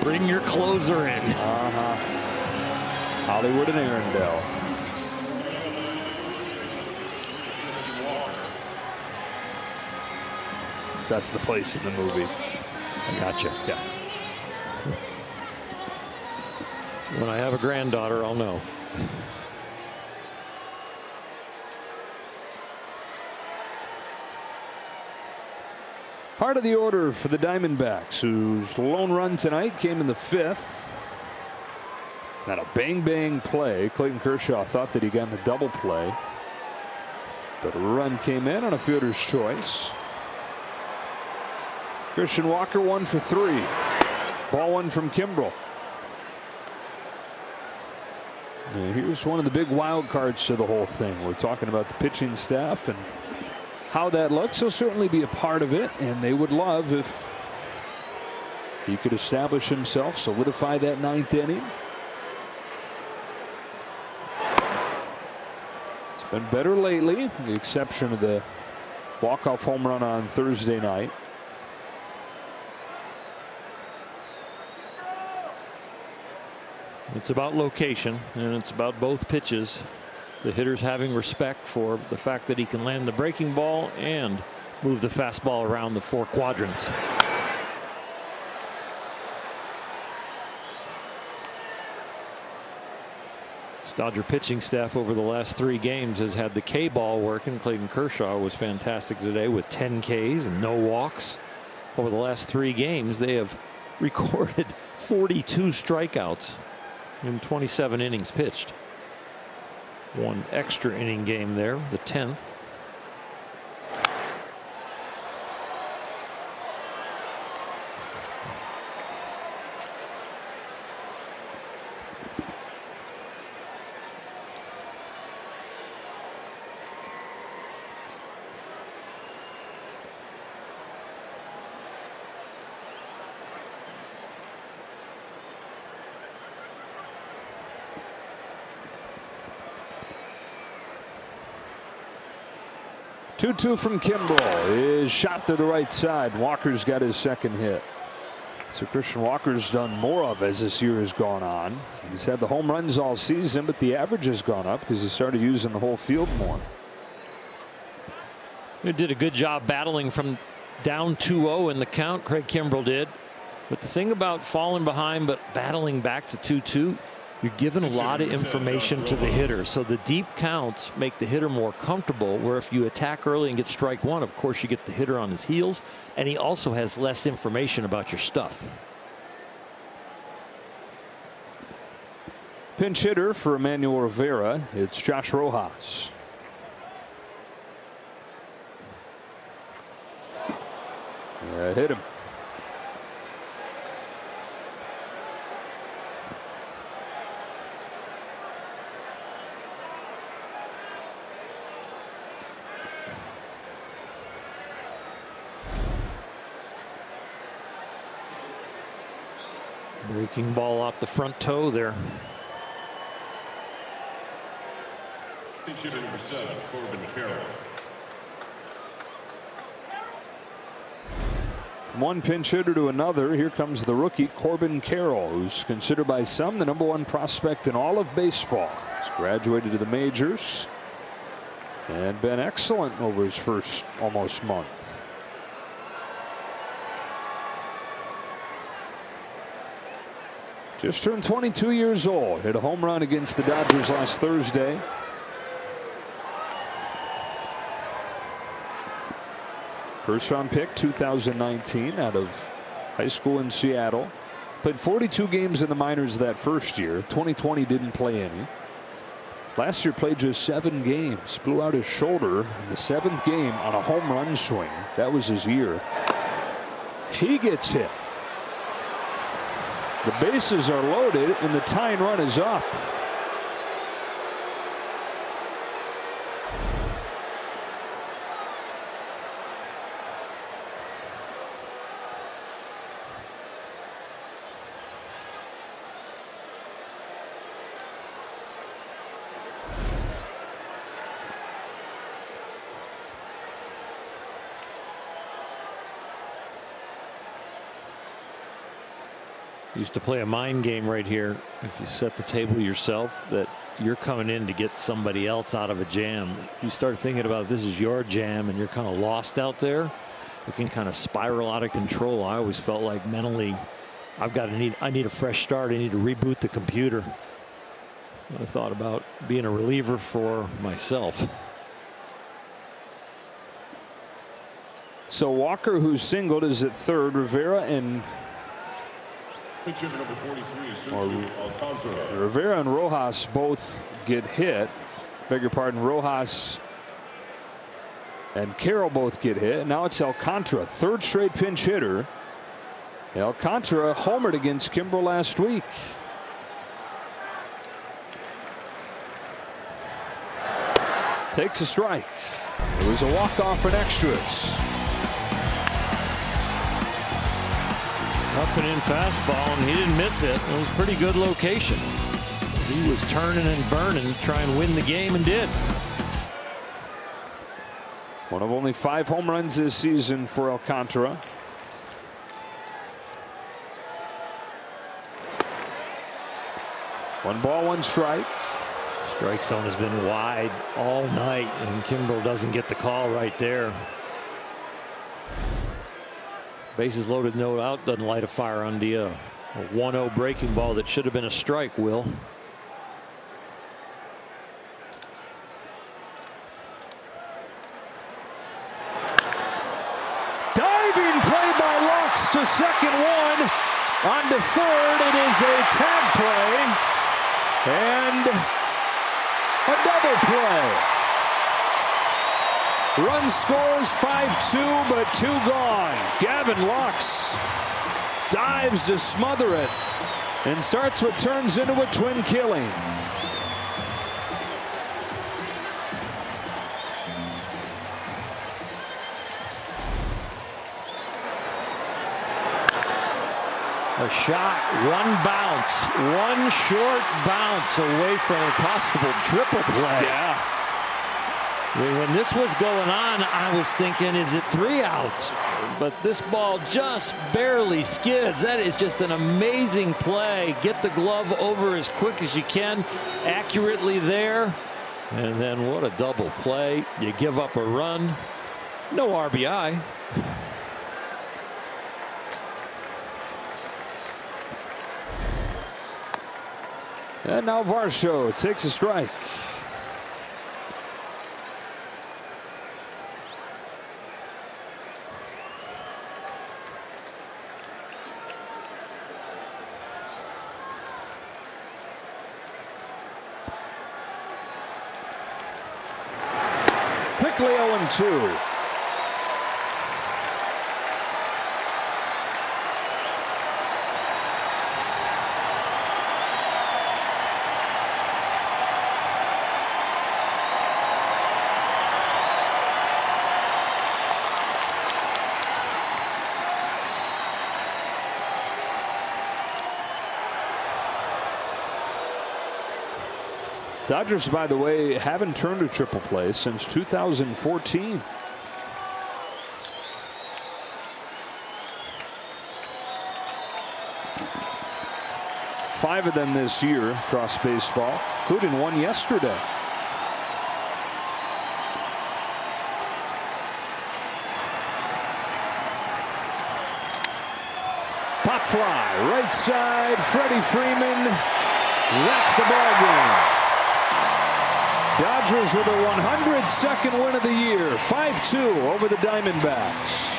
Bring your closer in. Hollywood and Arundel. That's the place in the movie. I gotcha. Yeah. When I have a granddaughter, I'll know. Part of the order for the Diamondbacks, whose lone run tonight came in the 5th. Not a bang-bang play. Clayton Kershaw thought that he got in a double play, but a run came in on a fielder's choice. Christian Walker 1 for 3. Ball 1 from Kimbrell. And here's one of the big wild cards to the whole thing. We're talking about the pitching staff and how that looks. He'll certainly be a part of it, and they would love if he could establish himself, solidify that 9th inning. It's been better lately, with the exception of the walk-off home run on Thursday night. It's about location, and it's about both pitches. The hitter's having respect for the fact that he can land the breaking ball and move the fastball around the 4 quadrants. This Dodger pitching staff over the last 3 games has had the K ball working. Clayton Kershaw was fantastic today with 10 Ks and no walks. Over the last 3 games, they have recorded 42 strikeouts in 27 innings pitched. 1 extra inning game there, the 10th. Two from Kimbrell is shot to the right side. Walker's got his second hit. So Christian Walker's done more of as this year has gone on. He's had the home runs all season, but the average has gone up because he started using the whole field more. He did a good job battling from down 2-0 in the count. Craig Kimbrell did. But the thing about falling behind but battling back to 2-2, you're giving a lot of information to the hitter. So the deep counts make the hitter more comfortable, where if you attack early and get strike 1, of course you get the hitter on his heels, and he also has less information about your stuff. Pinch hitter for Emmanuel Rivera, it's Josh Rojas. Hit him. Breaking ball off the front toe there. Pinch hitter number 7, Corbin Carroll. From one pinch hitter to another, here comes the rookie Corbin Carroll, who's considered by some the #1 prospect in all of baseball. He's graduated to the majors and been excellent over his first almost month. Just turned 22 years old. Hit a home run against the Dodgers last Thursday. First round pick 2019 out of high school in Seattle. Played 42 games in the minors that first year. 2020 didn't play any. Last year played just 7 games. Blew out his shoulder in the 7th game on a home run swing. That was his year. He gets hit. The bases are loaded and the tying run is up. Used to play a mind game right here. If you set the table yourself, that you're coming in to get somebody else out of a jam. You start thinking about this is your jam and you're kind of lost out there. It can kind of spiral out of control. I always felt like mentally, I need a fresh start. I need to reboot the computer. I thought about being a reliever for myself. So Walker, who singled, is at third. Rivera and Rivera and Rojas both get hit. Beg your pardon, Rojas and Carroll both get hit. Now it's Alcantara, 3rd straight pinch hitter. Alcantara homered against Kimbrel last week. Takes a strike. It was a walk-off in extras. Up and in fastball, and he didn't miss it. It was a pretty good location. He was turning and burning to try and win the game, and did. One of only 5 home runs this season for Alcantara. One ball, one strike. Strike zone has been wide all night, and Kimbrel doesn't get the call right there. Bases loaded, no out, doesn't light a fire on the 1-0 breaking ball that should have been a strike, Will. Diving play by Lux to second one. On to third. It is a tag play. And a double play. Run scores 5-2, but 2 gone. Gavin Lux dives to smother it and starts what turns into a twin killing. A shot, one bounce, one short bounce away from a possible triple play. Yeah. When this was going on, I was thinking, is it 3 outs? But this ball just barely skids. That is just an amazing play. Get the glove over as quick as you can, accurately there. And then what a double play. You give up a run. No RBI. And now Varsho takes a strike. Quickly 0-2. Dodgers, by the way, haven't turned a triple play since 2014. Five of them this year across baseball, including one yesterday. Pop fly, right side, Freddie Freeman. That's the ball game. Dodgers with a 102nd win of the year, 5-2 over the Diamondbacks.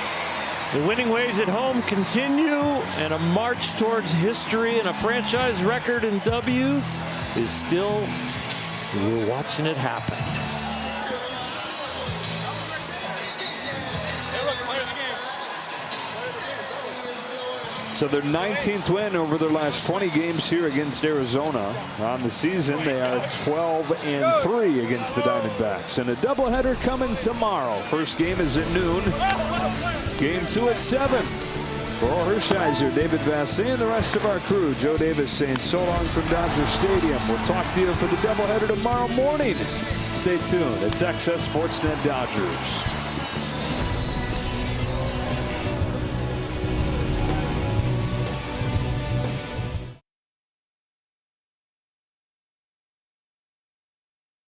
The winning ways at home continue, and a march towards history and a franchise record in W's is still We're watching it happen. So their 19th win over their last 20 games here against Arizona. On the season, they are 12-3 against the Diamondbacks. And a doubleheader coming tomorrow. First game is at noon. Game 2 at 7. For Earl Hershiser, David Vassay, and the rest of our crew, Joe Davis saying so long from Dodger Stadium. We'll talk to you for the doubleheader tomorrow morning. Stay tuned. It's XS Sportsnet Dodgers.